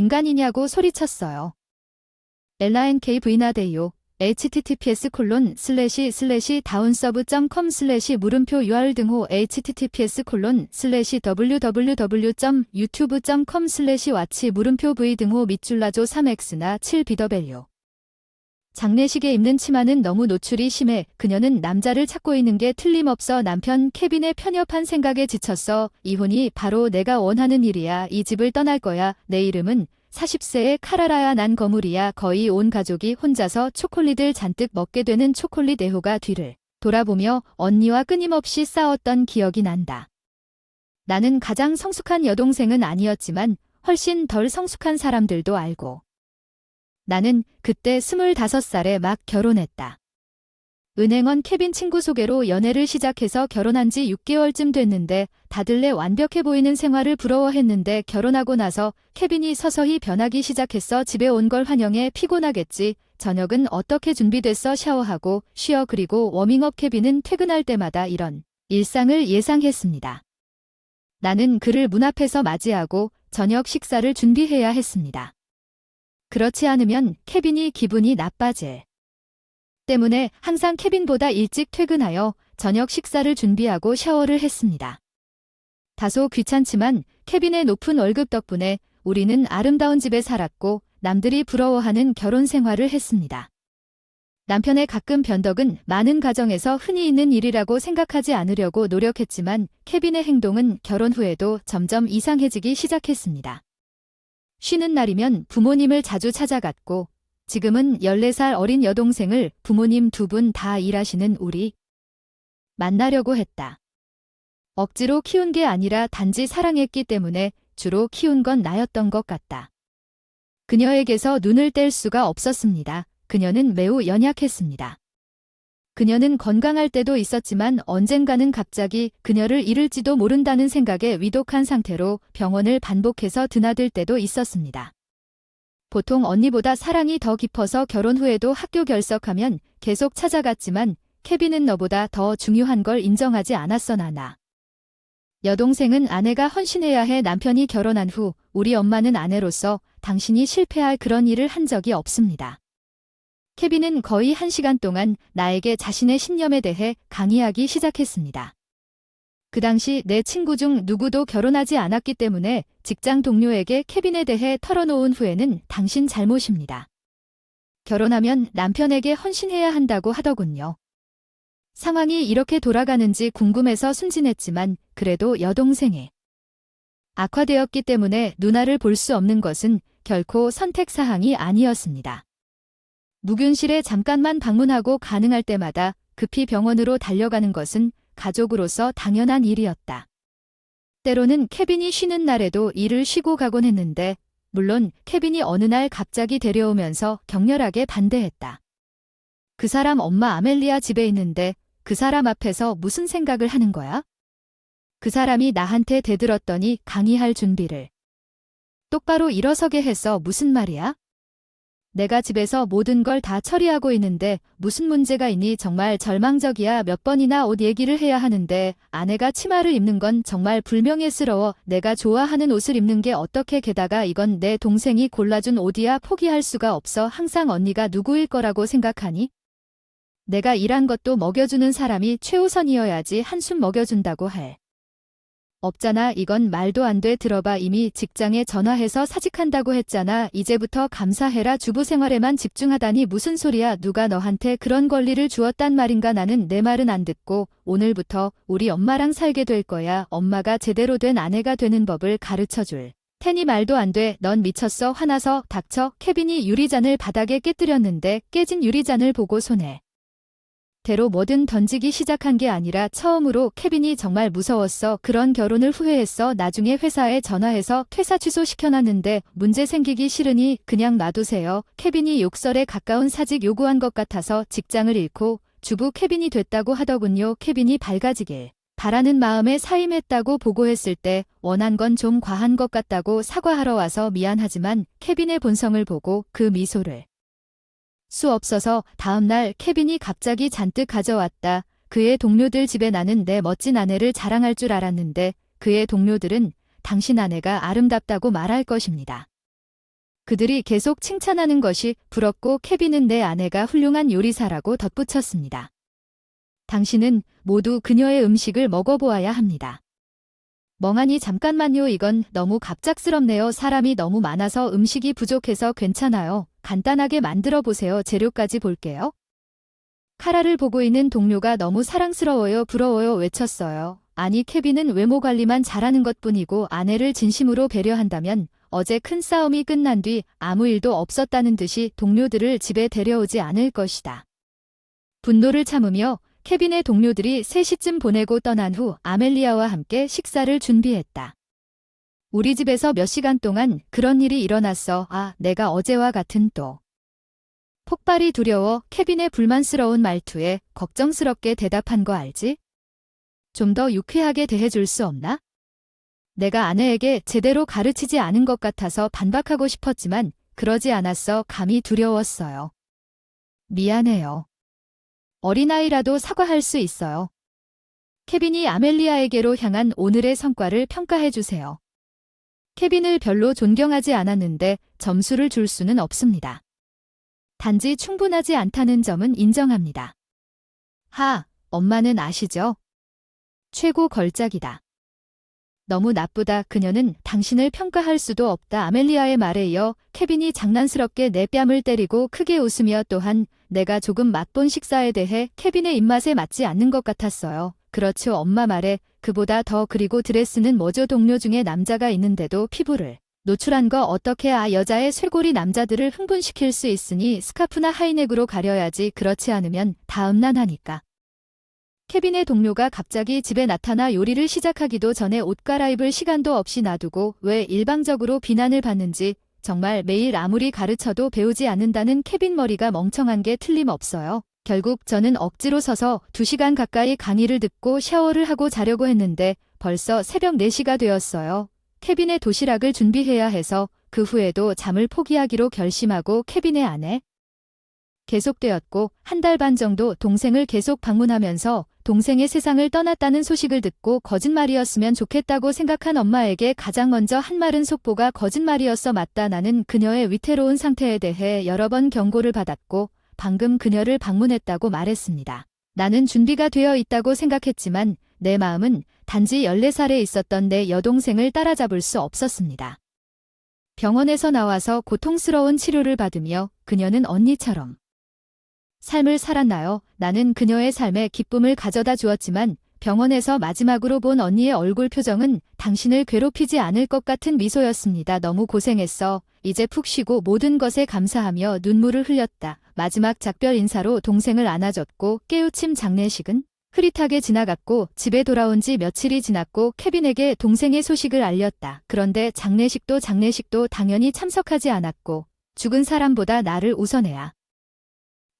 인간이냐고 소리쳤어요. 엘라NK 브이나데요. https://daun서브.com/물음표 URL 등호 https://www.youtube.com/watch 물음표 v 등호 밑줄라조 3x나 7bw. 장례식에 입는 치마는 너무 노출이 심해 그녀는 남자를 찾고 있는 게 틀림없어 남편 케빈의 편협한 생각에 지쳤어. 이혼이 바로 내가 원하는 일이야. 이 집을 떠날 거야. 내 이름은 40세의 카라라야. 난 거물이야. 거의 온 가족이 혼자서 초콜릿을 잔뜩 먹게 되는 초콜릿 애호가 뒤를 돌아보며 언니와 끊임없이 싸웠던 기억이 난다. 나는 가장 성숙한 여동생은 아니었지만 훨씬 덜 성숙한 사람들도 알고. 나는 그때 25살에 막 결혼했다. 은행원 케빈 친구 소개로 연애를 시작해서 결혼한 지 6개월쯤 됐는데 다들 내 완벽해 보이는 생활을 부러워했는데 결혼하고 나서 케빈이 서서히 변하기 시작했어. 집에 온 걸 환영해. 피곤하겠지. 저녁은 어떻게 준비됐어? 샤워하고 쉬어. 그리고 워밍업. 케빈은 퇴근할 때마다 이런 일상을 예상했습니다. 나는 그를 문 앞에서 맞이하고 저녁 식사를 준비해야 했습니다. 그렇지 않으면 케빈이 기분이 나빠질 때문에 항상 케빈보다 일찍 퇴근하여 저녁 식사를 준비하고 샤워를 했습니다. 다소 귀찮지만 케빈의 높은 월급 덕분에 우리는 아름다운 집에 살았고 남들이 부러워하는 결혼 생활을 했습니다. 남편의 가끔 변덕은 많은 가정에서 흔히 있는 일이라고 생각하지 않으려고 노력했지만 케빈의 행동은 결혼 후에도 점점 이상해지기 시작했습니다. 쉬는 날이면 부모님을 자주 찾아갔고 지금은 14살 어린 여동생을 부모님 두 분 다 일하시는 우리 만나려고 했다. 억지로 키운 게 아니라 단지 사랑했기 때문에 주로 키운 건 나였던 것 같다. 그녀에게서 눈을 뗄 수가 없었습니다. 그녀는 매우 연약했습니다. 그녀는 건강할 때도 있었지만 언젠가는 갑자기 그녀를 잃을지도 모른다는 생각에 위독한 상태로 병원을 반복해서 드나들 때도 있었습니다. 보통 언니보다 사랑이 더 깊어서 결혼 후에도 학교 결석하면 계속 찾아갔지만 케빈은 너보다 더 중요한 걸 인정하지 않았어. 나나. 여동생은 아내가 헌신해야 해. 남편이 결혼한 후 우리 엄마는 아내로서 당신이 실패할 그런 일을 한 적이 없습니다. 케빈은 거의 1시간 동안 나에게 자신의 신념에 대해 강의하기 시작했습니다. 그 당시 내 친구 중 누구도 결혼하지 않았기 때문에 직장 동료에게 케빈에 대해 털어놓은 후에는 당신 잘못입니다. 결혼하면 남편에게 헌신해야 한다고 하더군요. 상황이 이렇게 돌아가는지 궁금해서 순진했지만 그래도 여동생이 악화되었기 때문에 누나를 볼 수 없는 것은 결코 선택사항이 아니었습니다. 무균실에 잠깐만 방문하고 가능할 때마다 급히 병원으로 달려가는 것은 가족으로서 당연한 일이었다. 때로는 케빈이 쉬는 날에도 일을 쉬고 가곤 했는데 물론 케빈이 어느 날 갑자기 데려오면서 격렬하게 반대했다. 그 사람 엄마 아멜리아 집에 있는데 그 사람 앞에서 무슨 생각을 하는 거야? 그 사람이 나한테 대들었더니 강의할 준비를 똑바로 일어서게 해서 무슨 말이야? 내가 집에서 모든 걸 다 처리하고 있는데 무슨 문제가 있니? 정말 절망적이야. 몇 번이나 옷 얘기를 해야 하는데 아내가 치마를 입는 건 정말 불명예스러워. 내가 좋아하는 옷을 입는 게 어떻게 게다가 이건 내 동생이 골라준 옷이야. 포기할 수가 없어. 항상 언니가 누구일 거라고 생각하니? 내가 일한 것도 먹여주는 사람이 최우선이어야지 한숨 먹여준다고 할 없잖아. 이건 말도 안 돼. 들어봐. 이미 직장에 전화해서 사직한다고 했잖아. 이제부터 감사해라. 주부 생활에만 집중하다니 무슨 소리야. 누가 너한테 그런 권리를 주었단 말인가. 나는 내 말은 안 듣고 오늘부터 우리 엄마랑 살게 될 거야. 엄마가 제대로 된 아내가 되는 법을 가르쳐줄 테니. 말도 안 돼. 넌 미쳤어. 화나서 닥쳐. 케빈이 유리잔을 바닥에 깨뜨렸는데 깨진 유리잔을 보고 손에 대로 뭐든 던지기 시작한 게 아니라 처음으로 케빈이 정말 무서웠어. 그런 결혼을 후회했어. 나중에 회사에 전화해서 퇴사 취소시켜놨는데 문제 생기기 싫으니 그냥 놔두세요. 케빈이 욕설에 가까운 사직 요구한 것 같아서 직장을 잃고 주부 케빈이 됐다고 하더군요. 케빈이 밝아지길 바라는 마음에 사임했다고 보고했을 때 원한 건 좀 과한 것 같다고 사과하러 와서 미안하지만 케빈의 본성을 보고 그 미소를 수 없어서 다음날 케빈이 갑자기 잔뜩 가져왔다. 그의 동료들 집에 나는 내 멋진 아내를 자랑할 줄 알았는데 그의 동료들은 당신 아내가 아름답다고 말할 것입니다. 그들이 계속 칭찬하는 것이 부럽고 케빈은 내 아내가 훌륭한 요리사라고 덧붙였습니다. 당신은 모두 그녀의 음식을 먹어보아야 합니다. 멍하니 잠깐만요. 이건 너무 갑작스럽네요. 사람이 너무 많아서 음식이 부족해서 괜찮아요. 간단하게 만들어 보세요. 재료까지 볼게요. 카라를 보고 있는 동료가 너무 사랑스러워요. 부러워요. 외쳤어요. 아니, 케빈은 외모 관리만 잘하는 것뿐이고 아내를 진심으로 배려한다면 어제 큰 싸움이 끝난 뒤 아무 일도 없었다는 듯이 동료들을 집에 데려오지 않을 것이다. 분노를 참으며 케빈의 동료들이 3시쯤 보내고 떠난 후 아멜리아와 함께 식사를 준비했다. 우리 집에서 몇 시간 동안 그런 일이 일어났어. 아, 내가 어제와 같은 또. 폭발이 두려워 케빈의 불만스러운 말투에 걱정스럽게 대답한 거 알지? 좀 더 유쾌하게 대해줄 수 없나? 내가 아내에게 제대로 가르치지 않은 것 같아서 반박하고 싶었지만 그러지 않았어. 감히 두려웠어요. 미안해요. 어린아이라도 사과할 수 있어요. 케빈이 아멜리아에게로 향한 오늘의 성과를 평가해주세요. 케빈을 별로 존경하지 않았는데 점수를 줄 수는 없습니다. 단지 충분하지 않다는 점은 인정합니다. 엄마는 아시죠? 최고 걸작이다. 너무 나쁘다. 그녀는 당신을 평가할 수도 없다. 아멜리아의 말에 이어 케빈이 장난스럽게 내 뺨을 때리고 크게 웃으며 또한 내가 조금 맛본 식사에 대해 케빈의 입맛에 맞지 않는 것 같았어요. 그렇죠. 엄마 말에 그보다 더. 그리고 드레스는 뭐죠? 동료 중에 남자가 있는데도 피부를 노출한 거 어떻게? 여자의 쇄골이 남자들을 흥분시킬 수 있으니 스카프나 하이넥으로 가려야지. 그렇지 않으면 다 음란하니까. 케빈의 동료가 갑자기 집에 나타나 요리를 시작하기도 전에 옷 갈아입을 시간도 없이 놔두고 왜 일방적으로 비난을 받는지 정말 매일 아무리 가르쳐도 배우지 않는다는 케빈 머리가 멍청한 게 틀림없어요. 결국 저는 억지로 서서 2시간 가까이 강의를 듣고 샤워를 하고 자려고 했는데 벌써 새벽 4시가 되었어요. 케빈의 도시락을 준비해야 해서 그 후에도 잠을 포기하기로 결심하고 케빈의 아내 계속되었고 1달 반 정도 동생을 계속 방문하면서 동생의 세상을 떠났다는 소식을 듣고 거짓말이었으면 좋겠다고 생각한 엄마에게 가장 먼저 한 말은 속보가 거짓말이었어. 맞다. 나는 그녀의 위태로운 상태에 대해 여러 번 경고를 받았고 방금 그녀를 방문했다고 말했습니다. 나는 준비가 되어 있다고 생각했지만 내 마음은 단지 14살에 있었던 내 여동생을 따라잡을 수 없었습니다. 병원에서 나와서 고통스러운 치료를 받으며 그녀는 언니처럼 삶을 살았나요? 나는 그녀의 삶에 기쁨을 가져다 주었지만 병원에서 마지막으로 본 언니의 얼굴 표정은 당신을 괴롭히지 않을 것 같은 미소였습니다. 너무 고생했어. 이제 푹 쉬고 모든 것에 감사하며 눈물을 흘렸다. 마지막 작별 인사로 동생을 안아줬고 깨우침 장례식은 흐릿하게 지나갔고 집에 돌아온 지 며칠이 지났고 케빈에게 동생의 소식을 알렸다. 그런데 장례식도 당연히 참석하지 않았고 죽은 사람보다 나를 우선해야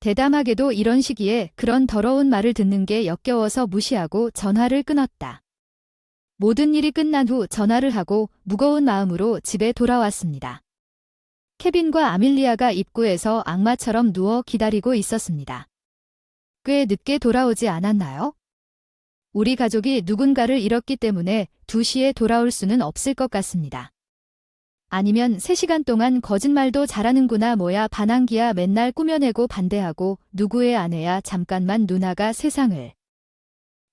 대담하게도 이런 시기에 그런 더러운 말을 듣는 게 역겨워서 무시하고 전화를 끊었다. 모든 일이 끝난 후 전화를 하고 무거운 마음으로 집에 돌아왔습니다. 케빈과 아밀리아가 입구에서 악마처럼 누워 기다리고 있었습니다. 꽤 늦게 돌아오지 않았나요? 우리 가족이 누군가를 잃었기 때문에 2시에 돌아올 수는 없을 것 같습니다. 아니면 3시간 동안 거짓말도 잘하는구나. 뭐야 반항기야. 맨날 꾸며내고 반대하고 누구의 아내야. 잠깐만 누나가 세상을.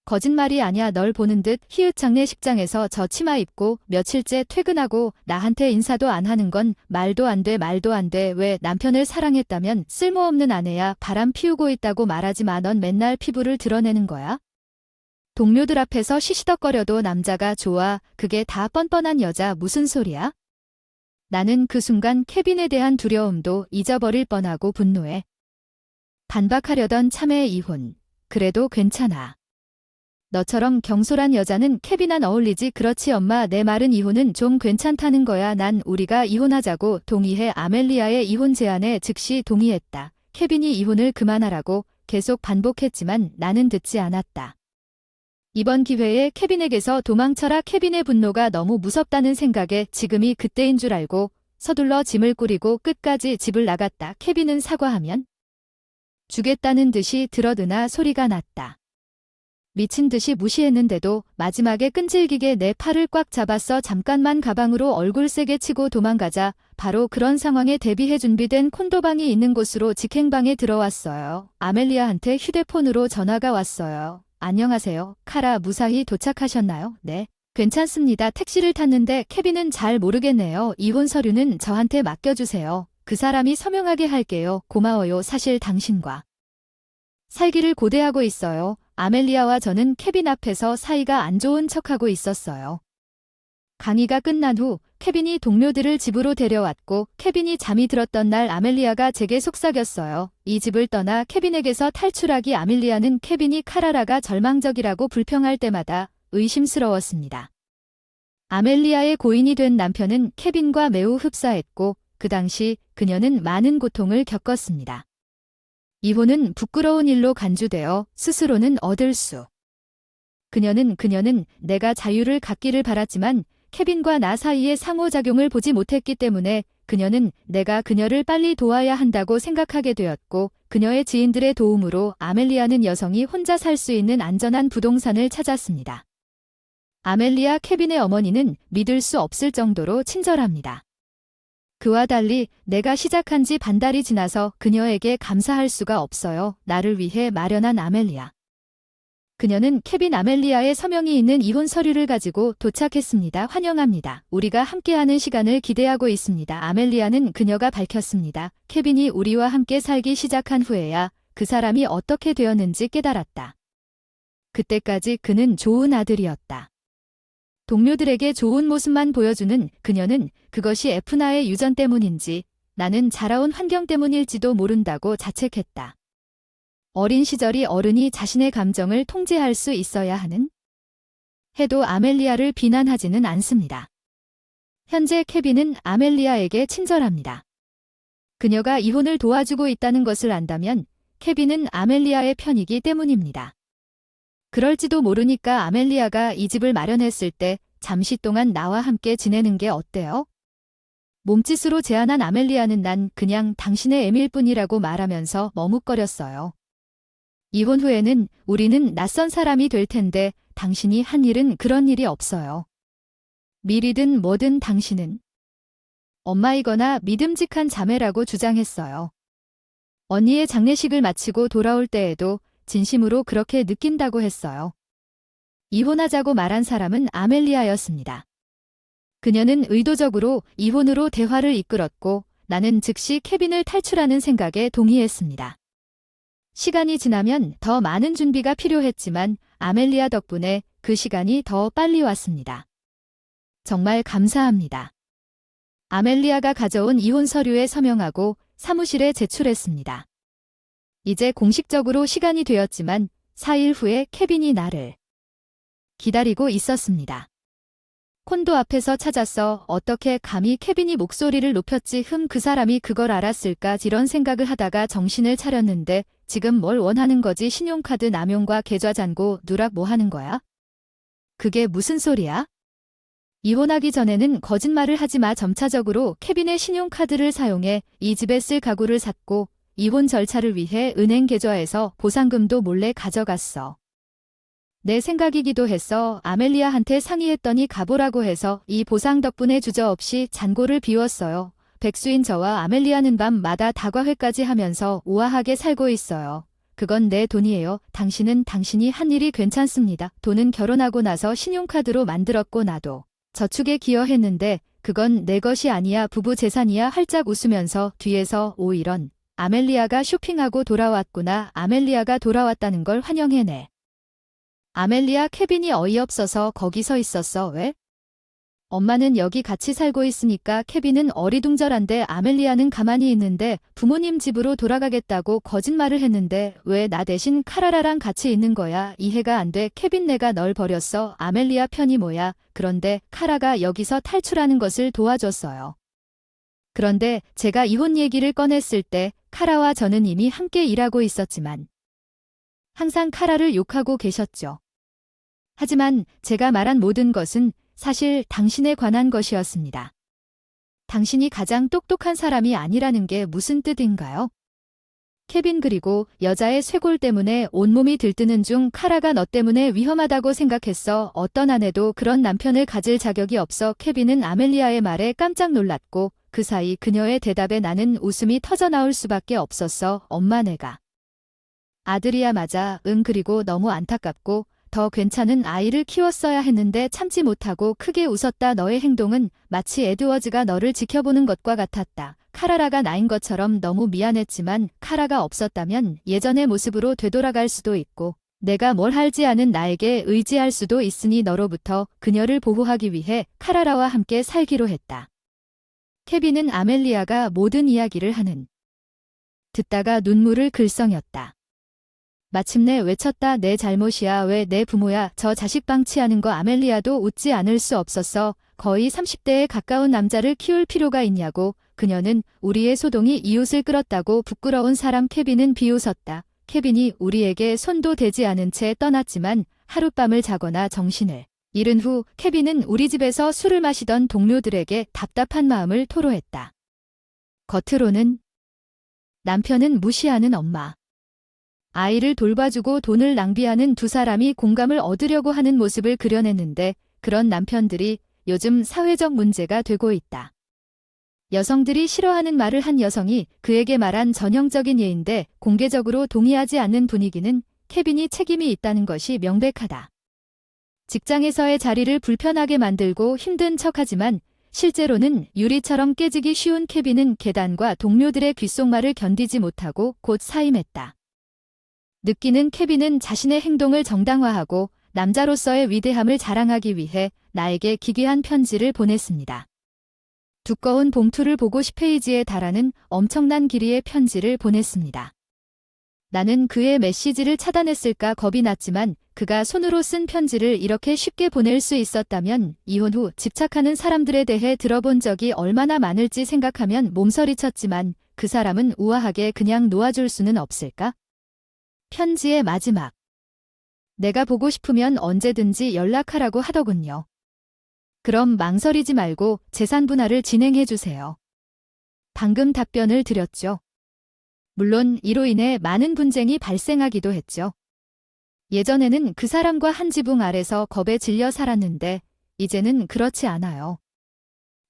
거짓말이 아냐. 널 보는 듯 장례식장에서 저 치마 입고 며칠째 퇴근하고 나한테 인사도 안 하는 건 말도 안 돼. 왜 남편을 사랑했다면 쓸모없는 아내야. 바람 피우고 있다고 말하지 마. 넌 맨날 피부를 드러내는 거야? 동료들 앞에서 시시덕거려도 남자가 좋아. 그게 다 뻔뻔한 여자. 무슨 소리야? 나는 그 순간 케빈에 대한 두려움도 잊어버릴 뻔하고 분노에 반박하려던 참의 이혼. 그래도 괜찮아. 너처럼 경솔한 여자는 케빈안 어울리지. 그렇지 엄마. 내 말은 이혼은 좀 괜찮다는 거야. 난 우리가 이혼하자고 동의해. 아멜리아의 이혼 제안에 즉시 동의했다. 케빈이 이혼을 그만하라고 계속 반복했지만 나는 듣지 않았다. 이번 기회에 케빈에게서 도망쳐라. 케빈의 분노가 너무 무섭다는 생각에 지금이 그때인 줄 알고 서둘러 짐을 꾸리고 끝까지 집을 나갔다. 케빈은 사과하면 주겠다는 듯이 들어드나 소리가 났다. 미친 듯이 무시했는데도 마지막에 끈질기게 내 팔을 꽉 잡았어. 잠깐만. 가방으로 얼굴 세게 치고 도망가자 바로 그런 상황에 대비해 준비된 콘도방이 있는 곳으로 직행방에 들어왔어요. 아멜리아한테 휴대폰으로 전화가 왔어요. 안녕하세요. 카라 무사히 도착하셨나요? 네. 괜찮습니다. 택시를 탔는데 케빈은 잘 모르겠네요. 이혼 서류는 저한테 맡겨주세요. 그 사람이 서명하게 할게요. 고마워요. 사실 당신과 살기를 고대하고 있어요. 아멜리아와 저는 케빈 앞에서 사이가 안 좋은 척하고 있었어요. 강의가 끝난 후 케빈이 동료들을 집으로 데려왔고 케빈이 잠이 들었던 날 아멜리아가 제게 속삭였어요. 이 집을 떠나 케빈에게서 탈출하기. 아멜리아는 케빈이 카라라가 절망적이라고 불평할 때마다 의심스러웠습니다. 아멜리아의 고인이 된 남편은 케빈과 매우 흡사했고 그 당시 그녀는 많은 고통을 겪었습니다. 이혼은 부끄러운 일로 간주되어 스스로는 얻을 수. 그녀는 내가 자유를 갖기를 바랐지만 케빈과 나 사이의 상호작용을 보지 못했기 때문에 그녀는 내가 그녀를 빨리 도와야 한다고 생각하게 되었고 그녀의 지인들의 도움으로 아멜리아는 여성이 혼자 살 수 있는 안전한 부동산을 찾았습니다. 아멜리아 케빈의 어머니는 믿을 수 없을 정도로 친절합니다. 그와 달리 내가 시작한 지 반달이 지나서 그녀에게 감사할 수가 없어요. 나를 위해 마련한 아멜리아. 그녀는 케빈 아멜리아의 서명이 있는 이혼 서류를 가지고 도착했습니다. 환영합니다. 우리가 함께하는 시간을 기대하고 있습니다. 아멜리아는 그녀가 밝혔습니다. 케빈이 우리와 함께 살기 시작한 후에야 그 사람이 어떻게 되었는지 깨달았다. 그때까지 그는 좋은 아들이었다. 동료들에게 좋은 모습만 보여주는 그녀는 그것이 에프나의 유전 때문인지 나는 자라온 환경 때문일지도 모른다고 자책했다. 어린 시절이 어른이 자신의 감정을 통제할 수 있어야 하는 해도 아멜리아를 비난하지는 않습니다. 현재 케빈은 아멜리아에게 친절합니다. 그녀가 이혼을 도와주고 있다는 것을 안다면 케빈은 아멜리아의 편이기 때문입니다. 그럴지도 모르니까 아멜리아가 이 집을 마련했을 때 잠시 동안 나와 함께 지내는 게 어때요? 몸짓으로 제안한 아멜리아는 난 그냥 당신의 애밀 뿐이라고 말하면서 머뭇거렸어요. 이혼 후에는 우리는 낯선 사람이 될 텐데 당신이 한 일은 그런 일이 없어요. 미리든 뭐든 당신은 엄마이거나 믿음직한 자매라고 주장했어요. 언니의 장례식을 마치고 돌아올 때에도 진심으로 그렇게 느낀다고 했어요. 이혼하자고 말한 사람은 아멜리아였습니다. 그녀는 의도적으로 이혼으로 대화를 이끌었고 나는 즉시 케빈을 탈출하는 생각에 동의했습니다. 시간이 지나면 더 많은 준비가 필요했지만 아멜리아 덕분에 그 시간이 더 빨리 왔습니다. 정말 감사합니다. 아멜리아가 가져온 이혼 서류에 서명하고 사무실에 제출했습니다. 이제 공식적으로 시간이 되었지만 4일 후에 케빈이 나를 기다리고 있었습니다. 콘도 앞에서 찾았어. 어떻게 감히 케빈이 목소리를 높였지. 그 사람이 그걸 알았을까. 이런 생각을 하다가 정신을 차렸는데 지금 뭘 원하는 거지. 신용카드 남용과 계좌 잔고 누락 뭐 하는 거야? 그게 무슨 소리야? 이혼하기 전에는 거짓말을 하지 마. 점차적으로 케빈의 신용카드를 사용해 이 집에 쓸 가구를 샀고 이혼 절차를 위해 은행 계좌에서 보상금도 몰래 가져갔어. 내 생각이기도 했어. 아멜리아한테 상의했더니 가보라고 해서 이 보상 덕분에 주저없이 잔고를 비웠어요. 백수인 저와 아멜리아는 밤마다 다과회까지 하면서 우아하게 살고 있어요. 그건 내 돈이에요. 당신은 당신이 한 일이 괜찮습니다. 돈은 결혼하고 나서 신용카드로 만들었고 나도 저축에 기여했는데 그건 내 것이 아니야. 부부 재산이야. 활짝 웃으면서 뒤에서 오 이런. 아멜리아가 쇼핑하고 돌아왔구나. 아멜리아가 돌아왔다는 걸 환영해내. 아멜리아 케빈이 어이없어서 거기 서 있었어. 왜? 엄마는 여기 같이 살고 있으니까. 케빈은 어리둥절한데 아멜리아는 가만히 있는데 부모님 집으로 돌아가겠다고 거짓말을 했는데 왜 나 대신 카라라랑 같이 있는 거야? 이해가 안 돼. 케빈 내가 널 버렸어. 아멜리아 편이 뭐야? 그런데 카라가 여기서 탈출하는 것을 도와줬어요. 그런데 제가 이혼 얘기를 꺼냈을 때 카라와 저는 이미 함께 일하고 있었지만 항상 카라를 욕하고 계셨죠. 하지만 제가 말한 모든 것은 사실 당신에 관한 것이었습니다. 당신이 가장 똑똑한 사람이 아니라는 게 무슨 뜻인가요? 케빈 그리고 여자의 쇄골 때문에 온몸이 들뜨는 중 카라가 너 때문에 위험하다고 생각했어. 어떤 아내도 그런 남편을 가질 자격이 없어. 케빈은 아멜리아의 말에 깜짝 놀랐고 그 사이 그녀의 대답에 나는 웃음이 터져나올 수밖에 없었어. 엄마 내가 아들이야 맞아. 응 그리고 너무 안타깝고 더 괜찮은 아이를 키웠어야 했는데 참지 못하고 크게 웃었다. 너의 행동은 마치 에드워즈가 너를 지켜보는 것과 같았다. 카라라가 나인 것처럼 너무 미안했지만 카라가 없었다면 예전의 모습으로 되돌아갈 수도 있고 내가 뭘 할지 아는 나에게 의지할 수도 있으니 너로부터 그녀를 보호하기 위해 카라라와 함께 살기로 했다. 케빈은 아멜리아가 모든 이야기를 하는 듣다가 눈물을 글썽였다. 마침내 외쳤다. 내 잘못이야. 왜 내 부모야. 저 자식 방치하는 거. 아멜리아도 웃지 않을 수 없었어. 거의 30대에 가까운 남자를 키울 필요가 있냐고. 그녀는 우리의 소동이 이웃을 끌었다고 부끄러운 사람. 케빈은 비웃었다. 케빈이 우리에게 손도 대지 않은 채 떠났지만 하룻밤을 자거나 정신을 잃은 후 케빈은 우리 집에서 술을 마시던 동료들에게 답답한 마음을 토로했다. 겉으로는 남편은 무시하는 엄마. 아이를 돌봐주고 돈을 낭비하는 두 사람이 공감을 얻으려고 하는 모습을 그려냈는데 그런 남편들이 요즘 사회적 문제가 되고 있다. 여성들이 싫어하는 말을 한 여성이 그에게 말한 전형적인 예인데 공개적으로 동의하지 않는 분위기는 케빈이 책임이 있다는 것이 명백하다. 직장에서의 자리를 불편하게 만들고 힘든 척하지만 실제로는 유리처럼 깨지기 쉬운 케빈은 계단과 동료들의 귓속말을 견디지 못하고 곧 사임했다. 느끼는 케빈은 자신의 행동을 정당화하고 남자로서의 위대함을 자랑하기 위해 나에게 기괴한 편지를 보냈습니다. 두꺼운 봉투를 보고 10페이지에 달하는 엄청난 길이의 편지를 보냈습니다. 나는 그의 메시지를 차단했을까 겁이 났지만 그가 손으로 쓴 편지를 이렇게 쉽게 보낼 수 있었다면 이혼 후 집착하는 사람들에 대해 들어본 적이 얼마나 많을지 생각하면 몸서리쳤지만 그 사람은 우아하게 그냥 놓아줄 수는 없을까? 편지의 마지막. 내가 보고 싶으면 언제든지 연락하라고 하더군요. 그럼 망설이지 말고 재산 분할을 진행해 주세요. 방금 답변을 드렸죠. 물론 이로 인해 많은 분쟁이 발생하기도 했죠. 예전에는 그 사람과 한 지붕 아래서 겁에 질려 살았는데 이제는 그렇지 않아요.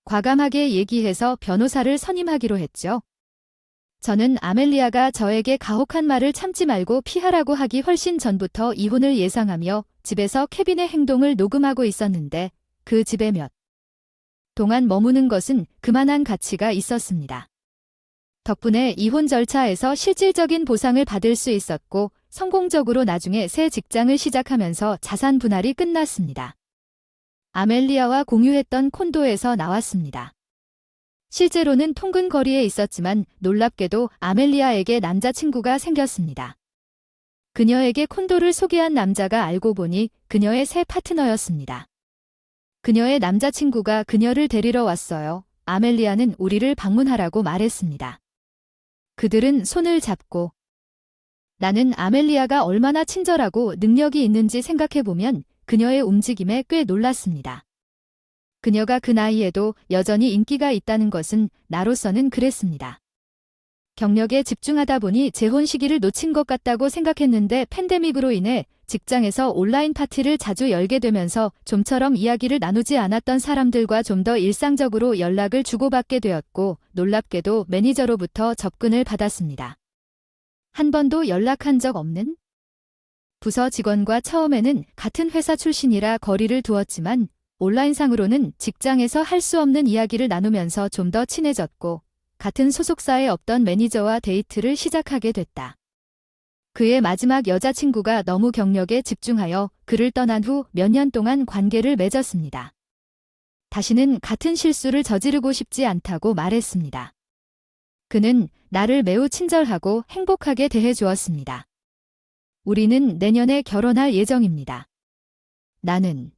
과감하게 얘기해서 변호사를 선임하기로 했죠. 저는 아멜리아가 저에게 가혹한 말을 참지 말고 피하라고 하기 훨씬 전부터 이혼을 예상하며 집에서 케빈의 행동을 녹음하고 있었는데 그 집에 몇 동안 머무는 것은 그만한 가치가 있었습니다. 덕분에 이혼 절차에서 실질적인 보상을 받을 수 있었고 성공적으로 나중에 새 직장을 시작하면서 자산 분할이 끝났습니다. 아멜리아와 공유했던 콘도에서 나왔습니다. 실제로는 통근 거리에 있었지만 놀랍게도 아멜리아에게 남자친구가 생겼습니다. 그녀에게 콘도를 소개한 남자가 알고 보니 그녀의 새 파트너였습니다. 그녀의 남자친구가 그녀를 데리러 왔어요. 아멜리아는 우리를 방문하라고 말했습니다. 그들은 손을 잡고 나는 아멜리아가 얼마나 친절하고 능력이 있는지 생각해보면 그녀의 움직임에 꽤 놀랐습니다. 그녀가 그 나이에도 여전히 인기가 있다는 것은 나로서는 그랬습니다. 경력에 집중하다 보니 재혼 시기를 놓친 것 같다고 생각했는데 팬데믹으로 인해 직장에서 온라인 파티를 자주 열게 되면서 좀처럼 이야기를 나누지 않았던 사람들과 좀 더 일상적으로 연락을 주고받게 되었고 놀랍게도 매니저로부터 접근을 받았습니다. 한 번도 연락한 적 없는 부서 직원과 처음에는 같은 회사 출신이라 거리를 두었지만 온라인상으로는 직장에서 할 수 없는 이야기를 나누면서 좀 더 친해졌고 같은 소속사에 없던 매니저와 데이트를 시작하게 됐다. 그의 마지막 여자친구가 너무 경력에 집중하여 그를 떠난 후 몇 년 동안 관계를 맺었습니다. 다시는 같은 실수를 저지르고 싶지 않다고 말했습니다. 그는 나를 매우 친절하고 행복하게 대해주었습니다. 우리는 내년에 결혼할 예정입니다. 나는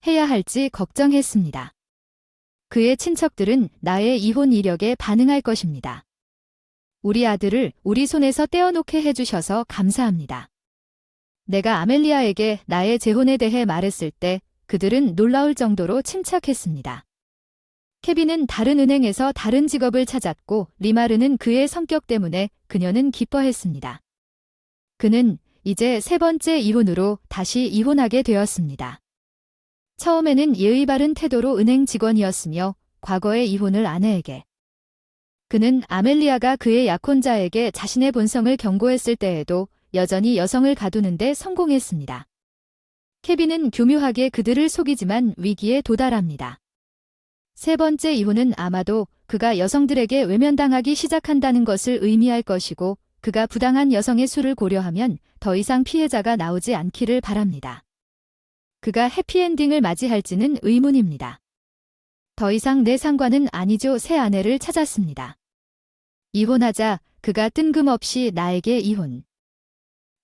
해야 할지 걱정했습니다. 그의 친척들은 나의 이혼 이력에 반응할 것입니다. 우리 아들을 우리 손에서 떼어놓게 해주셔서 감사합니다. 내가 아멜리아에게 나의 재혼에 대해 말했을 때 그들은 놀라울 정도로 침착했습니다. 케빈은 다른 은행에서 다른 직업을 찾았고 리마르는 그의 성격 때문에 그녀는 기뻐했습니다. 그는 이제 세 번째 이혼으로 다시 이혼하게 되었습니다. 처음에는 예의 바른 태도로 은행 직원이었으며 과거의 이혼을 아내에게. 그는 아멜리아가 그의 약혼자에게 자신의 본성을 경고했을 때에도 여전히 여성을 가두는데 성공했습니다. 케빈은 교묘하게 그들을 속이지만 위기에 도달합니다. 세 번째 이혼은 아마도 그가 여성들에게 외면당하기 시작한다는 것을 의미할 것이고, 그가 부당한 여성의 수를 고려하면 더 이상 피해자가 나오지 않기를 바랍니다. 그가 해피엔딩을 맞이할지는 의문입니다. 더 이상 내 상관은 아니죠. 새 아내를 찾았습니다. 이혼하자 그가 뜬금없이 나에게 이혼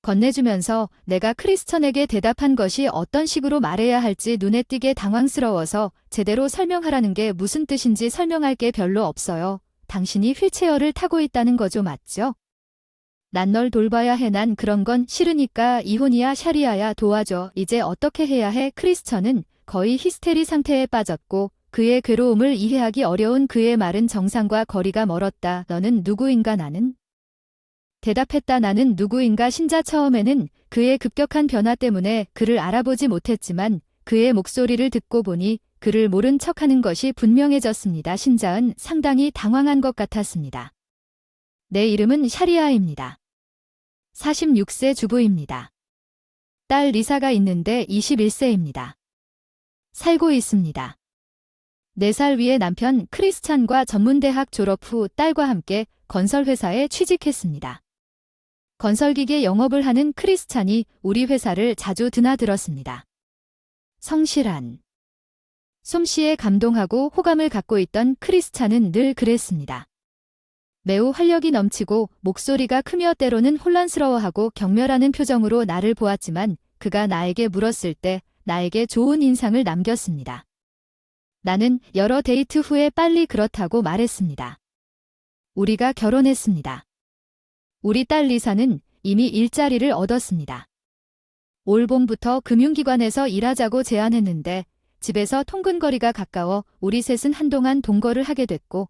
건네주면서 내가 크리스천에게 대답한 것이 어떤 식으로 말해야 할지 눈에 띄게 당황스러워서 제대로 설명하라는 게 무슨 뜻인지 설명할 게 별로 없어요. 당신이 휠체어를 타고 있다는 거죠, 맞죠? 난 널 돌봐야 해. 난 그런 건 싫으니까 이혼이야 샤리아야 도와줘. 이제 어떻게 해야 해? 크리스천은 거의 히스테리 상태에 빠졌고 그의 괴로움을 이해하기 어려운 그의 말은 정상과 거리가 멀었다. 너는 누구인가? 나는? 대답했다. 나는 누구인가? 신자 처음에는 그의 급격한 변화 때문에 그를 알아보지 못했지만 그의 목소리를 듣고 보니 그를 모른 척하는 것이 분명해졌습니다. 신자은 상당히 당황한 것 같았습니다. 내 이름은 샤리아입니다. 46세 주부입니다. 딸 리사가 있는데 21세입니다. 살고 있습니다. 4살 위의 남편 크리스찬과 전문대학 졸업 후 딸과 함께 건설회사에 취직했습니다. 건설기계 영업을 하는 크리스찬이 우리 회사를 자주 드나들었습니다. 성실한 솜씨에 감동하고 호감을 갖고 있던 크리스찬은 늘 그랬습니다. 매우 활력이 넘치고 목소리가 크며 때로는 혼란스러워하고 경멸하는 표정으로 나를 보았지만 그가 나에게 물었을 때 나에게 좋은 인상을 남겼습니다. 나는 여러 데이트 후에 빨리 그렇다고 말했습니다. 우리가 결혼했습니다. 우리 딸 리사는 이미 일자리를 얻었습니다. 올 봄부터 금융기관에서 일하자고 제안했는데 집에서 통근거리가 가까워 우리 셋은 한동안 동거를 하게 됐고,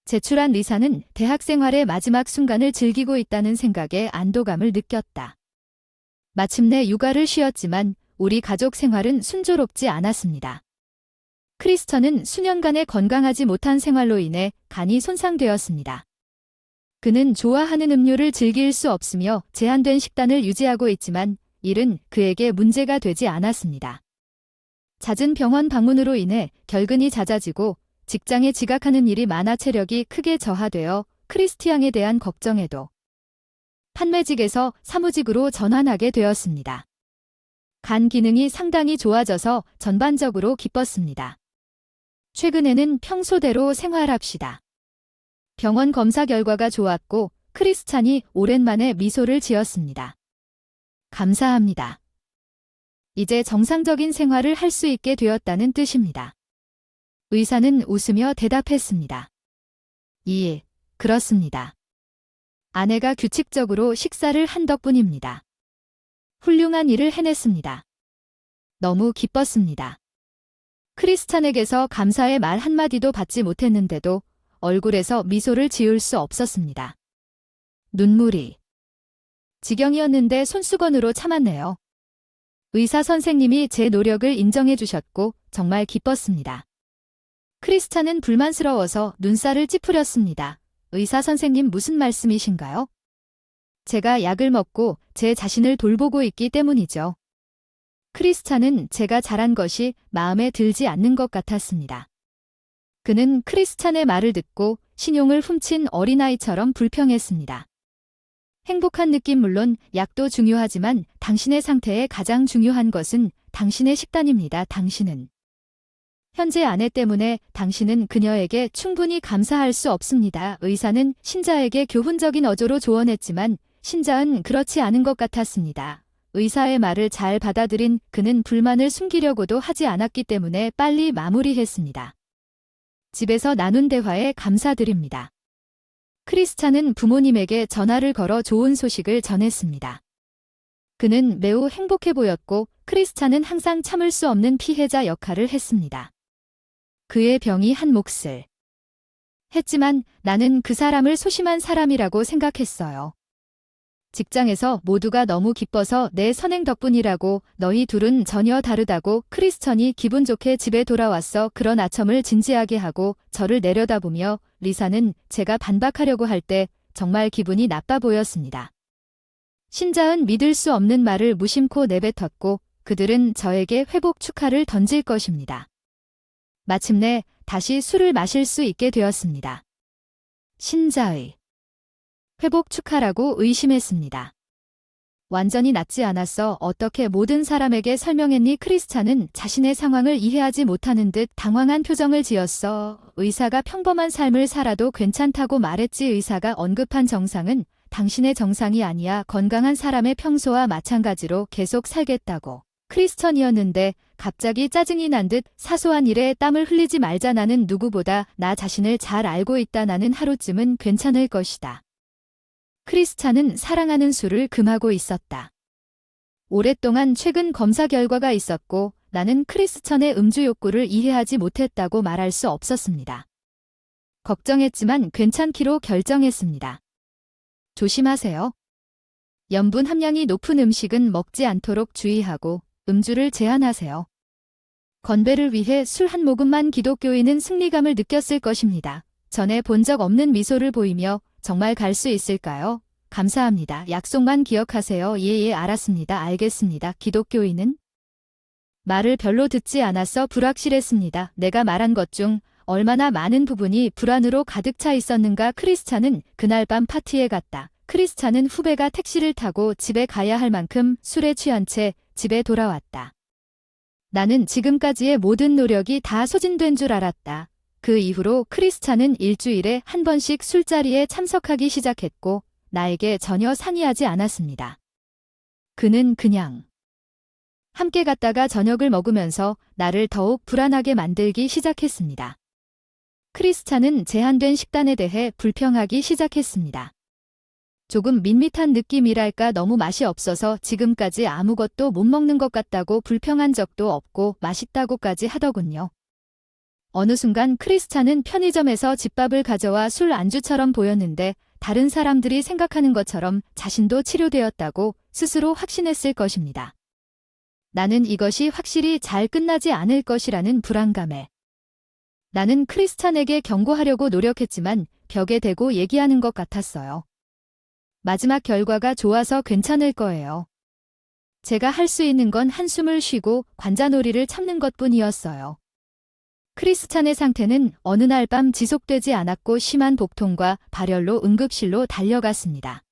제출한 리사는 대학 생활의 마지막 순간을 즐기고 있다는 생각에 안도감을 느꼈다. 마침내 육아를 쉬었지만 우리 가족 생활은 순조롭지 않았습니다. 크리스천은 수년간의 건강하지 못한 생활로 인해 간이 손상되었습니다. 그는 좋아하는 음료를 즐길 수 없으며 제한된 식단을 유지하고 있지만 일은 그에게 문제가 되지 않았습니다. 잦은 병원 방문으로 인해 결근이 잦아지고 직장에 지각하는 일이 많아 체력이 크게 저하되어 크리스티앙에 대한 걱정에도 판매직에서 사무직으로 전환하게 되었습니다. 간 기능이 상당히 좋아져서 전반적으로 기뻤습니다. 최근에는 평소대로 생활합시다. 병원 검사 결과가 좋았고 크리스찬이 오랜만에 미소를 지었습니다. 감사합니다. 이제 정상적인 생활을 할 수 있게 되었다는 뜻입니다. 의사는 웃으며 대답했습니다. 예, 그렇습니다. 아내가 규칙적으로 식사를 한 덕분입니다. 훌륭한 일을 해냈습니다. 너무 기뻤습니다. 크리스찬에게서 감사의 말 한마디도 받지 못했는데도 얼굴에서 미소를 지을 수 없었습니다. 눈물이 지경이었는데 손수건으로 참았네요. 의사 선생님이 제 노력을 인정해 주셨고 정말 기뻤습니다. 크리스찬은 불만스러워서 눈살을 찌푸렸습니다. 의사 선생님 무슨 말씀이신가요? 제가 약을 먹고 제 자신을 돌보고 있기 때문이죠. 크리스찬은 제가 잘한 것이 마음에 들지 않는 것 같았습니다. 그는 크리스찬의 말을 듣고 신용을 훔친 어린아이처럼 불평했습니다. 행복한 느낌 물론 약도 중요하지만 당신의 상태에 가장 중요한 것은 당신의 식단입니다. 당신은 현재 아내 때문에 당신은 그녀에게 충분히 감사할 수 없습니다. 의사는 신자에게 교훈적인 어조로 조언했지만 신자는 그렇지 않은 것 같았습니다. 의사의 말을 잘 받아들인 그는 불만을 숨기려고도 하지 않았기 때문에 빨리 마무리했습니다. 집에서 나눈 대화에 감사드립니다. 크리스찬은 부모님에게 전화를 걸어 좋은 소식을 전했습니다. 그는 매우 행복해 보였고 크리스찬은 항상 참을 수 없는 피해자 역할을 했습니다. 그의 병이 한 몫을 했지만 나는 그 사람을 소심한 사람이라고 생각했어요. 직장에서 모두가 너무 기뻐서 내 선행 덕분이라고 너희 둘은 전혀 다르다고 크리스천이 기분 좋게 집에 돌아왔어. 그런 아첨을 진지하게 하고 저를 내려다보며 리사는 제가 반박하려고 할 때 정말 기분이 나빠 보였습니다. 신자은 믿을 수 없는 말을 무심코 내뱉었고 그들은 저에게 회복 축하를 던질 것입니다. 마침내 다시 술을 마실 수 있게 되었습니다. 신자의 회복 축하라고 의심했습니다. 완전히 낫지 않았어. 어떻게 모든 사람에게 설명했니? 크리스찬은 자신의 상황을 이해하지 못하는 듯 당황한 표정을 지었어. 의사가 평범한 삶을 살아도 괜찮다고 말했지. 의사가 언급한 정상은 당신의 정상이 아니야. 건강한 사람의 평소와 마찬가지로 계속 살겠다고. 크리스천이었는데 갑자기 짜증이 난 듯 사소한 일에 땀을 흘리지 말자. 나는 누구보다 나 자신을 잘 알고 있다. 나는 하루쯤은 괜찮을 것이다. 크리스찬은 사랑하는 술을 금하고 있었다. 오랫동안 최근 검사 결과가 있었고 나는 크리스천의 음주 욕구를 이해하지 못했다고 말할 수 없었습니다. 걱정했지만 괜찮기로 결정했습니다. 조심하세요. 염분 함량이 높은 음식은 먹지 않도록 주의하고 음주를 제한하세요. 건배를 위해 술 한 모금만 기독교인은 승리감을 느꼈을 것입니다. 전에 본 적 없는 미소를 보이며 정말 갈 수 있을까요? 감사합니다. 약속만 기억하세요. 예, 알았습니다. 알겠습니다. 기독교인은 말을 별로 듣지 않아서 불확실했습니다. 내가 말한 것 중 얼마나 많은 부분이 불안으로 가득 차 있었는가. 크리스찬은 그날 밤 파티에 갔다. 크리스찬은 후배가 택시를 타고 집에 가야 할 만큼 술에 취한 채 집에 돌아왔다. 나는 지금까지의 모든 노력이 다 소진된 줄 알았다. 그 이후로 크리스찬은 일주일에 한 번씩 술자리에 참석하기 시작했고 나에게 전혀 상의하지 않았습니다. 그는 그냥 함께 갔다가 저녁을 먹으면서 나를 더욱 불안하게 만들기 시작했습니다. 크리스찬은 제한된 식단에 대해 불평하기 시작했습니다. 조금 밋밋한 느낌이랄까 너무 맛이 없어서 지금까지 아무것도 못 먹는 것 같다고 불평한 적도 없고 맛있다고까지 하더군요. 어느 순간 크리스찬은 편의점에서 집밥을 가져와 술 안주처럼 보였는데 다른 사람들이 생각하는 것처럼 자신도 치료되었다고 스스로 확신했을 것입니다. 나는 이것이 확실히 잘 끝나지 않을 것이라는 불안감에 나는 크리스찬에게 경고하려고 노력했지만 벽에 대고 얘기하는 것 같았어요. 마지막 결과가 좋아서 괜찮을 거예요. 제가 할 수 있는 건 한숨을 쉬고 관자놀이를 참는 것뿐이었어요. 크리스찬의 상태는 어느 날 밤 지속되지 않았고 심한 복통과 발열로 응급실로 달려갔습니다.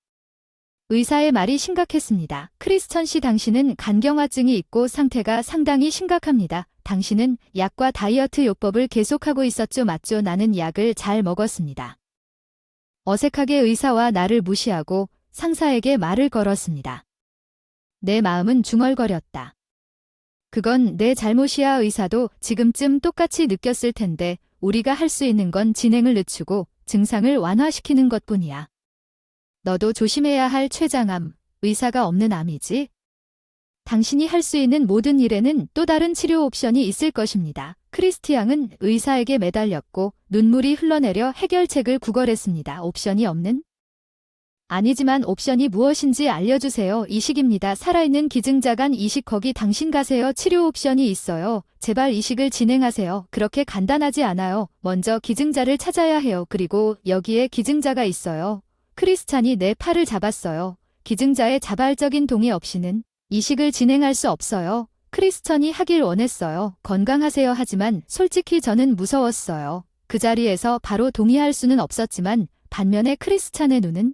의사의 말이 심각했습니다. 크리스천 씨, 당신은 간경화증이 있고 상태가 상당히 심각합니다. 당신은 약과 다이어트 요법을 계속하고 있었죠? 맞죠? 나는 약을 잘 먹었습니다. 어색하게 의사와 나를 무시하고 상사에게 말을 걸었습니다. 내 마음은 중얼거렸다. 그건 내 잘못이야. 의사도 지금쯤 똑같이 느꼈을 텐데 우리가 할 수 있는 건 진행을 늦추고 증상을 완화시키는 것뿐이야. 너도 조심해야 할 췌장암, 의사가 없는 암이지. 당신이 할 수 있는 모든 일에는 또 다른 치료 옵션이 있을 것입니다. 크리스티앙은 의사에게 매달렸고 눈물이 흘러내려 해결책을 구걸했습니다. 옵션이 없는? 아니지만 옵션이 무엇인지 알려주세요. 이식입니다. 살아있는 기증자간 이식. 거기 당신 가세요. 치료 옵션이 있어요. 제발 이식을 진행하세요. 그렇게 간단하지 않아요. 먼저 기증자를 찾아야 해요. 그리고 여기에 기증자가 있어요. 크리스찬이 내 팔을 잡았어요. 기증자의 자발적인 동의 없이는 이식을 진행할 수 없어요. 크리스천이 하길 원했어요. 건강하세요. 하지만 솔직히 저는 무서웠어요. 그 자리에서 바로 동의할 수는 없었지만 반면에 크리스찬의 눈은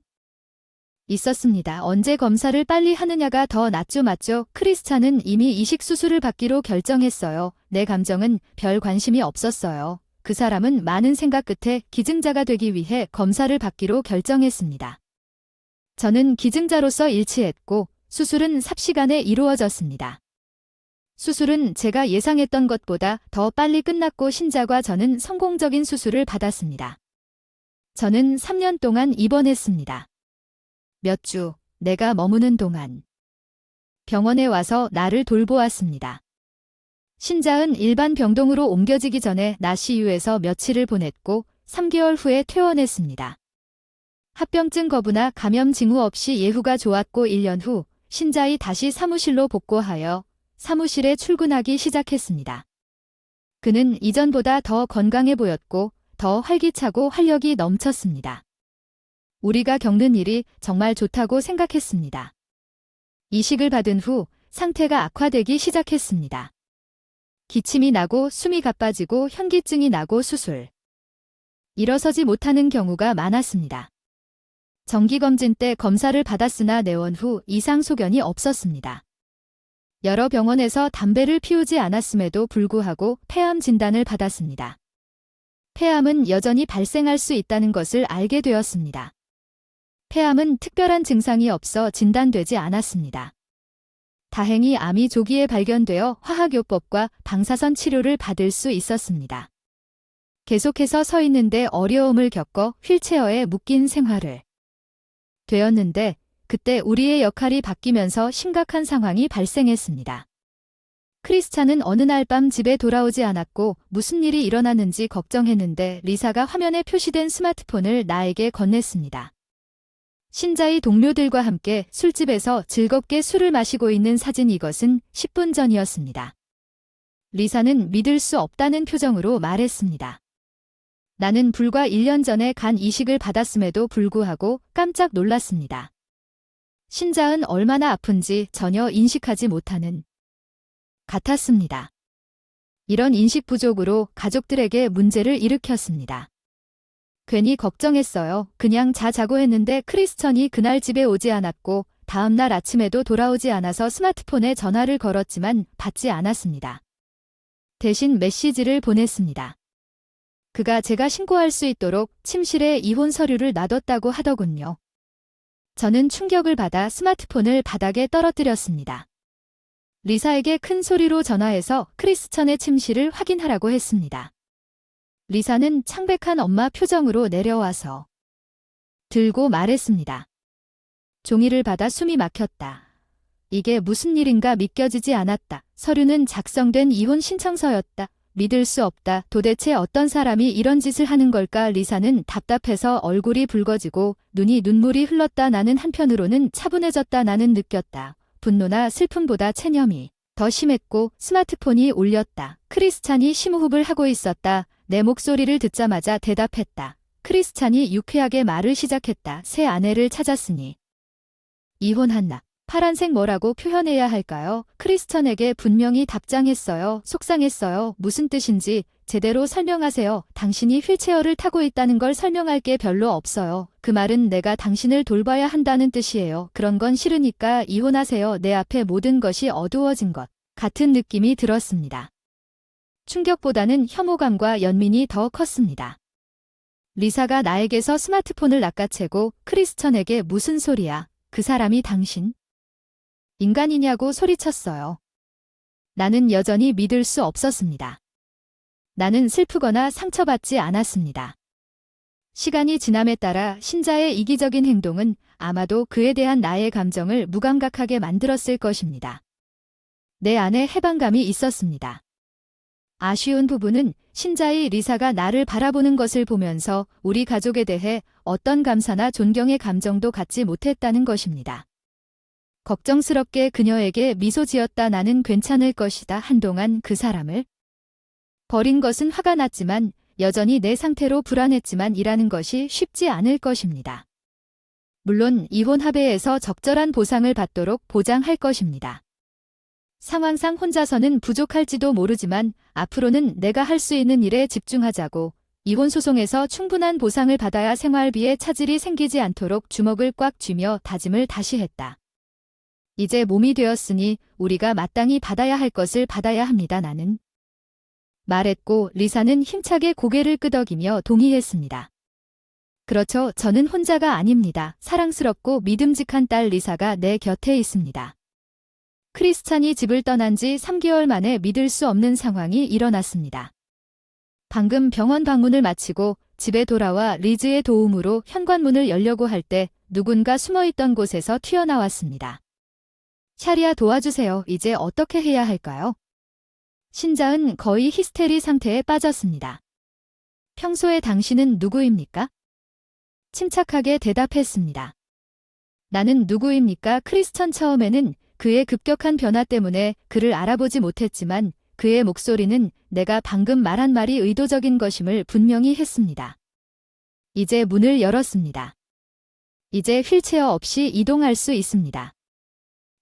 있었습니다. 언제 검사를 빨리 하느냐가 더 낫죠, 맞죠? 크리스찬은 이미 이식 수술을 받기로 결정했어요. 내 감정은 별 관심이 없었어요. 그 사람은 많은 생각 끝에 기증자가 되기 위해 검사를 받기로 결정했습니다. 저는 기증자로서 일치했고 수술은 삽시간에 이루어졌습니다. 수술은 제가 예상했던 것보다 더 빨리 끝났고 신자과 저는 성공적인 수술을 받았습니다. 저는 3년 동안 입원했습니다. 몇 주 내가 머무는 동안 병원에 와서 나를 돌보았습니다. 신자은 일반 병동으로 옮겨지기 전에 나CU에서 며칠을 보냈고 3개월 후에 퇴원했습니다. 합병증 거부나 감염 징후 없이 예후가 좋았고 1년 후 신자이 다시 사무실로 복고하여 사무실에 출근하기 시작했습니다. 그는 이전보다 더 건강해 보였고 더 활기차고 활력이 넘쳤습니다. 우리가 겪는 일이 정말 좋다고 생각했습니다. 이식을 받은 후 상태가 악화되기 시작했습니다. 기침이 나고 숨이 가빠지고 현기증이 나고 수술. 일어서지 못하는 경우가 많았습니다. 정기검진 때 검사를 받았으나 내원 후 이상 소견이 없었습니다. 여러 병원에서 담배를 피우지 않았음에도 불구하고 폐암 진단을 받았습니다. 폐암은 여전히 발생할 수 있다는 것을 알게 되었습니다. 폐암은 특별한 증상이 없어 진단되지 않았습니다. 다행히 암이 조기에 발견되어 화학요법과 방사선 치료를 받을 수 있었습니다. 계속해서 서 있는데 어려움을 겪어 휠체어에 묶인 생활을 되었는데 그때 우리의 역할이 바뀌면서 심각한 상황이 발생했습니다. 크리스찬은 어느 날 밤 집에 돌아오지 않았고 무슨 일이 일어났는지 걱정했는데 리사가 화면에 표시된 스마트폰을 나에게 건넸습니다. 신자의 동료들과 함께 술집에서 즐겁게 술을 마시고 있는 사진. 이것은 10분 전이었습니다. 리사는 믿을 수 없다는 표정으로 말했습니다. 나는 불과 1년 전에 간 이식을 받았음에도 불구하고 깜짝 놀랐습니다. 신자은 얼마나 아픈지 전혀 인식하지 못하는 같았습니다. 이런 인식 부족으로 가족들에게 문제를 일으켰습니다. 괜히 걱정했어요. 그냥 자자고 했는데 크리스천이 그날 집에 오지 않았고 다음날 아침에도 돌아오지 않아서 스마트폰에 전화를 걸었지만 받지 않았습니다. 대신 메시지를 보냈습니다. 그가 제가 신고할 수 있도록 침실에 이혼 서류를 놔뒀다고 하더군요. 저는 충격을 받아 스마트폰을 바닥에 떨어뜨렸습니다. 리사에게 큰 소리로 전화해서 크리스천의 침실을 확인하라고 했습니다. 리사는 창백한 엄마 표정으로 내려와서 들고 말했습니다. 종이를 받아 숨이 막혔다. 이게 무슨 일인가 믿겨지지 않았다. 서류는 작성된 이혼 신청서였다. 믿을 수 없다. 도대체 어떤 사람이 이런 짓을 하는 걸까? 리사는 답답해서 얼굴이 붉어지고 눈물이 흘렀다. 나는 한편으로는 차분해졌다. 나는 느꼈다. 분노나 슬픔보다 체념이 더 심했고 스마트폰이 울렸다. 크리스찬이 심호흡을 하고 있었다. 내 목소리를 듣자마자 대답했다. 크리스찬이 유쾌하게 말을 시작했다. 새 아내를 찾았으니 이혼한다. 파란색 뭐라고 표현해야 할까요? 크리스천에게 분명히 답장했어요. 속상했어요. 무슨 뜻인지 제대로 설명하세요. 당신이 휠체어를 타고 있다는 걸 설명할 게 별로 없어요. 그 말은 내가 당신을 돌봐야 한다는 뜻이에요. 그런 건 싫으니까 이혼하세요. 내 앞에 모든 것이 어두워진 것 같은 느낌이 들었습니다. 충격보다는 혐오감과 연민이 더 컸습니다. 리사가 나에게서 스마트폰을 낚아채고 크리스천에게 무슨 소리야? 그 사람이 당신? 인간이냐고 소리쳤어요. 나는 여전히 믿을 수 없었습니다. 나는 슬프거나 상처받지 않았습니다. 시간이 지남에 따라 신자의 이기적인 행동은 아마도 그에 대한 나의 감정을 무감각하게 만들었을 것입니다. 내 안에 해방감이 있었습니다. 아쉬운 부분은 신자의 리사가 나를 바라보는 것을 보면서 우리 가족에 대해 어떤 감사나 존경의 감정도 갖지 못했다는 것입니다. 걱정스럽게 그녀에게 미소 지었다. 나는 괜찮을 것이다. 한동안 그 사람을 버린 것은 화가 났지만 여전히 내 상태로 불안했지만 일하는 것이 쉽지 않을 것입니다. 물론 이혼 합의에서 적절한 보상을 받도록 보장할 것입니다. 상황상 혼자서는 부족할지도 모르지만 앞으로는 내가 할 수 있는 일에 집중하자고 이혼 소송에서 충분한 보상을 받아야 생활비에 차질이 생기지 않도록 주먹을 꽉 쥐며 다짐을 다시 했다. 이제 몸이 되었으니 우리가 마땅히 받아야 할 것을 받아야 합니다. 나는 말했고 리사는 힘차게 고개를 끄덕이며 동의했습니다. 그렇죠. 저는 혼자가 아닙니다. 사랑스럽고 믿음직한 딸 리사가 내 곁에 있습니다. 크리스찬이 집을 떠난 지 3개월 만에 믿을 수 없는 상황이 일어났습니다. 방금 병원 방문을 마치고 집에 돌아와 리즈의 도움으로 현관문을 열려고 할 때 누군가 숨어있던 곳에서 튀어나왔습니다. 샤리아 도와주세요. 이제 어떻게 해야 할까요? 신자은 거의 히스테리 상태에 빠졌습니다. 평소에 당신은 누구입니까? 침착하게 대답했습니다. 나는 누구입니까? 크리스천 처음에는 그의 급격한 변화 때문에 그를 알아보지 못했지만 그의 목소리는 내가 방금 말한 말이 의도적인 것임을 분명히 했습니다. 이제 문을 열었습니다. 이제 휠체어 없이 이동할 수 있습니다.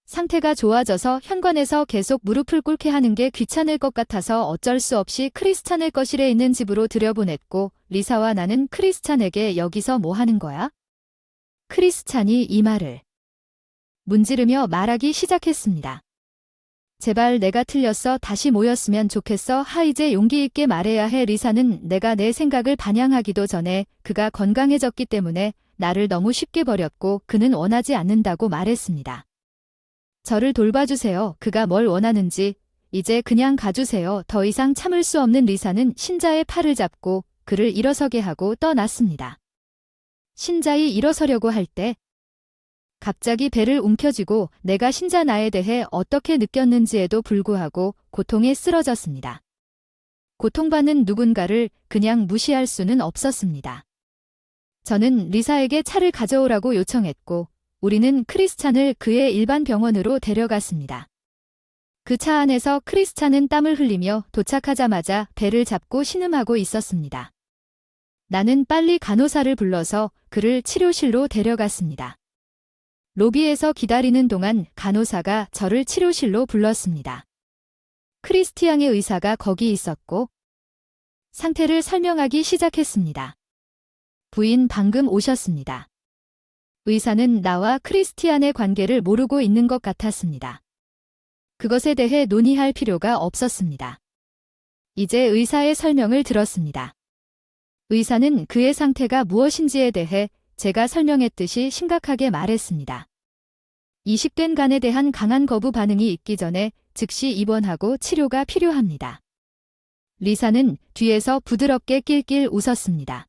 상태가 좋아져서 현관에서 계속 무릎을 꿇게 하는 게 귀찮을 것 같아서 어쩔 수 없이 크리스찬을 거실에 있는 집으로 들여보냈고 리사와 나는 크리스찬에게 여기서 뭐 하는 거야? 크리스찬이 이 말을 문지르며 말하기 시작했습니다. 제발 내가 틀렸어. 다시 모였으면 좋겠어. 이제 용기 있게 말해야 해. 리사는 내가 내 생각을 반영하기도 전에 그가 건강해졌기 때문에 나를 너무 쉽게 버렸고 그는 원하지 않는다고 말했습니다. 저를 돌봐주세요. 그가 뭘 원하는지 이제 그냥 가주세요. 더 이상 참을 수 없는 리사는 신자의 팔을 잡고 그를 일어서게 하고 떠났습니다. 신자이 일어서려고 할 때 갑자기 배를 움켜쥐고 내가 신자 나에 대해 어떻게 느꼈는지에도 불구하고 고통에 쓰러졌습니다. 고통받는 누군가를 그냥 무시할 수는 없었습니다. 저는 리사에게 차를 가져오라고 요청했고 우리는 크리스찬을 그의 일반 병원으로 데려갔습니다. 그 차 안에서 크리스찬은 땀을 흘리며 도착하자마자 배를 잡고 신음하고 있었습니다. 나는 빨리 간호사를 불러서 그를 치료실로 데려갔습니다. 로비에서 기다리는 동안 간호사가 저를 치료실로 불렀습니다. 크리스티앙의 의사가 거기 있었고 상태를 설명하기 시작했습니다. 부인 방금 오셨습니다. 의사는 나와 크리스티안의 관계를 모르고 있는 것 같았습니다. 그것에 대해 논의할 필요가 없었습니다. 이제 의사의 설명을 들었습니다. 의사는 그의 상태가 무엇인지에 대해 제가 설명했듯이 심각하게 말했습니다. 이식된 간에 대한 강한 거부 반응이 있기 전에 즉시 입원하고 치료가 필요합니다. 리사는 뒤에서 부드럽게 낄낄 웃었습니다.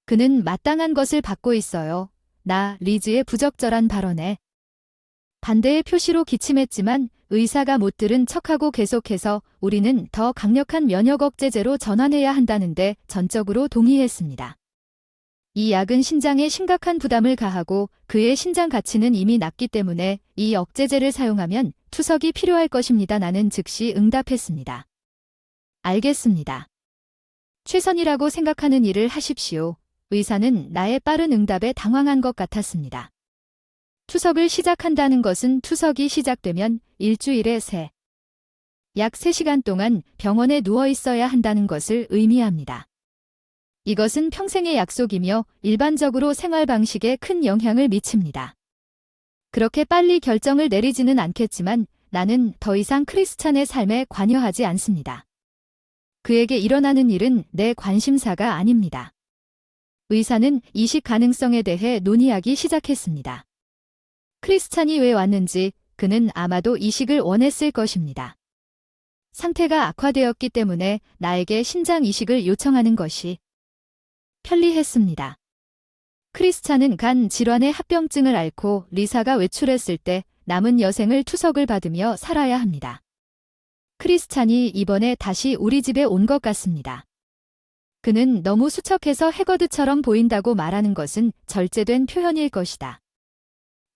그는 마땅한 것을 받고 있어요. 나 리즈의 부적절한 발언에 반대의 표시로 기침했지만 의사가 못 들은 척하고 계속해서 우리는 더 강력한 면역 억제제로 전환해야 한다는데 전적으로 동의했습니다. 이 약은 신장에 심각한 부담을 가하고 그의 신장 가치는 이미 낮기 때문에 이 억제제를 사용하면 투석이 필요할 것입니다. 나는 즉시 응답했습니다. 알겠습니다. 최선이라고 생각하는 일을 하십시오. 의사는 나의 빠른 응답에 당황한 것 같았습니다. 투석을 시작한다는 것은 투석이 시작되면 일주일에 약 3시간 동안 병원에 누워 있어야 한다는 것을 의미합니다. 이것은 평생의 약속이며 일반적으로 생활 방식에 큰 영향을 미칩니다. 그렇게 빨리 결정을 내리지는 않겠지만 나는 더 이상 크리스찬의 삶에 관여하지 않습니다. 그에게 일어나는 일은 내 관심사가 아닙니다. 의사는 이식 가능성에 대해 논의하기 시작했습니다. 크리스찬이 왜 왔는지 그는 아마도 이식을 원했을 것입니다. 상태가 악화되었기 때문에 나에게 신장 이식을 요청하는 것이 편리했습니다. 크리스찬은 간 질환의 합병증을 앓고 리사가 외출했을 때 남은 여생을 투석을 받으며 살아야 합니다. 크리스찬이 이번에 다시 우리 집에 온 것 같습니다. 그는 너무 수척해서 해거드처럼 보인다고 말하는 것은 절제된 표현일 것이다.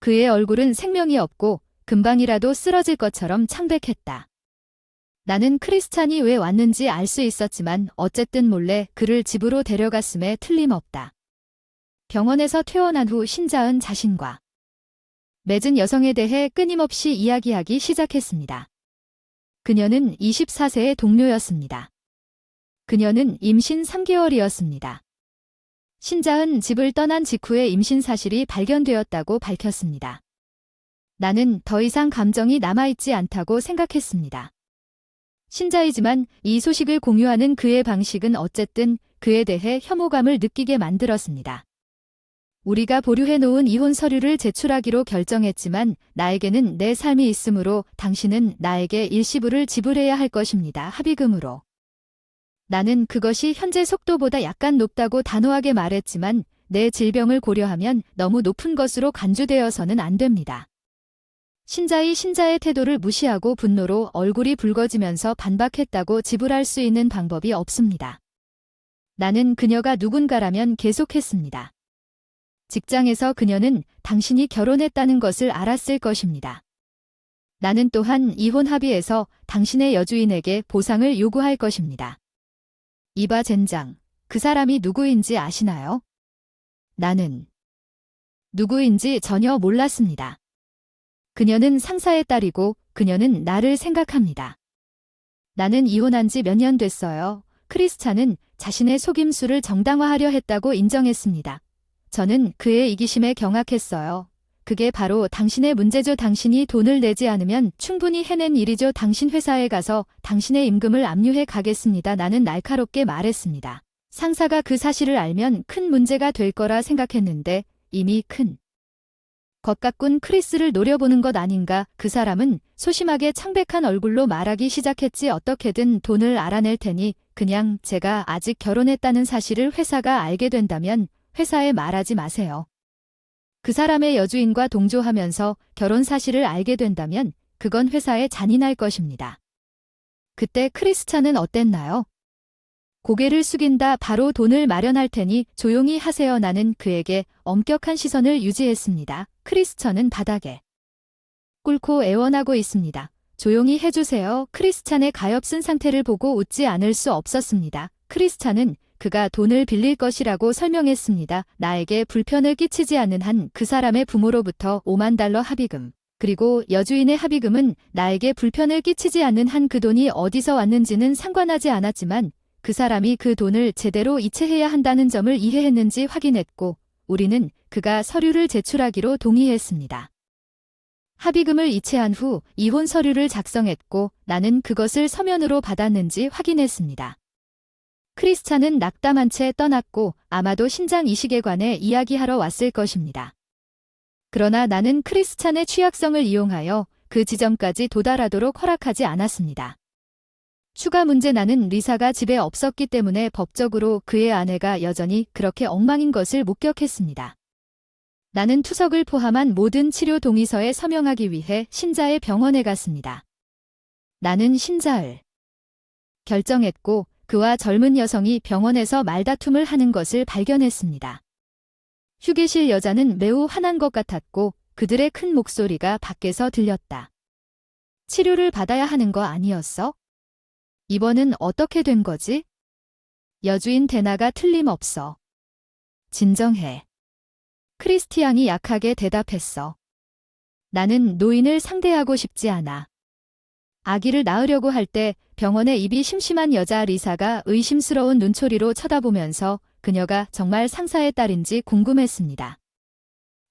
그의 얼굴은 생명이 없고 금방이라도 쓰러질 것처럼 창백했다. 나는 크리스찬이 왜 왔는지 알 수 있었지만 어쨌든 몰래 그를 집으로 데려갔음에 틀림없다. 병원에서 퇴원한 후 신자은 자신과 맺은 여성에 대해 끊임없이 이야기하기 시작했습니다. 그녀는 24세의 동료였습니다. 그녀는 임신 3개월이었습니다. 신자은 집을 떠난 직후에 임신 사실이 발견되었다고 밝혔습니다. 나는 더 이상 감정이 남아있지 않다고 생각했습니다. 신자이지만 이 소식을 공유하는 그의 방식은 어쨌든 그에 대해 혐오감을 느끼게 만들었습니다. 우리가 보류해놓은 이혼 서류를 제출하기로 결정했지만 나에게는 내 삶이 있으므로 당신은 나에게 일시불을 지불해야 할 것입니다. 합의금으로. 나는 그것이 현재 속도보다 약간 높다고 단호하게 말했지만 내 질병을 고려하면 너무 높은 것으로 간주되어서는 안 됩니다. 신자의 태도를 무시하고 분노로 얼굴이 붉어지면서 반박했다고 지불할 수 있는 방법이 없습니다. 나는 그녀가 누군가라면 계속했습니다. 직장에서 그녀는 당신이 결혼했다는 것을 알았을 것입니다. 나는 또한 이혼 합의에서 당신의 여주인에게 보상을 요구할 것입니다. 이봐 젠장, 그 사람이 누구인지 아시나요? 나는 누구인지 전혀 몰랐습니다. 그녀는 상사의 딸이고 그녀는 나를 생각합니다. 나는 이혼한 지 몇 년 됐어요. 크리스찬은 자신의 속임수를 정당화하려 했다고 인정했습니다. 저는 그의 이기심에 경악했어요. 그게 바로 당신의 문제죠. 당신이 돈을 내지 않으면 충분히 해낸 일이죠. 당신 회사에 가서 당신의 임금을 압류해 가겠습니다. 나는 날카롭게 말했습니다. 상사가 그 사실을 알면 큰 문제가 될 거라 생각했는데 이미 큰 것 같군. 크리스를 노려보는 것 아닌가. 그 사람은 소심하게 창백한 얼굴로 말하기 시작했지. 어떻게든 돈을 알아낼 테니 그냥 제가 아직 결혼했다는 사실을 회사가 알게 된다면 회사에 말하지 마세요. 그 사람의 여주인과 동조하면서 결혼 사실을 알게 된다면 그건 회사에 잔인할 것입니다. 그때 크리스찬은 어땠나요? 고개를 숙인다. 바로 돈을 마련할 테니 조용히 하세요. 나는 그에게 엄격한 시선을 유지했습니다. 크리스찬은 바닥에 꿇고 애원하고 있습니다. 조용히 해주세요. 크리스찬의 가엾은 상태를 보고 웃지 않을 수 없었습니다. 크리스찬은 그가 돈을 빌릴 것이라고 설명했습니다. 나에게 불편을 끼치지 않는 한 그 사람의 부모로부터 $50,000 합의금, 그리고 여주인의 합의금은 나에게 불편을 끼치지 않는 한 그 돈이 어디서 왔는지는 상관하지 않았지만 그 사람이 그 돈을 제대로 이체해야 한다는 점을 이해했는지 확인했고 우리는 그가 서류를 제출하기로 동의했습니다. 합의금을 이체한 후 이혼 서류를 작성했고 나는 그것을 서면으로 받았는지 확인했습니다. 크리스찬은 낙담한 채 떠났고 아마도 신장 이식에 관해 이야기하러 왔을 것입니다. 그러나 나는 크리스찬의 취약성을 이용하여 그 지점까지 도달하도록 허락하지 않았습니다. 추가 문제 나는 리사가 집에 없었기 때문에 법적으로 그의 아내가 여전히 그렇게 엉망인 것을 목격했습니다. 나는 투석을 포함한 모든 치료 동의서에 서명하기 위해 신자의 병원에 갔습니다. 나는 신자을 결정했고 그와 젊은 여성이 병원에서 말다툼을 하는 것을 발견했습니다. 휴게실 여자는 매우 화난 것 같았고 그들의 큰 목소리가 밖에서 들렸다. 치료를 받아야 하는 거 아니었어? 이번은 어떻게 된 거지? 여주인 데나가 틀림없어. 진정해. 크리스티앙이 약하게 대답했어. 나는 노인을 상대하고 싶지 않아. 아기를 낳으려고 할 때 병원에 입이 심심한 여자 리사가 의심스러운 눈초리로 쳐다보면서 그녀가 정말 상사의 딸인지 궁금했습니다.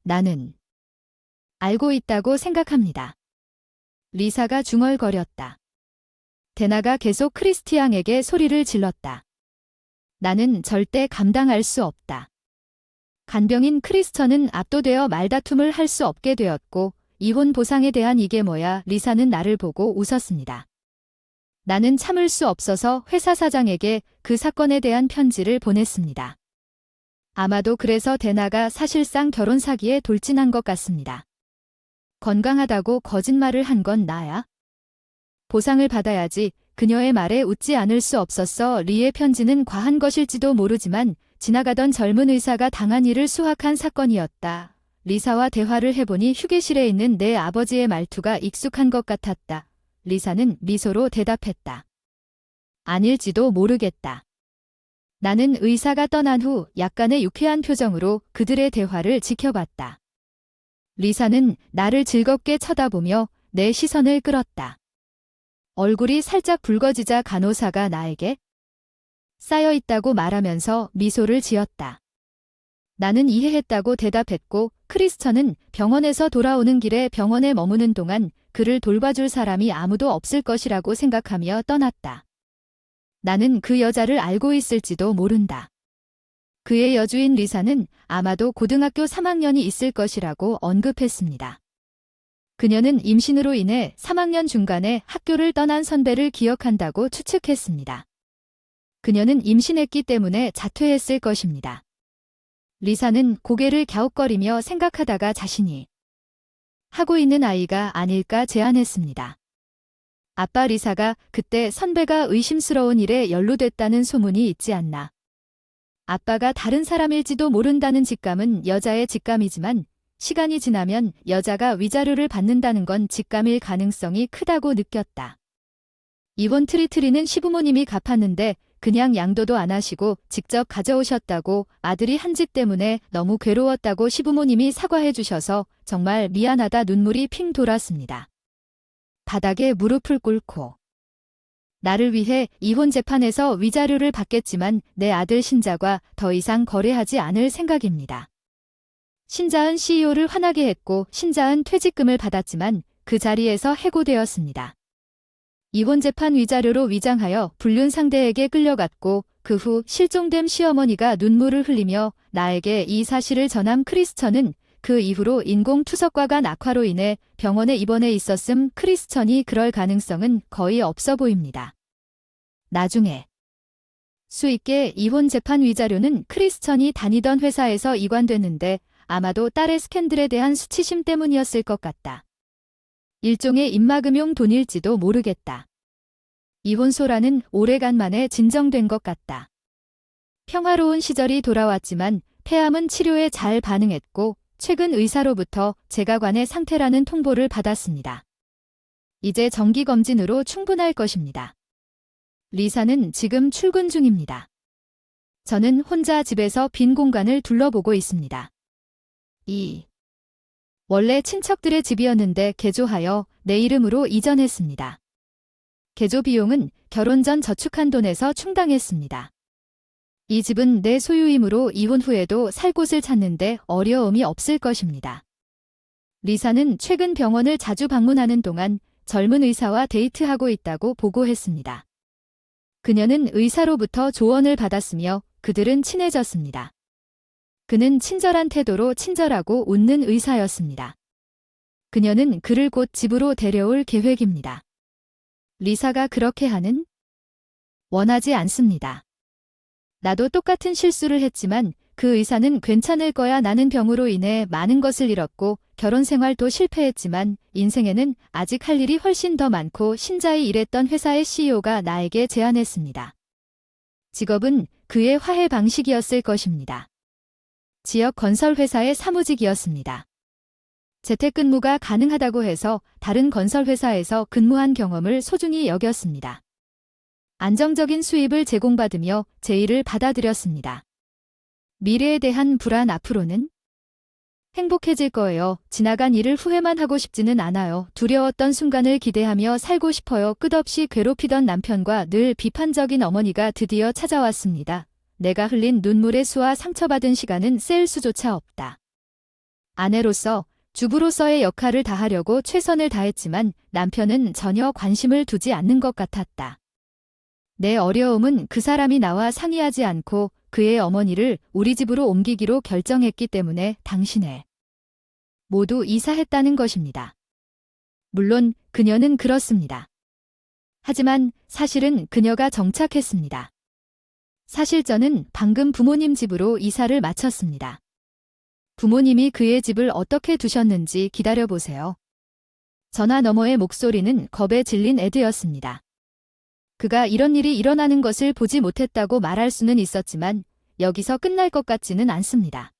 나는 알고 있다고 생각합니다. 리사가 중얼거렸다. 데나가 계속 크리스티앙에게 소리를 질렀다. 나는 절대 감당할 수 없다. 간병인 크리스천은 압도되어 말다툼을 할 수 없게 되었고 이혼 보상에 대한 이게 뭐야? 리사는 나를 보고 웃었습니다. 나는 참을 수 없어서 회사 사장에게 그 사건에 대한 편지를 보냈습니다. 아마도 그래서 데나가 사실상 결혼 사기에 돌진한 것 같습니다. 건강하다고 거짓말을 한 건 나야? 보상을 받아야지. 그녀의 말에 웃지 않을 수 없었어. 리의 편지는 과한 것일지도 모르지만 지나가던 젊은 의사가 당한 일을 수확한 사건이었다. 리사와 대화를 해보니 휴게실에 있는 내 아버지의 말투가 익숙한 것 같았다. 리사는 미소로 대답했다. 아닐지도 모르겠다. 나는 의사가 떠난 후 약간의 유쾌한 표정으로 그들의 대화를 지켜봤다. 리사는 나를 즐겁게 쳐다보며 내 시선을 끌었다. 얼굴이 살짝 붉어지자 간호사가 나에게 쌓여있다고 말하면서 미소를 지었다. 나는 이해했다고 대답했고 크리스천은 병원에서 돌아오는 길에 병원에 머무는 동안 그를 돌봐줄 사람이 아무도 없을 것이라고 생각하며 떠났다. 나는 그 여자를 알고 있을지도 모른다. 그의 여주인 리사는 아마도 고등학교 3학년이 있을 것이라고 언급했습니다. 그녀는 임신으로 인해 3학년 중간에 학교를 떠난 선배를 기억한다고 추측했습니다. 그녀는 임신했기 때문에 자퇴했을 것입니다. 리사는 고개를 갸웃거리며 생각하다가 자신이 하고 있는 아이가 아닐까 제안했습니다. 아빠 리사가 그때 선배가 의심스러운 일에 연루됐다는 소문이 있지 않나. 아빠가 다른 사람일지도 모른다는 직감은 여자의 직감이지만 시간이 지나면 여자가 위자료를 받는다는 건 직감일 가능성이 크다고 느꼈다. 이번 트리트리는 시부모님이 갚았는데 그냥 양도도 안 하시고 직접 가져오셨다고 아들이 한 집 때문에 너무 괴로웠다고 시부모님이 사과해 주셔서 정말 미안하다 눈물이 핑 돌았습니다. 바닥에 무릎을 꿇고 나를 위해 이혼 재판에서 위자료를 받겠지만 내 아들 신자와 더 이상 거래하지 않을 생각입니다. 신자은 CEO를 화나게 했고 신자은 퇴직금을 받았지만 그 자리에서 해고되었습니다. 이혼 재판 위자료로 위장하여 불륜 상대에게 끌려갔고 그 후 실종된 시어머니가 눈물을 흘리며 나에게 이 사실을 전함. 크리스천은 그 이후로 인공투석과간 악화로 인해 병원에 입원해 있었음. 크리스천이 그럴 가능성은 거의 없어 보입니다. 나중에 수익계 이혼 재판 위자료는 크리스천이 다니던 회사에서 이관됐는데 아마도 딸의 스캔들에 대한 수치심 때문이었을 것 같다. 일종의 입막음용 돈일지도 모르겠다. 이혼소라는 오래간만에 진정된 것 같다. 평화로운 시절이 돌아왔지만 폐암은 치료에 잘 반응했고 최근 의사로부터 제가관의 상태라는 통보를 받았습니다. 이제 정기검진으로 충분할 것입니다. 리사는 지금 출근 중입니다. 저는 혼자 집에서 빈 공간을 둘러보고 있습니다. 원래 친척들의 집이었는데 개조하여 내 이름으로 이전했습니다. 개조 비용은 결혼 전 저축한 돈에서 충당했습니다. 이 집은 내 소유이므로 이혼 후에도 살 곳을 찾는데 어려움이 없을 것입니다. 리사는 최근 병원을 자주 방문하는 동안 젊은 의사와 데이트하고 있다고 보고했습니다. 그녀는 의사로부터 조언을 받았으며 그들은 친해졌습니다. 그는 친절한 태도로 친절하고 웃는 의사였습니다. 그녀는 그를 곧 집으로 데려올 계획입니다. 리사가 그렇게 하는? 원하지 않습니다. 나도 똑같은 실수를 했지만 그 의사는 괜찮을 거야. 나는 병으로 인해 많은 것을 잃었고 결혼 생활도 실패했지만 인생에는 아직 할 일이 훨씬 더 많고 신자이 일했던 회사의 CEO가 나에게 제안했습니다. 직업은 그의 화해 방식이었을 것입니다. 지역 건설회사의 사무직이었습니다. 재택근무가 가능하다고 해서 다른 건설회사에서 근무한 경험을 소중히 여겼습니다. 안정적인 수입을 제공받으며 제 일을 받아들였습니다. 미래에 대한 불안. 앞으로는 행복해질 거예요. 지나간 일을 후회만 하고 싶지는 않아요. 두려웠던 순간을 기대하며 살고 싶어요. 끝없이 괴롭히던 남편과 늘 비판적인 어머니가 드디어 찾아왔습니다. 내가 흘린 눈물의 수와 상처받은 시간은 셀 수조차 없다. 아내로서, 주부로서의 역할을 다하려고 최선을 다했지만 남편은 전혀 관심을 두지 않는 것 같았다. 내 어려움은 그 사람이 나와 상의하지 않고 그의 어머니를 우리 집으로 옮기기로 결정했기 때문에 당신의 모두 이사했다는 것입니다. 물론 그녀는 그렇습니다. 하지만 사실은 그녀가 정착했습니다. 사실 저는 방금 부모님 집으로 이사를 마쳤습니다. 부모님이 그의 집을 어떻게 두셨는지 기다려보세요. 전화 너머의 목소리는 겁에 질린 에드였습니다. 그가 이런 일이 일어나는 것을 보지 못했다고 말할 수는 있었지만 여기서 끝날 것 같지는 않습니다.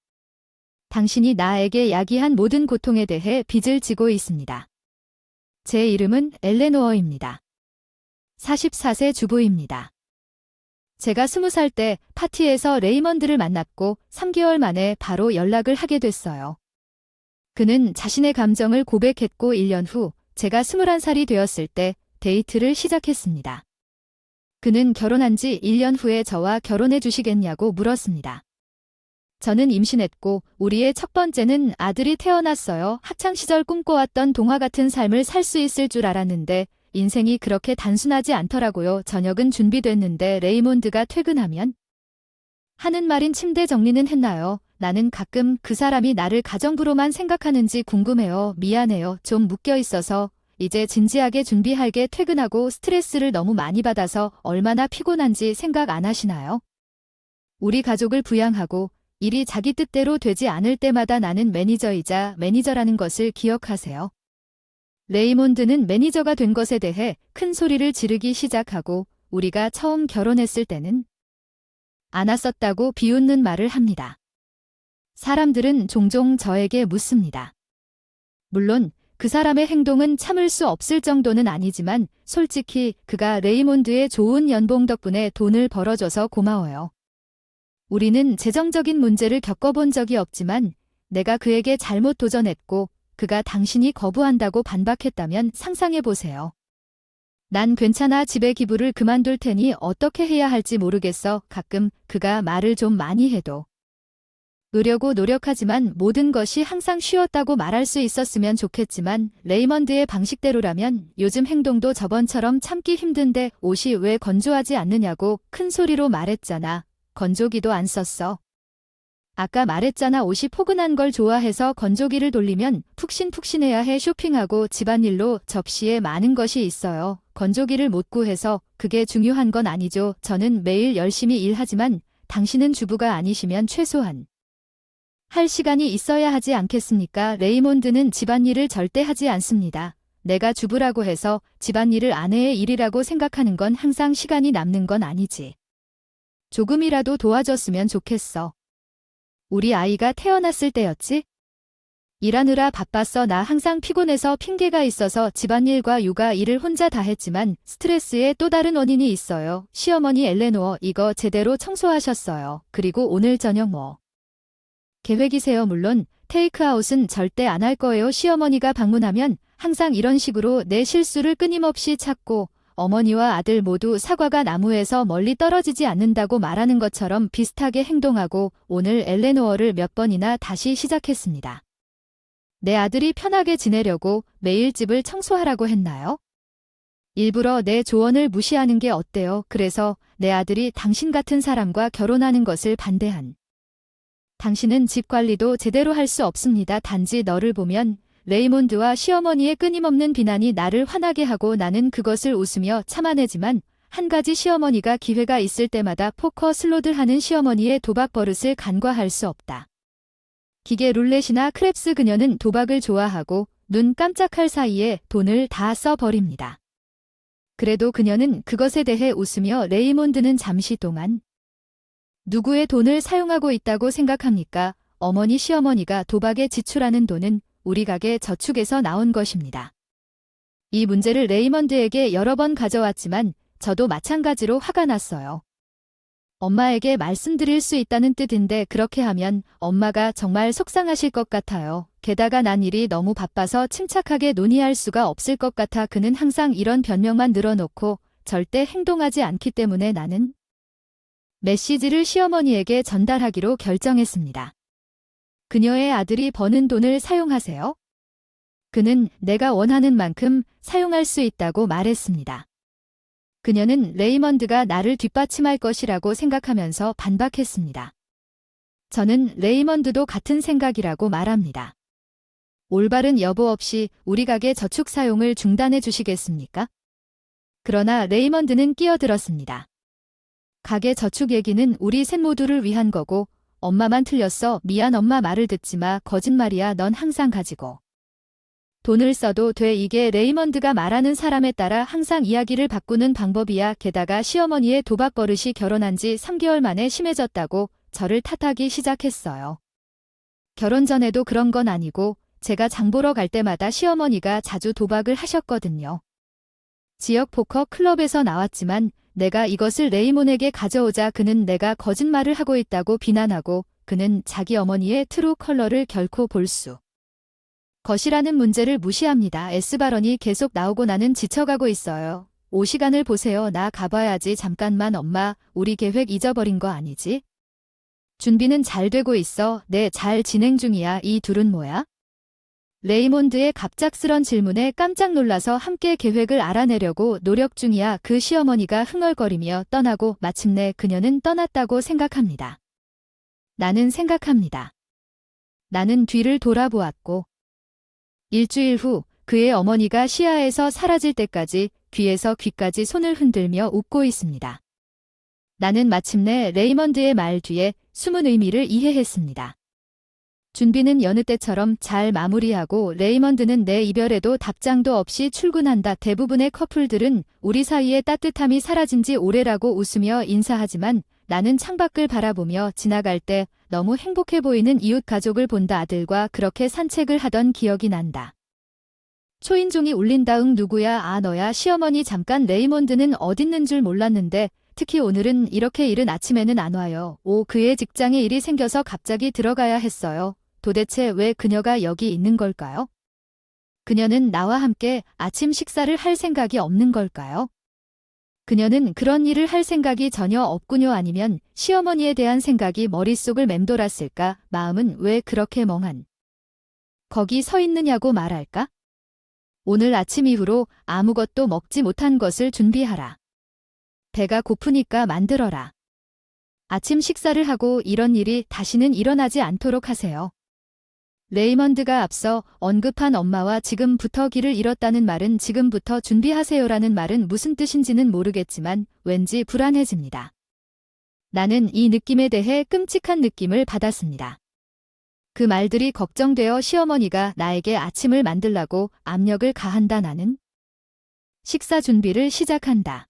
당신이 나에게 야기한 모든 고통에 대해 빚을 지고 있습니다. 제 이름은 엘레노어입니다. 44세 주부입니다. 제가 20살 때 파티에서 레이먼드를 만났고 3개월 만에 바로 연락을 하게 됐어요. 그는 자신의 감정을 고백했고 1년 후 제가 21살이 되었을 때 데이트를 시작했습니다. 그는 결혼한 지 1년 후에 저와 결혼해 주시겠냐고 물었습니다. 저는 임신했고 우리의 첫 번째는 아들이 태어났어요. 학창시절 꿈꿔왔던 동화 같은 삶을 살 수 있을 줄 알았는데 인생이 그렇게 단순하지 않더라고요. 저녁은 준비됐는데 레이몬드가 퇴근하면 하는 말인 침대 정리는 했나요? 나는 가끔 그 사람이 나를 가정부로만 생각하는지 궁금해요. 미안해요. 좀 묶여 있어서 이제 진지하게 준비할게. 퇴근하고 스트레스를 너무 많이 받아서 얼마나 피곤한지 생각 안 하시나요? 우리 가족을 부양하고 일이 자기 뜻대로 되지 않을 때마다 나는 매니저이자 매니저라는 것을 기억하세요. 레이몬드는 매니저가 된 것에 대해 큰 소리를 지르기 시작하고 우리가 처음 결혼했을 때는 않았었다고 비웃는 말을 합니다. 사람들은 종종 저에게 묻습니다. 물론 그 사람의 행동은 참을 수 없을 정도는 아니지만 솔직히 그가 레이몬드의 좋은 연봉 덕분에 돈을 벌어줘서 고마워요. 우리는 재정적인 문제를 겪어본 적이 없지만 내가 그에게 잘못 도전했고 그가 당신이 거부한다고 반박했다면 상상해보세요. 난 괜찮아, 집에 기부를 그만둘 테니 어떻게 해야 할지 모르겠어. 가끔 그가 말을 좀 많이 해도 으려고 노력하지만 모든 것이 항상 쉬웠다고 말할 수 있었으면 좋겠지만 레이먼드의 방식대로라면 요즘 행동도 저번처럼 참기 힘든데 옷이 왜 건조하지 않느냐고 큰 소리로 말했잖아. 건조기도 안 썼어. 아까 말했잖아. 옷이 포근한 걸 좋아해서 건조기를 돌리면 푹신푹신해야 해. 쇼핑하고 집안일로 접시에 많은 것이 있어요. 건조기를 못 구해서 그게 중요한 건 아니죠. 저는 매일 열심히 일하지만 당신은 주부가 아니시면 최소한 할 시간이 있어야 하지 않겠습니까? 레이몬드는 집안일을 절대 하지 않습니다. 내가 주부라고 해서 집안일을 아내의 일이라고 생각하는 건 항상 시간이 남는 건 아니지. 조금이라도 도와줬으면 좋겠어. 우리 아이가 태어났을 때였지? 일하느라 바빴어. 나 항상 피곤해서 핑계가 있어서 집안일과 육아 일을 혼자 다 했지만 스트레스의 또 다른 원인이 있어요. 시어머니 엘레노어, 이거 제대로 청소하셨어요. 그리고 오늘 저녁 뭐 계획이세요? 물론 테이크아웃은 절대 안 할 거예요. 시어머니가 방문하면 항상 이런 식으로 내 실수를 끊임없이 찾고 어머니와 아들 모두 사과가 나무에서 멀리 떨어지지 않는다고 말하는 것처럼 비슷하게 행동하고 오늘 엘레노어를 몇 번이나 다시 시작했습니다. 내 아들이 편하게 지내려고 매일 집을 청소하라고 했나요? 일부러 내 조언을 무시하는 게 어때요? 그래서 내 아들이 당신 같은 사람과 결혼하는 것을 반대한. 당신은 집 관리도 제대로 할 수 없습니다. 단지 너를 보면 레이몬드와 시어머니의 끊임없는 비난이 나를 화나게 하고 나는 그것을 웃으며 참아내지만 한 가지, 시어머니가 기회가 있을 때마다 포커 슬롯을 하는 시어머니의 도박 버릇을 간과할 수 없다. 기계 룰렛이나 크랩스, 그녀는 도박을 좋아하고 눈 깜짝할 사이에 돈을 다 써버립니다. 그래도 그녀는 그것에 대해 웃으며 레이몬드는 잠시 동안 누구의 돈을 사용하고 있다고 생각합니까? 어머니, 시어머니가 도박에 지출하는 돈은 우리 가게 저축에서 나온 것입니다. 이 문제를 레이먼드에게 여러 번 가져왔지만 저도 마찬가지로 화가 났어요. 엄마에게 말씀드릴 수 있다는 뜻인데 그렇게 하면 엄마가 정말 속상하실 것 같아요. 게다가 난 일이 너무 바빠서 침착하게 논의할 수가 없을 것 같아. 그는 항상 이런 변명만 늘어놓고 절대 행동하지 않기 때문에 나는 메시지를 시어머니에게 전달하기로 결정했습니다. 그녀의 아들이 버는 돈을 사용하세요. 그는 내가 원하는 만큼 사용할 수 있다고 말했습니다. 그녀는 레이먼드가 나를 뒷받침할 것이라고 생각하면서 반박했습니다. 저는 레이먼드도 같은 생각이라고 말합니다. 올바른 여부 없이 우리 가게 저축 사용을 중단해 주시겠습니까? 그러나 레이먼드는 끼어들었습니다. 가게 저축 얘기는 우리 셋 모두를 위한 거고 엄마만 틀렸어. 미안, 엄마 말을 듣지 마. 거짓말이야. 넌 항상 가지고 돈을 써도 돼. 이게 레이먼드가 말하는 사람에 따라 항상 이야기를 바꾸는 방법이야. 게다가 시어머니의 도박 버릇이 결혼한 지 3개월 만에 심해졌다고 저를 탓하기 시작했어요. 결혼 전에도 그런 건 아니고 제가 장 보러 갈 때마다 시어머니가 자주 도박을 하셨거든요. 지역 포커 클럽에서 나왔지만 내가 이것을 레이몬에게 가져오자 그는 내가 거짓말을 하고 있다고 비난하고 그는 자기 어머니의 트루 컬러를 결코 볼 수 것이라는 문제를 무시합니다. S발언이 계속 나오고 나는 지쳐가고 있어요. 시간을 보세요. 나 가봐야지. 잠깐만 엄마, 우리 계획 잊어버린 거 아니지? 준비는 잘 되고 있어. 네, 잘 진행 중이야. 이 둘은 뭐야? 레이몬드의 갑작스런 질문에 깜짝 놀라서 함께 계획을 알아내려고 노력 중이야. 그 시어머니가 흥얼거리며 떠나고 마침내 그녀는 떠났다고 생각합니다. 나는 생각합니다. 나는 뒤를 돌아보았고 일주일 후 그의 어머니가 시야에서 사라질 때까지 귀에서 귀까지 손을 흔들며 웃고 있습니다. 나는 마침내 레이먼드의 말 뒤에 숨은 의미를 이해했습니다. 준비는 여느 때처럼 잘 마무리하고 레이먼드는 내 이별에도 답장도 없이 출근한다. 대부분의 커플들은 우리 사이의 따뜻함이 사라진 지 오래라고 웃으며 인사하지만 나는 창밖을 바라보며 지나갈 때 너무 행복해 보이는 이웃 가족을 본다. 아들과 그렇게 산책을 하던 기억이 난다. 초인종이 울린다. 응, 누구야? 아, 너야. 시어머니 잠깐. 레이몬드는 어딨는 줄 몰랐는데 특히 오늘은 이렇게 이른 아침에는 안 와요. 그의 직장에 일이 생겨서 갑자기 들어가야 했어요. 도대체 왜 그녀가 여기 있는 걸까요? 그녀는 나와 함께 아침 식사를 할 생각이 없는 걸까요? 그녀는 그런 일을 할 생각이 전혀 없군요. 아니면 시어머니에 대한 생각이 머릿속을 맴돌았을까? 마음은 왜 그렇게 멍한 거기 서 있느냐고 말할까? 오늘 아침 이후로 아무것도 먹지 못한 것을 준비하라. 배가 고프니까 만들어라. 아침 식사를 하고 이런 일이 다시는 일어나지 않도록 하세요. 레이먼드가 앞서 언급한 엄마와 지금부터 길을 잃었다는 말은 지금부터 준비하세요라는 말은 무슨 뜻인지는 모르겠지만 왠지 불안해집니다. 나는 이 느낌에 대해 끔찍한 느낌을 받았습니다. 그 말들이 걱정되어 시어머니가 나에게 아침을 만들라고 압력을 가한다. 나는 식사 준비를 시작한다.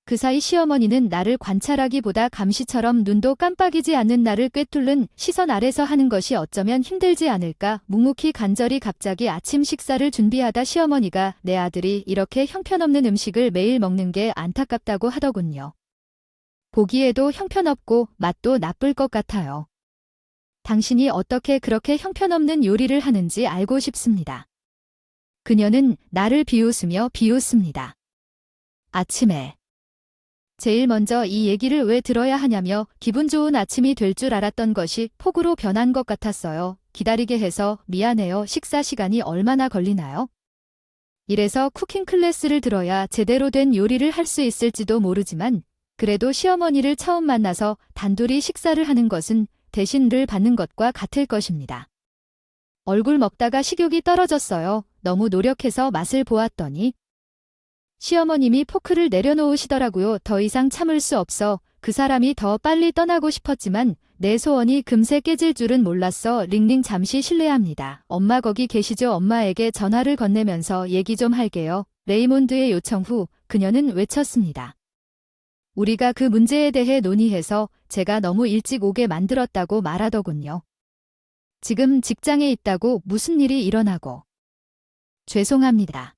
그 사이 시어머니는 나를 관찰하기보다 감시처럼 눈도 깜빡이지 않는 나를 꿰뚫는 시선 아래서 하는 것이 어쩌면 힘들지 않을까 묵묵히 간절히 갑자기 아침 식사를 준비하다 시어머니가 내 아들이 이렇게 형편없는 음식을 매일 먹는 게 안타깝다고 하더군요. 보기에도 형편없고 맛도 나쁠 것 같아요. 당신이 어떻게 그렇게 형편없는 요리를 하는지 알고 싶습니다. 그녀는 나를 비웃습니다. 아침에 제일 먼저 이 얘기를 왜 들어야 하냐며 기분 좋은 아침이 될 줄 알았던 것이 폭우로 변한 것 같았어요. 기다리게 해서 미안해요. 식사 시간이 얼마나 걸리나요? 이래서 쿠킹 클래스를 들어야 제대로 된 요리를 할 수 있을지도 모르지만 그래도 시어머니를 처음 만나서 단둘이 식사를 하는 것은 대신을 받는 것과 같을 것입니다. 얼굴 먹다가 식욕이 떨어졌어요. 너무 노력해서 맛을 보았더니 시어머님이 포크를 내려놓으시더라고요. 더 이상 참을 수 없어. 그 사람이 더 빨리 떠나고 싶었지만 내 소원이 금세 깨질 줄은 몰랐어. 링링 잠시 실례합니다. 엄마 거기 계시죠? 엄마에게 전화를 건네면서 얘기 좀 할게요. 레이몬드의 요청 후 그녀는 외쳤습니다. 우리가 그 문제에 대해 논의해서 제가 너무 일찍 오게 만들었다고 말하더군요. 지금 직장에 있다고 무슨 일이 일어나고. 죄송합니다.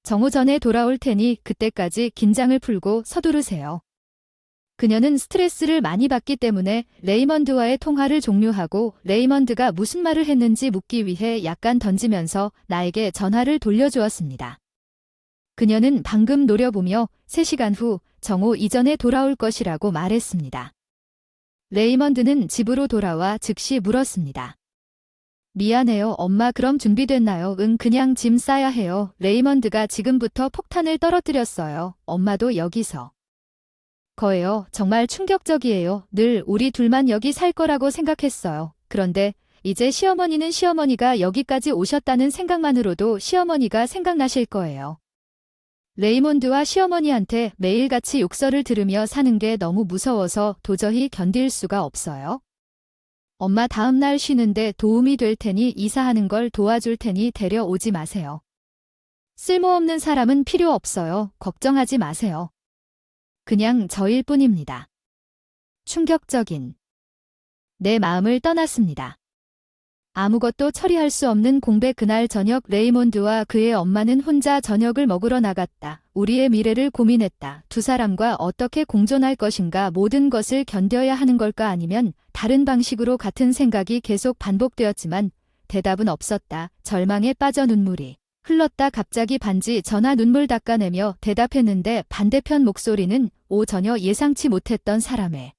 정오 전에 돌아올 테니 그때까지 긴장을 풀고 서두르세요. 그녀는 스트레스를 많이 받기 때문에 레이먼드와의 통화를 종료하고 레이먼드가 무슨 말을 했는지 묻기 위해 약간 던지면서 나에게 전화를 돌려주었습니다. 그녀는 방금 노려보며 3시간 후 정오 이전에 돌아올 것이라고 말했습니다. 레이먼드는 집으로 돌아와 즉시 물었습니다. 미안해요. 엄마 그럼 준비됐나요? 응, 그냥 짐 싸야 해요. 레이먼드가 지금부터 폭탄을 떨어뜨렸어요. 엄마도 여기서. 거예요. 정말 충격적이에요. 늘 우리 둘만 여기 살 거라고 생각했어요. 그런데 이제 시어머니는 시어머니가 여기까지 오셨다는 생각만으로도 시어머니가 생각나실 거예요. 레이몬드와 시어머니한테 매일같이 욕설을 들으며 사는 게 너무 무서워서 도저히 견딜 수가 없어요. 엄마 다음 날 쉬는데 도움이 될 테니 이사하는 걸 도와줄 테니 데려오지 마세요. 쓸모없는 사람은 필요 없어요. 걱정하지 마세요. 그냥 저일 뿐입니다. 충격적인 내 마음을 떠났습니다. 아무것도 처리할 수 없는 공백. 그날 저녁 레이몬드와 그의 엄마는 혼자 저녁을 먹으러 나갔다. 우리의 미래를 고민했다. 두 사람과 어떻게 공존할 것인가. 모든 것을 견뎌야 하는 걸까 아니면 다른 방식으로. 같은 생각이 계속 반복되었지만 대답은 없었다. 절망에 빠져 눈물이 흘렀다. 갑자기 반지 전화 눈물 닦아내며 대답했는데 반대편 목소리는 전혀 예상치 못했던 사람의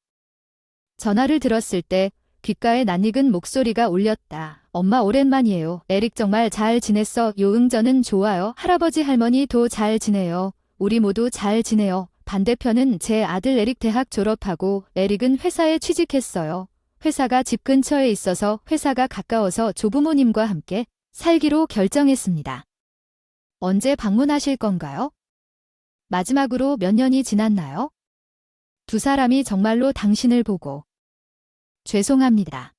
전화를 들었을 때 귓가에 낯익은 목소리가 울렸다. 엄마 오랜만이에요. 에릭 정말 잘 지냈어? 응, 저는 좋아요. 할아버지 할머니도 잘 지내요. 우리 모두 잘 지내요. 반대편은 제 아들 에릭 대학 졸업하고 에릭은 회사에 취직했어요. 회사가 집 근처에 있어서 회사가 가까워서 조부모님과 함께 살기로 결정했습니다. 언제 방문하실 건가요? 마지막으로 몇 년이 지났나요? 두 사람이 정말로 당신을 보고 죄송합니다.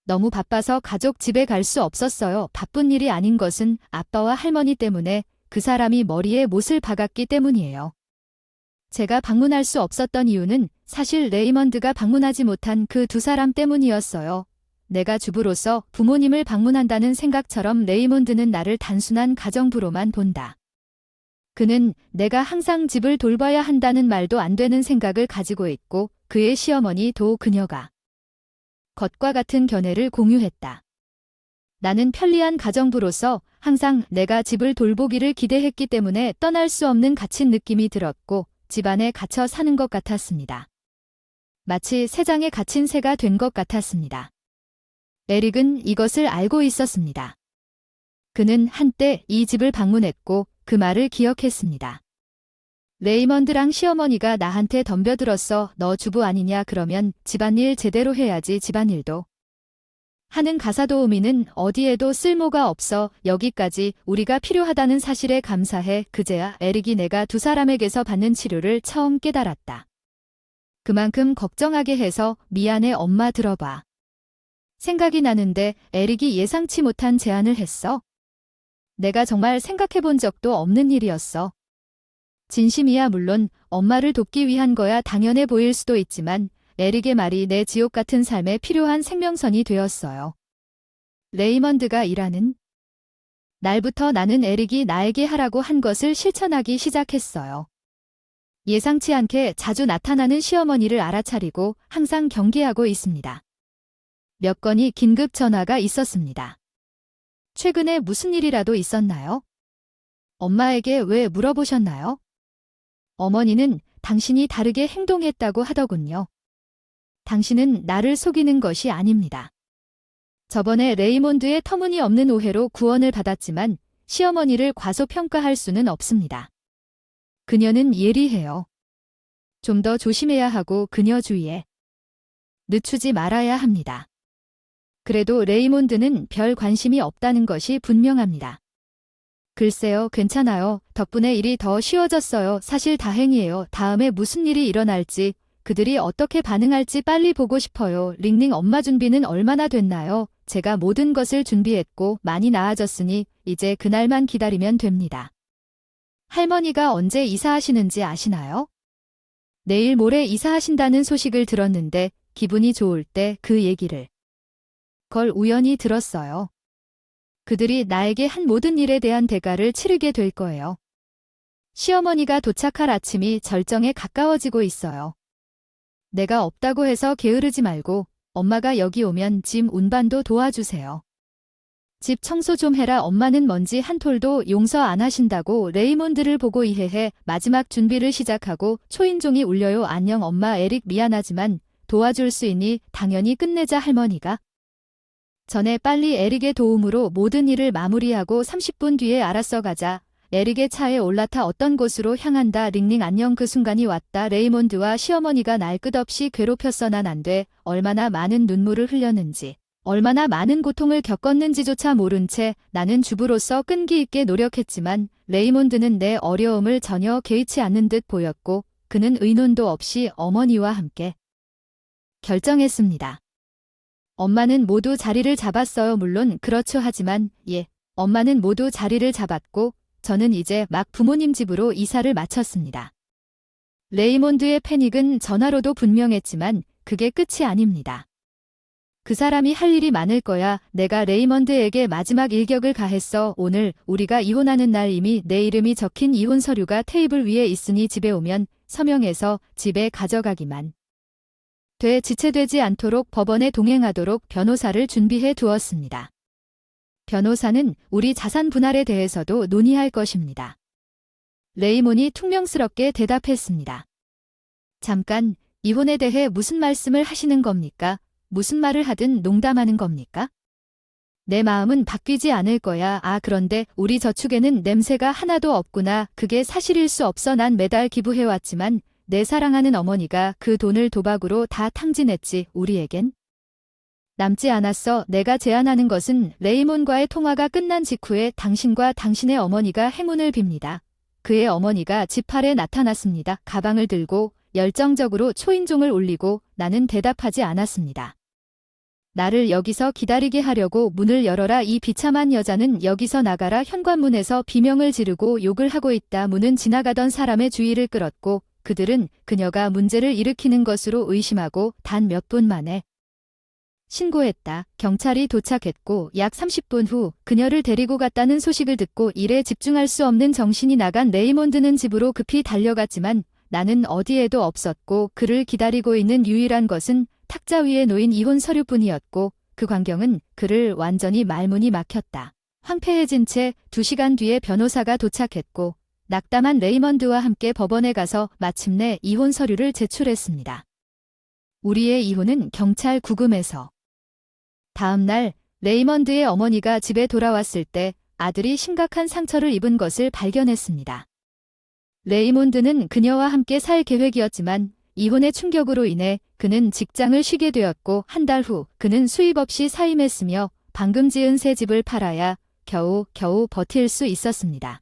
너무 바빠서 가족 집에 갈 수 없었어요. 바쁜 일이 아닌 것은 아빠와 할머니 때문에 그 사람이 머리에 못을 박았기 때문이에요. 제가 방문할 수 없었던 이유는 사실 레이먼드가 방문하지 못한 그 두 사람 때문이었어요. 내가 주부로서 부모님을 방문한다는 생각처럼 레이몬드는 나를 단순한 가정부로만 본다. 그는 내가 항상 집을 돌봐야 한다는 말도 안 되는 생각을 가지고 있고 그의 시어머니도 그녀가 겉과 같은 견해를 공유했다. 나는 편리한 가정부로서 항상 내가 집을 돌보기를 기대했기 때문에 떠날 수 없는 갇힌 느낌이 들었고 집안에 갇혀 사는 것 같았습니다. 마치 새장에 갇힌 새가 된 것 같았습니다. 에릭은 이것을 알고 있었습니다. 그는 한때 이 집을 방문했고 그 말을 기억했습니다. 레이먼드랑 시어머니가 나한테 덤벼들었어. 너 주부 아니냐? 그러면 집안일 제대로 해야지. 집안일도 하는 가사도우미는 어디에도 쓸모가 없어. 여기까지 우리가 필요하다는 사실에 감사해. 그제야 에릭이 내가 두 사람에게서 받는 치료를 처음 깨달았다. 그만큼 걱정하게 해서 미안해. 엄마 들어봐. 생각이 나는데 에릭이 예상치 못한 제안을 했어. 내가 정말 생각해 본 적도 없는 일이었어. 진심이야. 물론 엄마를 돕기 위한 거야. 당연해 보일 수도 있지만 에릭의 말이 내 지옥 같은 삶에 필요한 생명선이 되었어요. 레이먼드가 일하는 날부터 나는 에릭이 나에게 하라고 한 것을 실천하기 시작했어요. 예상치 않게 자주 나타나는 시어머니를 알아차리고 항상 경계하고 있습니다. 몇 건이 긴급 전화가 있었습니다. 최근에 무슨 일이라도 있었나요? 엄마에게 왜 물어보셨나요? 어머니는 당신이 다르게 행동했다고 하더군요. 당신은 나를 속이는 것이 아닙니다. 저번에 레이몬드의 터무니없는 오해로 구원을 받았지만 시어머니를 과소평가할 수는 없습니다. 그녀는 예리해요. 좀 더 조심해야 하고 그녀 주위에 늦추지 말아야 합니다. 그래도 레이몬드는 별 관심이 없다는 것이 분명합니다. 글쎄요, 괜찮아요. 덕분에 일이 더 쉬워졌어요. 사실 다행이에요. 다음에 무슨 일이 일어날지, 그들이 어떻게 반응할지 빨리 보고 싶어요. 링링 엄마 준비는 얼마나 됐나요? 제가 모든 것을 준비했고 많이 나아졌으니 이제 그날만 기다리면 됩니다. 할머니가 언제 이사하시는지 아시나요? 내일 모레 이사하신다는 소식을 들었는데 기분이 좋을 때 그 얘기를 걸 우연히 들었어요. 그들이 나에게 한 모든 일에 대한 대가를 치르게 될 거예요. 시어머니가 도착할 아침이 절정에 가까워지고 있어요. 내가 없다고 해서 게으르지 말고 엄마가 여기 오면 짐 운반도 도와주세요. 집 청소 좀 해라. 엄마는 먼지 한 톨도 용서 안 하신다고 레이몬드를 보고 이해해 마지막 준비를 시작하고 초인종이 울려요. 안녕 엄마. 에릭 미안하지만 도와줄 수 있니? 당연히 끝내자. 할머니가 전에 빨리 에릭의 도움으로 모든 일을 마무리하고 30분 뒤에 알았어. 가자. 에릭의 차에 올라타 어떤 곳으로 향한다. 링링 안녕. 그 순간이 왔다. 레이몬드와 시어머니가 날 끝없이 괴롭혔어. 난 안 돼. 얼마나 많은 눈물을 흘렸는지, 얼마나 많은 고통을 겪었는지조차 모른 채 나는 주부로서 끈기 있게 노력했지만 레이몬드는 내 어려움을 전혀 개의치 않는 듯 보였고 그는 의논도 없이 어머니와 함께 결정했습니다. 엄마는 모두 자리를 잡았어요. 물론 그렇죠. 하지만 엄마는 모두 자리를 잡았고 저는 이제 막 부모님 집으로 이사를 마쳤습니다. 레이몬드의 패닉은 전화로도 분명했지만 그게 끝이 아닙니다. 그 사람이 할 일이 많을 거야. 내가 레이먼드에게 마지막 일격을 가했어. 오늘 우리가 이혼하는 날 이미 내 이름이 적힌 이혼 서류가 테이블 위에 있으니 집에 오면 서명해서 집에 가져가기만 돼. 지체되지 않도록 법원에 동행하도록 변호사를 준비해 두었습니다. 변호사는 우리 자산 분할에 대해서도 논의할 것입니다. 레이몬이 퉁명스럽게 대답했습니다. 잠깐, 이혼에 대해 무슨 말씀을 하시는 겁니까? 무슨 말을 하든 농담하는 겁니까? 내 마음은 바뀌지 않을 거야. 아, 그런데 우리 저축에는 냄새가 하나도 없구나. 그게 사실일 수 없어. 난 매달 기부해왔지만 내 사랑하는 어머니가 그 돈을 도박으로 다 탕진했지. 우리에겐 남지 않았어. 내가 제안하는 것은 레이몬과의 통화가 끝난 직후에 당신과 당신의 어머니가 행운을 빕니다. 그의 어머니가 지팔에 나타났습니다. 가방을 들고 열정적으로 초인종을 울리고 나는 대답하지 않았습니다. 나를 여기서 기다리게 하려고 문을 열어라. 이 비참한 여자는 여기서 나가라. 현관문에서 비명을 지르고 욕을 하고 있다. 문은 지나가던 사람의 주의를 끌었고 그들은 그녀가 문제를 일으키는 것으로 의심하고 단 몇 분 만에 신고했다. 경찰이 도착했고 약 30분 후 그녀를 데리고 갔다는 소식을 듣고 일에 집중할 수 없는 정신이 나간 레이몬드는 집으로 급히 달려갔지만 나는 어디에도 없었고 그를 기다리고 있는 유일한 것은 탁자 위에 놓인 이혼 서류뿐이었고 그 광경은 그를 완전히 말문이 막혔다. 황폐해진 채 2시간 뒤에 변호사가 도착했고 낙담한 레이먼드와 함께 법원에 가서 마침내 이혼 서류를 제출했습니다. 우리의 이혼은 경찰 구금에서. 다음 날 레이먼드의 어머니가 집에 돌아왔을 때 아들이 심각한 상처를 입은 것을 발견했습니다. 레이몬드는 그녀와 함께 살 계획이었지만 이혼의 충격으로 인해 그는 직장을 쉬게 되었고 한 달 후 그는 수입 없이 사임했으며 방금 지은 새 집을 팔아야 겨우 버틸 수 있었습니다.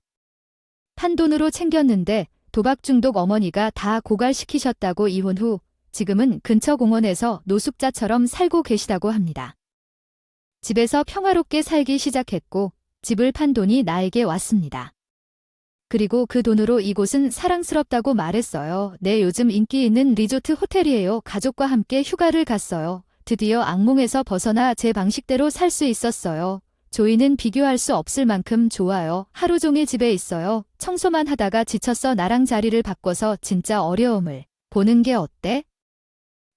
판돈으로 챙겼는데 도박 중독 어머니가 다 고갈시키셨다고 이혼 후 지금은 근처 공원에서 노숙자처럼 살고 계시다고 합니다. 집에서 평화롭게 살기 시작했고 집을 판 돈이 나에게 왔습니다. 그리고 그 돈으로 이곳은 사랑스럽다고 말했어요. 네, 요즘 인기 있는 리조트 호텔이에요. 가족과 함께 휴가를 갔어요. 드디어 악몽에서 벗어나 제 방식대로 살 수 있었어요. 조이는 비교할 수 없을 만큼 좋아요. 하루 종일 집에 있어요. 청소만 하다가 지쳤어. 나랑 자리를 바꿔서 진짜 어려움을 보는 게 어때?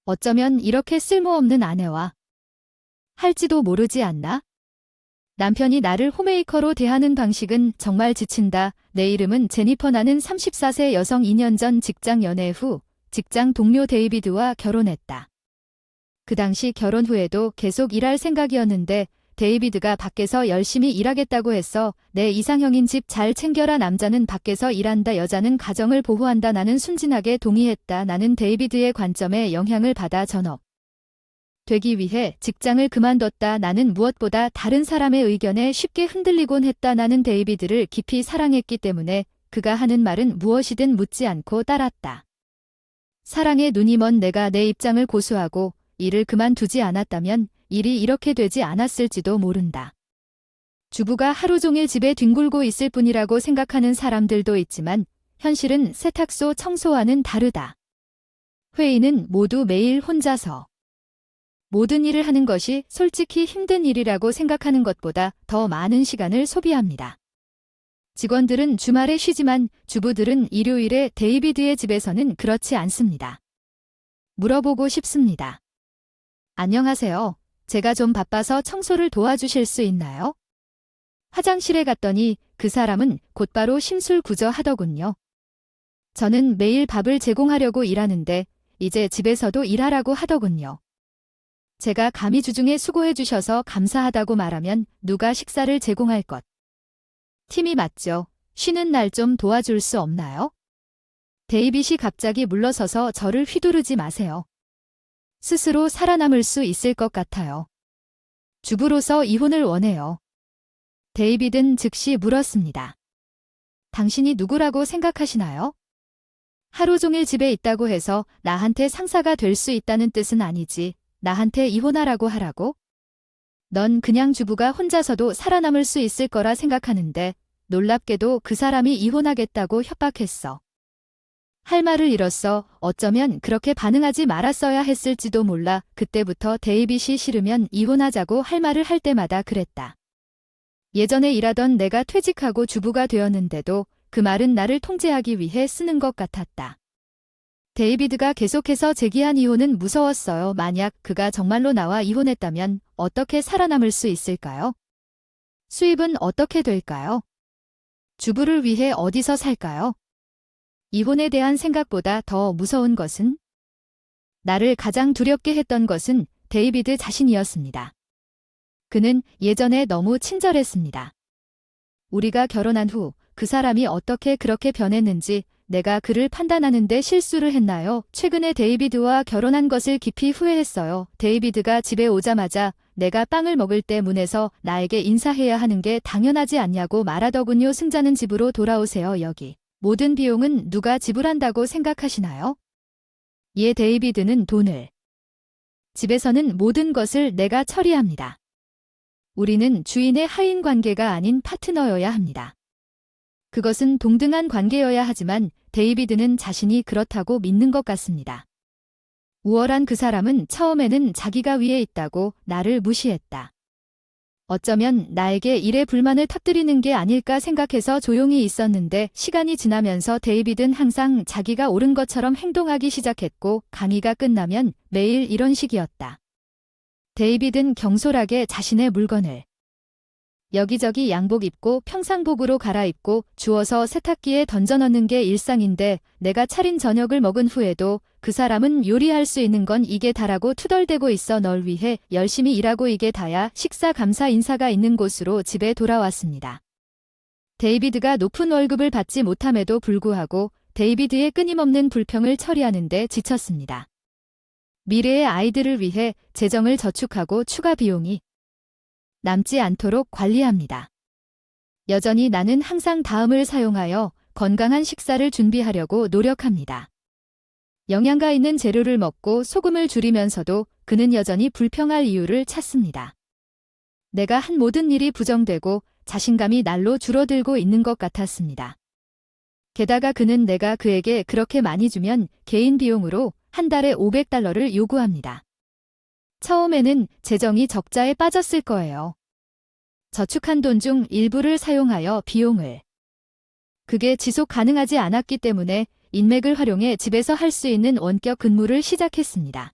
어쩌면 이렇게 쓸모없는 아내와 할지도 모르지 않나? 남편이 나를 홈메이커로 대하는 방식은 정말 지친다. 내 이름은 제니퍼. 나는 34세 여성. 2년 전 직장 연애 후 직장 동료 데이비드와 결혼했다. 그 당시 결혼 후에도 계속 일할 생각이었는데 데이비드가 밖에서 열심히 일하겠다고 했어. 내 이상형인 집 잘 챙겨라. 남자는 밖에서 일한다. 여자는 가정을 보호한다. 나는 순진하게 동의했다. 나는 데이비드의 관점에 영향을 받아 전업 되기 위해 직장을 그만뒀다. 나는 무엇보다 다른 사람의 의견에 쉽게 흔들리곤 했다. 나는 데이비드를 깊이 사랑했기 때문에 그가 하는 말은 무엇이든 묻지 않고 따랐다. 사랑에 눈이 먼 내가 내 입장을 고수하고 일을 그만두지 않았다면 일이 이렇게 되지 않았을지도 모른다. 주부가 하루 종일 집에 뒹굴고 있을 뿐이라고 생각하는 사람들도 있지만 현실은 세탁소 청소와는 다르다. 회의는 모두 매일 혼자서 모든 일을 하는 것이 솔직히 힘든 일이라고 생각하는 것보다 더 많은 시간을 소비합니다. 직원들은 주말에 쉬지만 주부들은 일요일에 데이비드의 집에서는 그렇지 않습니다. 물어보고 싶습니다. 안녕하세요. 제가 좀 바빠서 청소를 도와주실 수 있나요? 화장실에 갔더니 그 사람은 곧바로 심술구저하더군요. 저는 매일 밥을 제공하려고 일하는데 이제 집에서도 일하라고 하더군요. 제가 감히 주중에 수고해 주셔서 감사하다고 말하면 누가 식사를 제공할 것? 팀이 맞죠. 쉬는 날 좀 도와줄 수 없나요? 데이빗이 갑자기 물러서서 저를 휘두르지 마세요. 스스로 살아남을 수 있을 것 같아요. 주부로서 이혼을 원해요. 데이빗은 즉시 물었습니다. 당신이 누구라고 생각하시나요? 하루 종일 집에 있다고 해서 나한테 상사가 될 수 있다는 뜻은 아니지. 나한테 이혼하라고 하라고? 넌 그냥 주부가 혼자서도 살아남을 수 있을 거라 생각하는데 놀랍게도 그 사람이 이혼하겠다고 협박했어. 할 말을 잃었어. 어쩌면 그렇게 반응하지 말았어야 했을지도 몰라. 그때부터 데이빗이 싫으면 이혼하자고 할 말을 할 때마다 그랬다. 예전에 일하던 내가 퇴직하고 주부가 되었는데도 그 말은 나를 통제하기 위해 쓰는 것 같았다. 데이비드가 계속해서 제기한 이혼은 무서웠어요. 만약 그가 정말로 나와 이혼했다면 어떻게 살아남을 수 있을까요? 수입은 어떻게 될까요? 주부를 위해 어디서 살까요? 이혼에 대한 생각보다 더 무서운 것은? 나를 가장 두렵게 했던 것은 데이비드 자신이었습니다. 그는 예전에 너무 친절했습니다. 우리가 결혼한 후 그 사람이 어떻게 그렇게 변했는지 내가 그를 판단하는데 실수를 했나요? 최근에 데이비드와 결혼한 것을 깊이 후회했어요. 데이비드가 집에 오자마자 내가 빵을 먹을 때 문에서 나에게 인사해야 하는 게 당연하지 않냐고 말하더군요. 승자는 집으로 돌아오세요. 여기 모든 비용은 누가 지불한다고 생각하시나요? 예, 데이비드는 돈을. 집에서는 모든 것을 내가 처리합니다. 우리는 주인의 하인 관계가 아닌 파트너여야 합니다. 그것은 동등한 관계여야 하지만 데이비드는 자신이 그렇다고 믿는 것 같습니다. 우월한 그 사람은 처음에는 자기가 위에 있다고 나를 무시했다. 어쩌면 나에게 일에 불만을 터뜨리는 게 아닐까 생각해서 조용히 있었는데 시간이 지나면서 데이비드는 항상 자기가 옳은 것처럼 행동하기 시작했고 강의가 끝나면 매일 이런 식이었다. 데이비드는 경솔하게 자신의 물건을 여기저기 양복 입고 평상복으로 갈아입고 주워서 세탁기에 던져넣는 게 일상인데 내가 차린 저녁을 먹은 후에도 그 사람은 요리할 수 있는 건 이게 다라고 투덜대고 있어 널 위해 열심히 일하고 이게 다야 식사 감사 인사가 있는 곳으로 집에 돌아왔습니다. 데이비드가 높은 월급을 받지 못함에도 불구하고 데이비드의 끊임없는 불평을 처리하는데 지쳤습니다. 미래의 아이들을 위해 재정을 저축하고 추가 비용이 남지 않도록 관리합니다. 여전히 나는 항상 다음을 사용하여 건강한 식사를 준비하려고 노력합니다. 영양가 있는 재료를 먹고 소금을 줄이면서도 그는 여전히 불평할 이유를 찾습니다. 내가 한 모든 일이 부정되고 자신감이 날로 줄어들고 있는 것 같았습니다. 게다가 그는 내가 그에게 그렇게 많이 주면 개인 비용으로 한 달에 $500를 요구합니다. 처음에는 재정이 적자에 빠졌을 거예요. 저축한 돈 중 일부를 사용하여 비용을. 그게 지속 가능하지 않았기 때문에 인맥을 활용해 집에서 할 수 있는 원격 근무를 시작했습니다.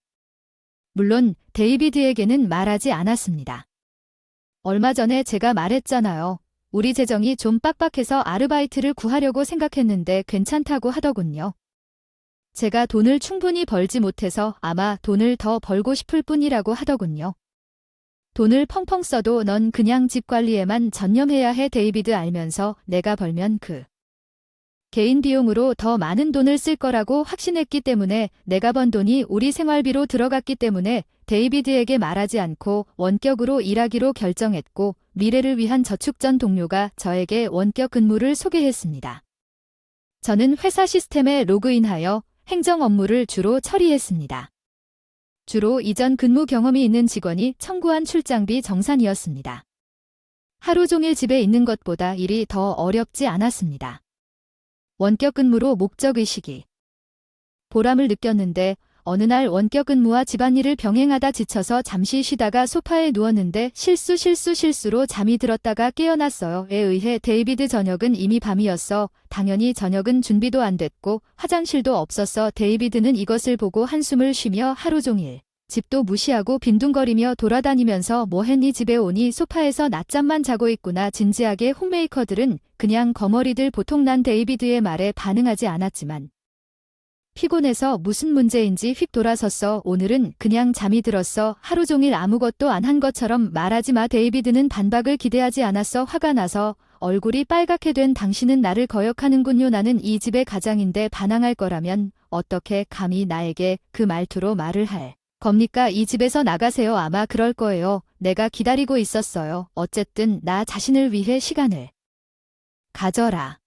물론 데이비드에게는 말하지 않았습니다. 얼마 전에 제가 말했잖아요. 우리 재정이 좀 빡빡해서 아르바이트를 구하려고 생각했는데 괜찮다고 하더군요. 제가 돈을 충분히 벌지 못해서 아마 돈을 더 벌고 싶을 뿐이라고 하더군요. 돈을 펑펑 써도 넌 그냥 집 관리에만 전념해야 해. 데이비드 알면서 내가 벌면 그 개인 비용으로 더 많은 돈을 쓸 거라고 확신했기 때문에 내가 번 돈이 우리 생활비로 들어갔기 때문에 데이비드에게 말하지 않고 원격으로 일하기로 결정했고 미래를 위한 저축 전 동료가 저에게 원격 근무를 소개했습니다. 저는 회사 시스템에 로그인하여 행정 업무를 주로 처리했습니다. 주로 이전 근무 경험이 있는 직원이 청구한 출장비 정산이었습니다. 하루 종일 집에 있는 것보다 일이 더 어렵지 않았습니다. 원격 근무로 목적의식이 보람을 느꼈는데 어느 날 원격 근무와 집안일을 병행하다 지쳐서 잠시 쉬다가 소파에 누웠는데 실수로 잠이 들었다가 깨어났어요. 에 의해 데이비드 저녁은 이미 밤이었어. 당연히 저녁은 준비도 안 됐고 화장실도 없었어. 데이비드는 이것을 보고 한숨을 쉬며 하루 종일 집도 무시하고 빈둥거리며 돌아다니면서 뭐 했니? 집에 오니 소파에서 낮잠만 자고 있구나. 진지하게 홈메이커들은 그냥 거머리들. 보통 난 데이비드의 말에 반응하지 않았지만 피곤해서 무슨 문제인지 휙 돌아섰어. 오늘은 그냥 잠이 들었어. 하루 종일 아무것도 안 한 것처럼 말하지 마. 데이비드는 반박을 기대하지 않았어. 화가 나서 얼굴이 빨갛게 된 당신은 나를 거역하는군요. 나는 이 집의 가장인데 반항할 거라면 어떻게 감히 나에게 그 말투로 말을 할 겁니까? 이 집에서 나가세요. 아마 그럴 거예요. 내가 기다리고 있었어요. 어쨌든 나 자신을 위해 시간을 가져라.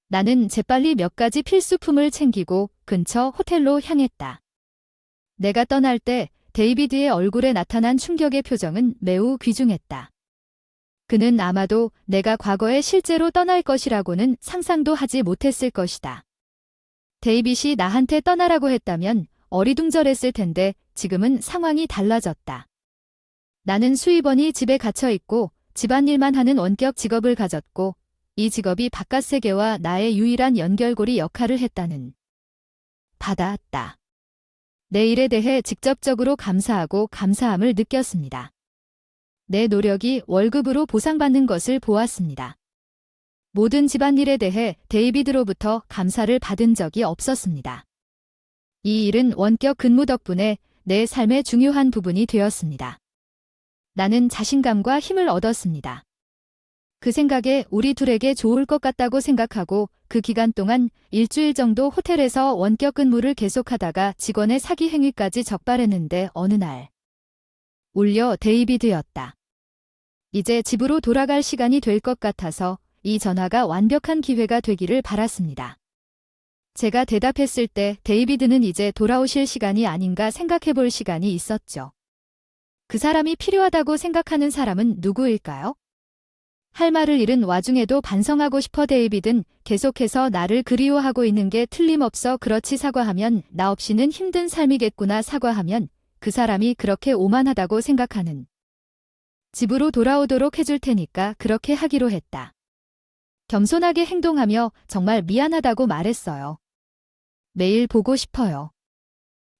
나는 재빨리 몇 가지 필수품을 챙기고 근처 호텔로 향했다. 내가 떠날 때 데이비드의 얼굴에 나타난 충격의 표정은 매우 귀중했다. 그는 아마도 내가 과거에 실제로 떠날 것이라고는 상상도 하지 못했을 것이다. 데이빗이 나한테 떠나라고 했다면 어리둥절했을 텐데 지금은 상황이 달라졌다. 나는 수입원이 집에 갇혀 있고 집안일만 하는 원격 직업을 가졌고 이 직업이 바깥 세계와 나의 유일한 연결고리 역할을 했다는 받아왔다. 내 일에 대해 직접적으로 감사하고 감사함을 느꼈습니다. 내 노력이 월급으로 보상받는 것을 보았습니다. 모든 집안일에 대해 데이비드로부터 감사를 받은 적이 없었습니다. 이 일은 원격 근무 덕분에 내 삶의 중요한 부분이 되었습니다. 나는 자신감과 힘을 얻었습니다. 그 생각에 우리 둘에게 좋을 것 같다고 생각하고 그 기간 동안 일주일 정도 호텔에서 원격 근무를 계속하다가 직원의 사기 행위까지 적발했는데 어느 날 울려 데이비드였다. 이제 집으로 돌아갈 시간이 될 것 같아서 이 전화가 완벽한 기회가 되기를 바랐습니다. 제가 대답했을 때 데이비드는 이제 돌아오실 시간이 아닌가 생각해 볼 시간이 있었죠. 그 사람이 필요하다고 생각하는 사람은 누구일까요? 할 말을 잃은 와중에도 반성하고 싶어. 데이비든 계속해서 나를 그리워하고 있는 게 틀림없어. 그렇지, 사과하면 나 없이는 힘든 삶이겠구나. 사과하면 그 사람이 그렇게 오만하다고 생각하는. 집으로 돌아오도록 해줄 테니까 그렇게 하기로 했다. 겸손하게 행동하며 정말 미안하다고 말했어요. 매일 보고 싶어요.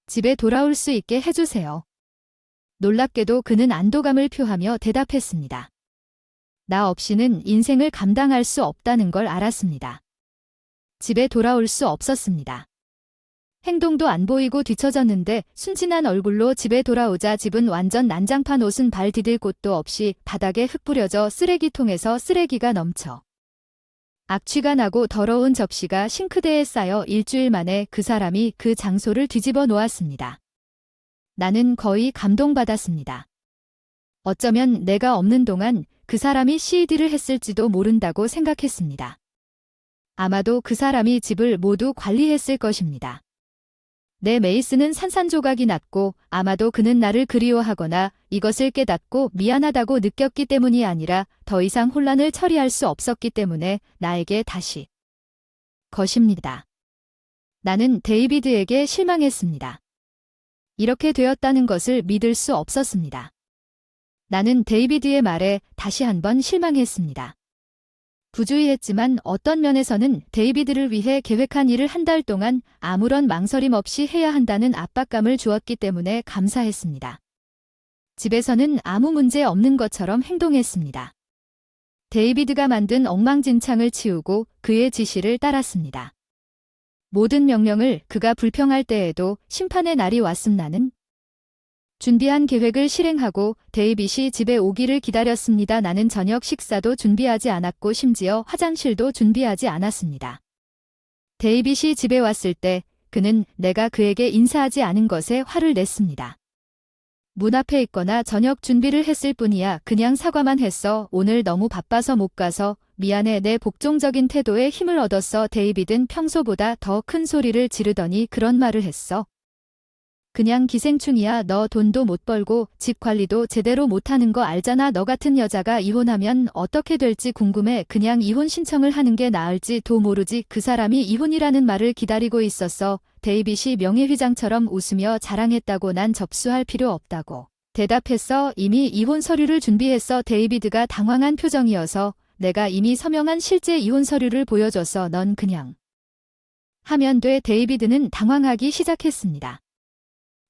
집에 돌아올 수 있게 해주세요. 놀랍게도 그는 안도감을 표하며 대답했습니다. 나 없이는 인생을 감당할 수 없다는 걸 알았습니다. 집에 돌아올 수 없었습니다. 행동도 안 보이고 뒤처졌는데 순진한 얼굴로 집에 돌아오자 집은 완전 난장판. 옷은 발 디딜 곳도 없이 바닥에 흙 뿌려져 쓰레기통에서 쓰레기가 넘쳐 악취가 나고 더러운 접시가 싱크대에 쌓여 일주일 만에 그 사람이 그 장소를 뒤집어 놓았습니다. 나는 거의 감동받았습니다. 어쩌면 내가 없는 동안 그 사람이 CD를 했을지도 모른다고 생각했습니다. 아마도 그 사람이 집을 모두 관리했을 것입니다. 내 메이스는 산산조각이 났고 아마도 그는 나를 그리워하거나 이것을 깨닫고 미안하다고 느꼈기 때문이 아니라 더 이상 혼란을 처리할 수 없었기 때문에 나에게 다시 것입니다. 나는 데이비드에게 실망했습니다. 이렇게 되었다는 것을 믿을 수 없었습니다. 나는 데이비드의 말에 다시 한번 실망했습니다. 부주의했지만 어떤 면에서는 데이비드를 위해 계획한 일을 한 달 동안 아무런 망설임 없이 해야 한다는 압박감을 주었기 때문에 감사했습니다. 집에서는 아무 문제 없는 것처럼 행동했습니다. 데이비드가 만든 엉망진창을 치우고 그의 지시를 따랐습니다. 모든 명령을 그가 불평할 때에도 심판의 날이 왔음. 나는 준비한 계획을 실행하고 데이빗이 집에 오기를 기다렸습니다. 나는 저녁 식사도 준비하지 않았고 심지어 화장실도 준비하지 않았습니다. 데이빗이 집에 왔을 때 그는 내가 그에게 인사하지 않은 것에 화를 냈습니다. 문 앞에 있거나 저녁 준비를 했을 뿐이야. 그냥 사과만 했어. 오늘 너무 바빠서 못 가서 미안해. 내 복종적인 태도에 힘을 얻었어. 데이빗은 평소보다 더 큰 소리를 지르더니 그런 말을 했어. 그냥 기생충이야. 너 돈도 못 벌고 집 관리도 제대로 못하는 거 알잖아. 너 같은 여자가 이혼하면 어떻게 될지 궁금해. 그냥 이혼 신청을 하는 게 나을지도 모르지. 그 사람이 이혼이라는 말을 기다리고 있었어. 데이빗이 명예휘장처럼 웃으며 자랑했다고. 난 접수할 필요 없다고 대답했어. 이미 이혼 서류를 준비했어. 데이비드가 당황한 표정이어서 내가 이미 서명한 실제 이혼 서류를 보여줬어. 넌 그냥 하면 돼. 데이비드는 당황하기 시작했습니다.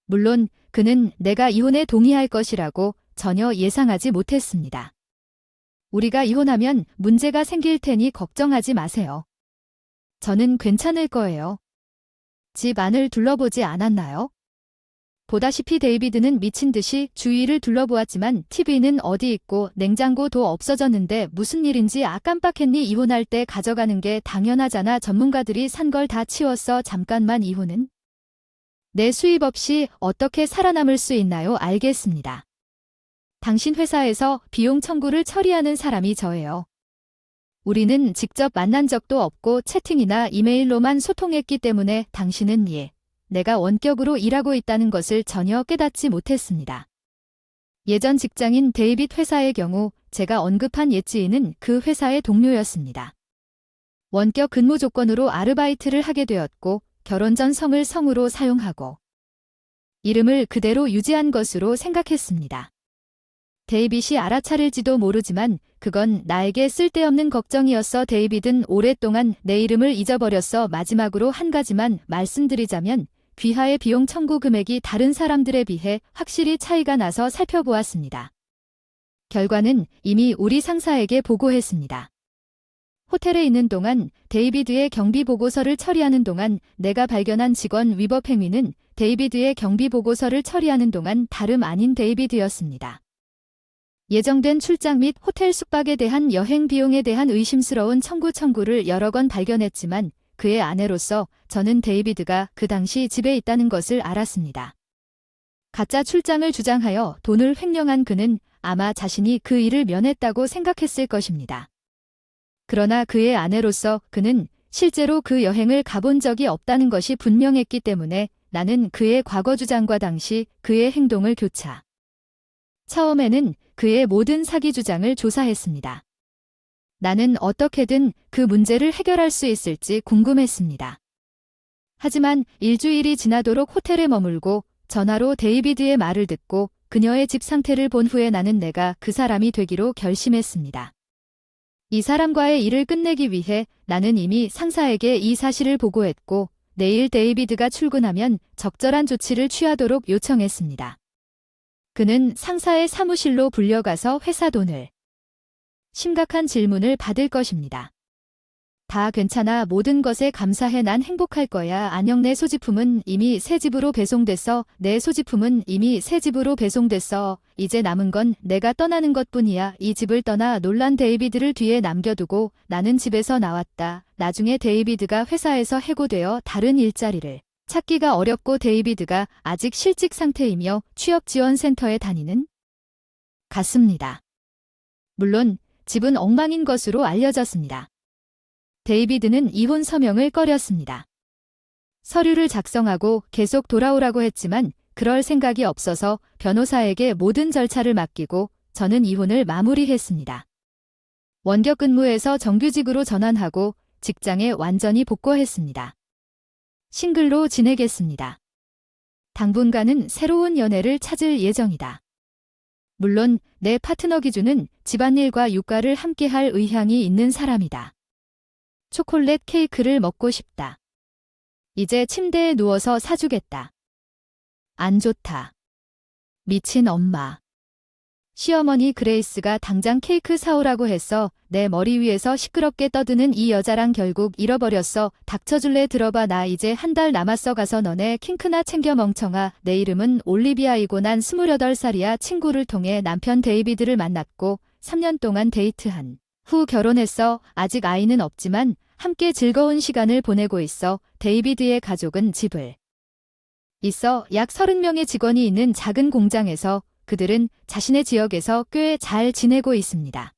물론 그는 내가 이혼에 동의할 것이라고 전혀 예상하지 못했습니다. 우리가 이혼하면 문제가 생길 테니 걱정하지 마세요. 저는 괜찮을 거예요. 집 안을 둘러보지 않았나요? 보다시피 데이비드는 미친 듯이 주위를 둘러보았지만 TV는 어디 있고 냉장고도 없어졌는데 무슨 일인지 깜빡했니? 이혼할 때 가져가는 게 당연하잖아. 전문가들이 산 걸 다 치웠어. 잠깐만, 이혼은? 내 수입 없이 어떻게 살아남을 수 있나요? 알겠습니다. 당신 회사에서 비용 청구를 처리하는 사람이 저예요. 우리는 직접 만난 적도 없고 채팅이나 이메일로만 소통했기 때문에 당신은 내가 원격으로 일하고 있다는 것을 전혀 깨닫지 못했습니다. 예전 직장인 데이빗 회사의 경우 제가 언급한 옛 지인은 그 회사의 동료였습니다. 원격 근무 조건으로 아르바이트를 하게 되었고 결혼 전 성을 성으로 사용하고 이름을 그대로 유지한 것으로 생각했습니다. 데이빗이 알아차릴지도 모르지만 그건 나에게 쓸데없는 걱정이었어. 데이빗은 오랫동안 내 이름을 잊어버렸어. 마지막으로 한 가지만 말씀드리자면 귀하의 비용 청구 금액이 다른 사람들에 비해 확실히 차이가 나서 살펴보았습니다. 결과는 이미 우리 상사에게 보고했습니다. 호텔에 있는 동안 데이비드의 경비 보고서를 처리하는 동안 내가 발견한 직원 위법 행위는 데이비드의 경비 보고서를 처리하는 동안 다름 아닌 데이비드였습니다. 예정된 출장 및 호텔 숙박에 대한 여행 비용에 대한 의심스러운 청구를 여러 건 발견했지만 그의 아내로서 저는 데이비드가 그 당시 집에 있다는 것을 알았습니다. 가짜 출장을 주장하여 돈을 횡령한 그는 아마 자신이 그 일을 면했다고 생각했을 것입니다. 그러나 그의 아내로서 그는 실제로 그 여행을 가본 적이 없다는 것이 분명했기 때문에 나는 그의 과거 주장과 당시 그의 행동을 교차. 처음에는 그의 모든 사기 주장을 조사했습니다. 나는 어떻게든 그 문제를 해결할 수 있을지 궁금했습니다. 하지만 일주일이 지나도록 호텔에 머물고 전화로 데이비드의 말을 듣고 그녀의 집 상태를 본 후에 나는 내가 그 사람이 되기로 결심했습니다. 이 사람과의 일을 끝내기 위해 나는 이미 상사에게 이 사실을 보고했고 내일 데이비드가 출근하면 적절한 조치를 취하도록 요청했습니다. 그는 상사의 사무실로 불려가서 회사 돈을 심각한 질문을 받을 것입니다. 다 괜찮아. 모든 것에 감사해. 난 행복할 거야. 안녕. 내 소지품은 이미 새 집으로 배송됐어. 내 소지품은 이미 새 집으로 배송됐어. 이제 남은 건 내가 떠나는 것뿐이야. 이 집을 떠나 놀란 데이비드를 뒤에 남겨두고 나는 집에서 나왔다. 나중에 데이비드가 회사에서 해고되어 다른 일자리를 찾기가 어렵고 데이비드가 아직 실직 상태이며 취업지원센터에 다니는 같습니다. 물론 집은 엉망인 것으로 알려졌습니다. 데이비드는 이혼 서명을 꺼렸습니다. 서류를 작성하고 계속 돌아오라고 했지만 그럴 생각이 없어서 변호사에게 모든 절차를 맡기고 저는 이혼을 마무리했습니다. 원격 근무에서 정규직으로 전환하고 직장에 완전히 복귀했습니다. 싱글로 지내겠습니다. 당분간은 새로운 연애를 찾을 예정이다. 물론 내 파트너 기준은 집안일과 육아를 함께할 의향이 있는 사람이다. 초콜릿 케이크를 먹고 싶다. 이제 침대에 누워서 사주겠다. 안 좋다. 미친 엄마. 시어머니 그레이스가 당장 케이크 사오라고 했어. 내 머리 위에서 시끄럽게 떠드는 이 여자랑 결국 잃어버렸어. 닥쳐줄래. 들어봐. 나 이제 한 달 남았어. 가서 너네 킹크나 챙겨. 멍청아. 내 이름은 올리비아이고 난 28살이야. 친구를 통해 남편 데이비드를 만났고 3년 동안 데이트한 후 결혼했어. 아직 아이는 없지만 함께 즐거운 시간을 보내고 있어. 데이비드의 가족은 집을 있어. 약 30명의 직원이 있는 작은 공장에서 그들은 자신의 지역에서 꽤 잘 지내고 있습니다.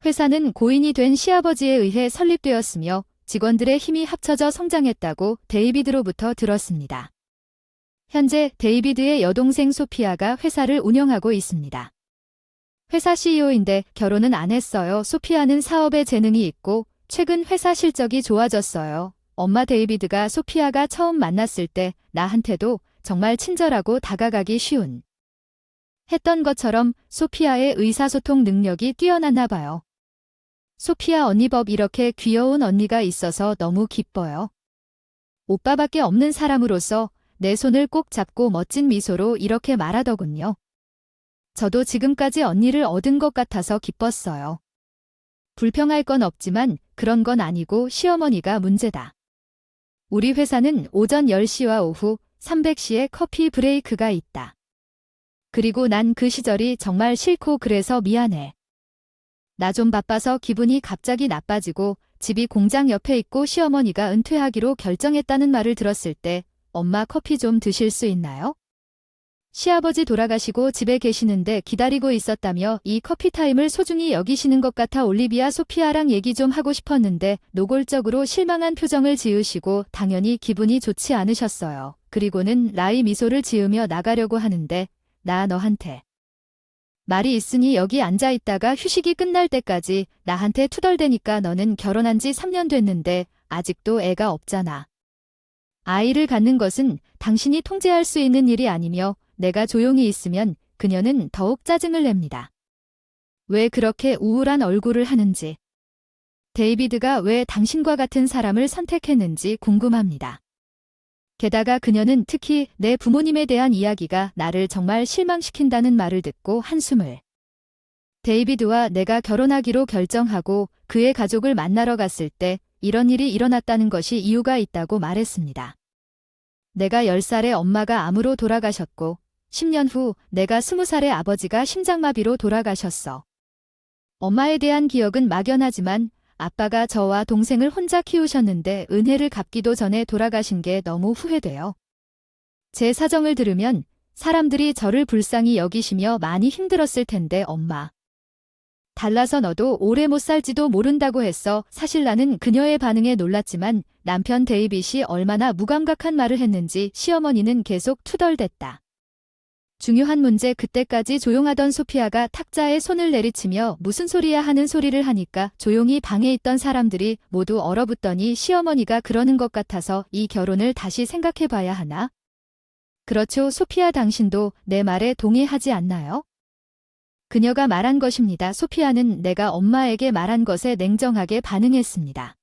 회사는 고인이 된 시아버지에 의해 설립되었으며 직원들의 힘이 합쳐져 성장했다고 데이비드로부터 들었습니다. 현재 데이비드의 여동생 소피아가 회사를 운영하고 있습니다. 회사 CEO인데 결혼은 안 했어요. 소피아는 사업에 재능이 있고 최근 회사 실적이 좋아졌어요. 엄마 데이비드가 소피아가 처음 만났을 때 나한테도 정말 친절하고 다가가기 쉬운 했던 것처럼 소피아의 의사소통 능력이 뛰어났나 봐요. 소피아 언니 법 이렇게 귀여운 언니가 있어서 너무 기뻐요. 오빠밖에 없는 사람으로서 내 손을 꼭 잡고 멋진 미소로 이렇게 말하더군요. 저도 지금까지 언니를 얻은 것 같아서 기뻤어요. 불평할 건 없지만 그런 건 아니고 시어머니가 문제다. 우리 회사는 오전 10시와 오후 300시에 커피 브레이크가 있다. 그리고 난 그 시절이 정말 싫고 그래서 미안해. 나 좀 바빠서 기분이 갑자기 나빠지고 집이 공장 옆에 있고 시어머니가 은퇴하기로 결정했다는 말을 들었을 때 엄마 커피 좀 드실 수 있나요? 시아버지 돌아가시고 집에 계시는데 기다리고 있었다며 이 커피타임을 소중히 여기시는 것 같아 올리비아 소피아랑 얘기 좀 하고 싶었는데 노골적으로 실망한 표정을 지으시고 당연히 기분이 좋지 않으셨어요. 그리고는 라이 미소를 지으며 나가려고 하는데 나 너한테 말이 있으니 여기 앉아있다가 휴식이 끝날 때까지 나한테 투덜대니까 너는 결혼한 지 3년 됐는데 아직도 애가 없잖아. 아이를 갖는 것은 당신이 통제할 수 있는 일이 아니며 내가 조용히 있으면 그녀는 더욱 짜증을 냅니다. 왜 그렇게 우울한 얼굴을 하는지, 데이비드가 왜 당신과 같은 사람을 선택했는지 궁금합니다. 게다가 그녀는 특히 내 부모님에 대한 이야기가 나를 정말 실망시킨다는 말을 듣고 한숨을. 데이비드와 내가 결혼하기로 결정하고 그의 가족을 만나러 갔을 때 이런 일이 일어났다는 것이 이유가 있다고 말했습니다. 내가 10살에 엄마가 암으로 돌아가셨고 10년 후 내가 20살에 아버지가 심장마비로 돌아가셨어. 엄마에 대한 기억은 막연하지만 아빠가 저와 동생을 혼자 키우셨는데 은혜를 갚기도 전에 돌아가신 게 너무 후회돼요. 제 사정을 들으면 사람들이 저를 불쌍히 여기시며 많이 힘들었을 텐데 엄마. 달라서 너도 오래 못 살지도 모른다고 했어. 사실 나는 그녀의 반응에 놀랐지만 남편 데이빗이 얼마나 무감각한 말을 했는지 시어머니는 계속 투덜댔다. 중요한 문제 그때까지 조용하던 소피아가 탁자에 손을 내리치며 무슨 소리야 하는 소리를 하니까 조용히 방에 있던 사람들이 모두 얼어붙더니 시어머니가 그러는 것 같아서 이 결혼을 다시 생각해 봐야 하나? 그렇죠, 소피아 당신도 내 말에 동의하지 않나요? 그녀가 말한 것입니다. 소피아는 내가 엄마에게 말한 것에 냉정하게 반응했습니다.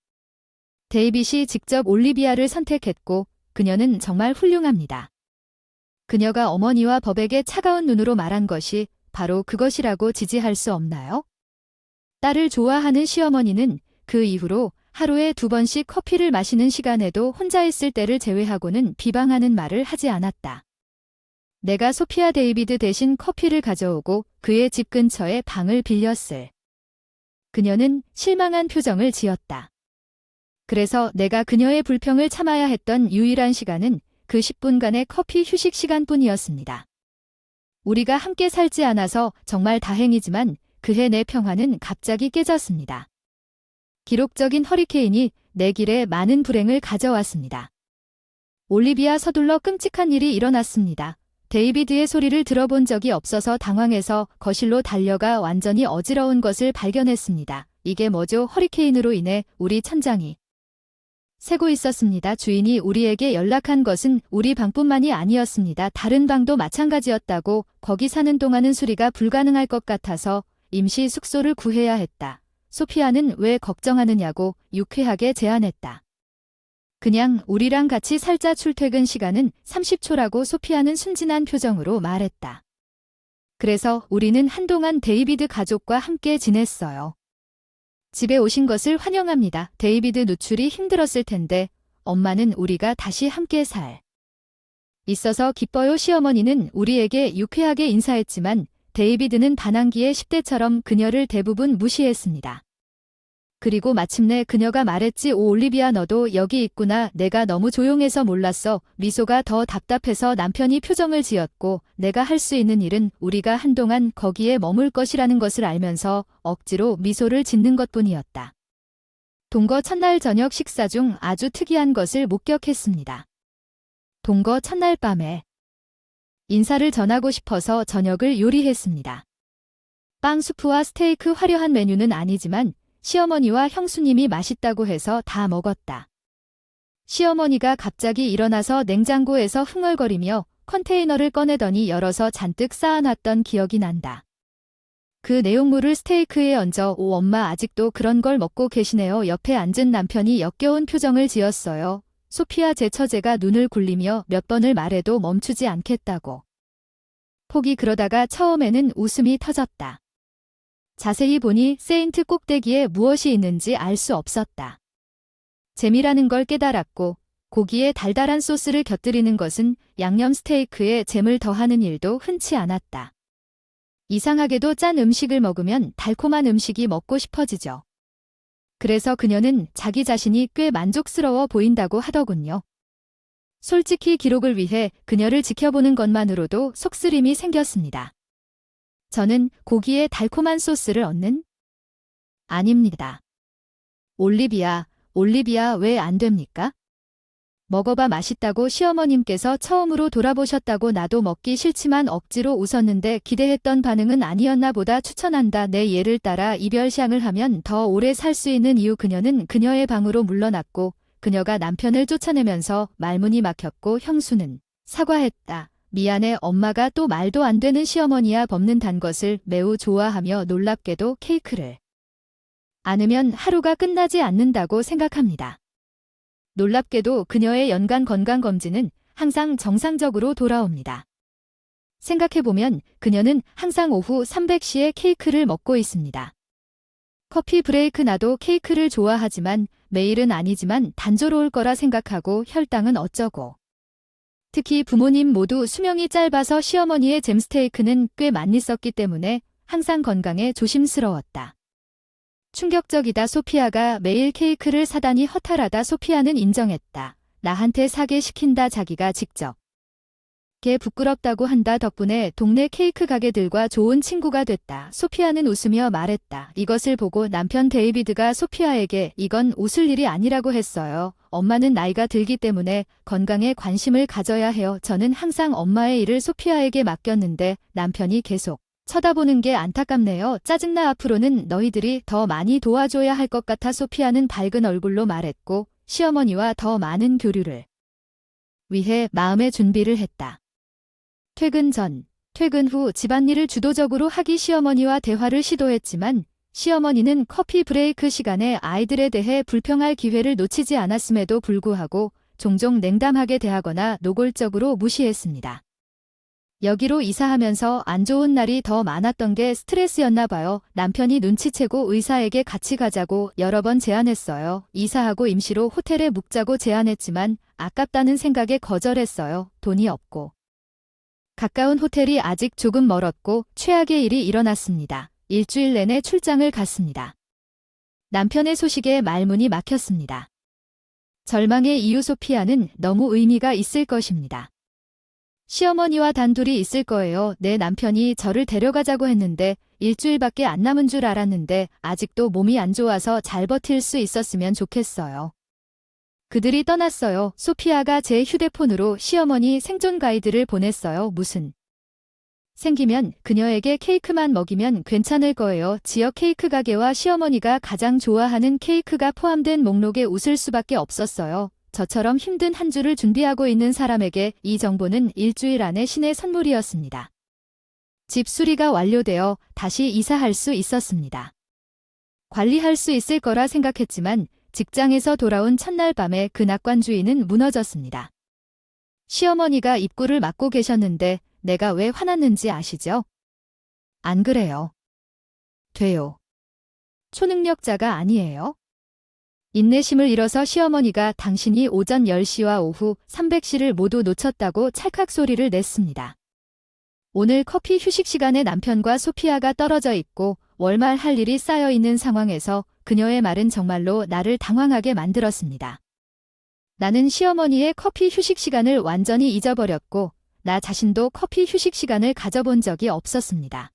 데이빗이 직접 올리비아를 선택했고 그녀는 정말 훌륭합니다. 그녀가 어머니와 법에게 차가운 눈으로 말한 것이 바로 그것이라고 지지할 수 없나요? 딸을 좋아하는 시어머니는 그 이후로 하루에 2번씩 커피를 마시는 시간에도 혼자 있을 때를 제외하고는 비방하는 말을 하지 않았다. 내가 소피아 데이비드 대신 커피를 가져오고 그의 집 근처에 방을 빌렸을. 그녀는 실망한 표정을 지었다. 그래서 내가 그녀의 불평을 참아야 했던 유일한 시간은 그 10분간의 커피 휴식 시간뿐이었습니다. 우리가 함께 살지 않아서 정말 다행이지만 그해 내 평화는 갑자기 깨졌습니다. 기록적인 허리케인이 내 길에 많은 불행을 가져왔습니다. 올리비아 서둘러 끔찍한 일이 일어났습니다. 데이비드의 소리를 들어본 적이 없어서 당황해서 거실로 달려가 완전히 어지러운 것을 발견했습니다. 이게 뭐죠? 허리케인으로 인해 우리 천장이 새고 있었습니다. 주인이 우리에게 연락한 것은 우리 방뿐만이 아니었습니다. 다른 방도 마찬가지였다고. 거기 사는 동안은 수리가 불가능할 것 같아서 임시 숙소를 구해야 했다. 소피아는 왜 걱정하느냐고 유쾌하게 제안했다. 그냥 우리랑 같이 살자. 출퇴근 시간은 30초라고 소피아는 순진한 표정으로 말했다. 그래서 우리는 한동안 데이비드 가족과 함께 지냈어요. 집에 오신 것을 환영합니다. 데이비드 누출이 힘들었을 텐데 엄마는 우리가 다시 함께 살 있어서 기뻐요. 시어머니는 우리에게 유쾌하게 인사했지만 데이비드는 반항기의 10대처럼 그녀를 대부분 무시했습니다. 그리고 마침내 그녀가 말했지. 오 올리비아 너도 여기 있구나. 내가 너무 조용해서 몰랐어. 미소가 더 답답해서 남편이 표정을 지었고 내가 할 수 있는 일은 우리가 한동안 거기에 머물 것이라는 것을 알면서 억지로 미소를 짓는 것뿐이었다. 동거 첫날 저녁 식사 중 아주 특이한 것을 목격했습니다. 동거 첫날 밤에 인사를 전하고 싶어서 저녁을 요리했습니다. 빵 수프와 스테이크 화려한 메뉴는 아니지만 시어머니와 형수님이 맛있다고 해서 다 먹었다. 시어머니가 갑자기 일어나서 냉장고에서 흥얼거리며 컨테이너를 꺼내더니 열어서 잔뜩 쌓아놨던 기억이 난다. 그 내용물을 스테이크에 얹어 오 엄마 아직도 그런 걸 먹고 계시네요. 옆에 앉은 남편이 역겨운 표정을 지었어요. 소피아 제 처제가 눈을 굴리며 몇 번을 말해도 멈추지 않겠다고. 포기 그러다가 처음에는 웃음이 터졌다. 자세히 보니 세인트 꼭대기에 무엇이 있는지 알 수 없었다. 잼이라는 걸 깨달았고 고기에 달달한 소스를 곁들이는 것은 양념 스테이크에 잼을 더하는 일도 흔치 않았다. 이상하게도 짠 음식을 먹으면 달콤한 음식이 먹고 싶어지죠. 그래서 그녀는 자기 자신이 꽤 만족스러워 보인다고 하더군요. 솔직히 기록을 위해 그녀를 지켜보는 것만으로도 속쓰림이 생겼습니다. 저는 고기에 달콤한 소스를 얻는? 아닙니다. 올리비아 왜 안 됩니까? 먹어봐 맛있다고 시어머님께서 처음으로 돌아보셨다고 나도 먹기 싫지만 억지로 웃었는데 기대했던 반응은 아니었나 보다. 추천한다. 내 예를 따라 이별시향을 하면 더 오래 살 수 있는 이유. 그녀는 그녀의 방으로 물러났고 그녀가 남편을 쫓아내면서 말문이 막혔고 형수는 사과했다. 미안해 엄마가 또 말도 안 되는 시어머니야. 법는 단 것을 매우 좋아하며 놀랍게도 케이크를 안으면 하루가 끝나지 않는다고 생각합니다. 놀랍게도 그녀의 연간 건강검진은 항상 정상적으로 돌아옵니다. 생각해보면 그녀는 항상 오후 300시에 케이크를 먹고 있습니다. 커피 브레이크. 나도 케이크를 좋아하지만 매일은 아니지만 단조로울 거라 생각하고 혈당은 어쩌고. 특히 부모님 모두 수명이 짧아서 시어머니의 잼스테이크는 꽤 많이 썼기 때문에 항상 건강에 조심스러웠다. 충격적이다. 소피아가 매일 케이크를 사다니 허탈하다. 소피아는 인정했다. 나한테 사게 시킨다. 자기가 직접 걔 부끄럽다고 한다 덕분에 동네 케이크 가게들과 좋은 친구가 됐다. 소피아는 웃으며 말했다. 이것을 보고 남편 데이비드가 소피아에게 이건 웃을 일이 아니라고 했어요. 엄마는 나이가 들기 때문에 건강에 관심을 가져야 해요. 저는 항상 엄마의 일을 소피아에게 맡겼는데 남편이 계속 쳐다보는 게 안타깝네요. 짜증나. 앞으로는 너희들이 더 많이 도와줘야 할 것 같아. 소피아는 밝은 얼굴로 말했고 시어머니와 더 많은 교류를 위해 마음의 준비를 했다. 퇴근 전, 퇴근 후 집안일을 주도적으로 하기 시어머니와 대화를 시도했지만 시어머니는 커피 브레이크 시간에 아이들에 대해 불평할 기회를 놓치지 않았음에도 불구하고 종종 냉담하게 대하거나 노골적으로 무시했습니다. 여기로 이사하면서 안 좋은 날이 더 많았던 게 스트레스였나 봐요. 남편이 눈치채고 의사에게 같이 가자고 여러 번 제안했어요. 이사하고 임시로 호텔에 묵자고 제안했지만 아깝다는 생각에 거절했어요. 돈이 없고. 가까운 호텔이 아직 조금 멀었고 최악의 일이 일어났습니다. 일주일 내내 출장을 갔습니다. 남편의 소식에 말문이 막혔습니다. 절망의 이유 소피아는 너무 의미가 있을 것입니다. 시어머니와 단둘이 있을 거예요. 내 남편이 저를 데려가자고 했는데 일주일밖에 안 남은 줄 알았는데 아직도 몸이 안 좋아서 잘 버틸 수 있었으면 좋겠어요. 그들이 떠났어요. 소피아가 제 휴대폰으로 시어머니 생존 가이드를 보냈어요. 무슨 생기면 그녀에게 케이크만 먹이면 괜찮을 거예요. 지역 케이크 가게와 시어머니가 가장 좋아하는 케이크가 포함된 목록에 웃을 수밖에 없었어요. 저처럼 힘든 한 주를 준비하고 있는 사람에게 이 정보는 일주일 안에 신의 선물이었습니다. 집 수리가 완료되어 다시 이사할 수 있었습니다. 관리할 수 있을 거라 생각했지만 직장에서 돌아온 첫날 밤에 그 낙관주의는 무너졌습니다. 시어머니가 입구를 막고 계셨는데 내가 왜 화났는지 아시죠? 안 그래요. 돼요. 초능력자가 아니에요. 인내심을 잃어서 시어머니가 당신이 오전 10시와 오후 300시를 모두 놓쳤다고 찰칵 소리를 냈습니다. 오늘 커피 휴식 시간에 남편과 소피아가 떨어져 있고 월말 할 일이 쌓여 있는 상황에서 그녀의 말은 정말로 나를 당황하게 만들었습니다. 나는 시어머니의 커피 휴식 시간을 완전히 잊어버렸고 나 자신도 커피 휴식 시간을 가져본 적이 없었습니다.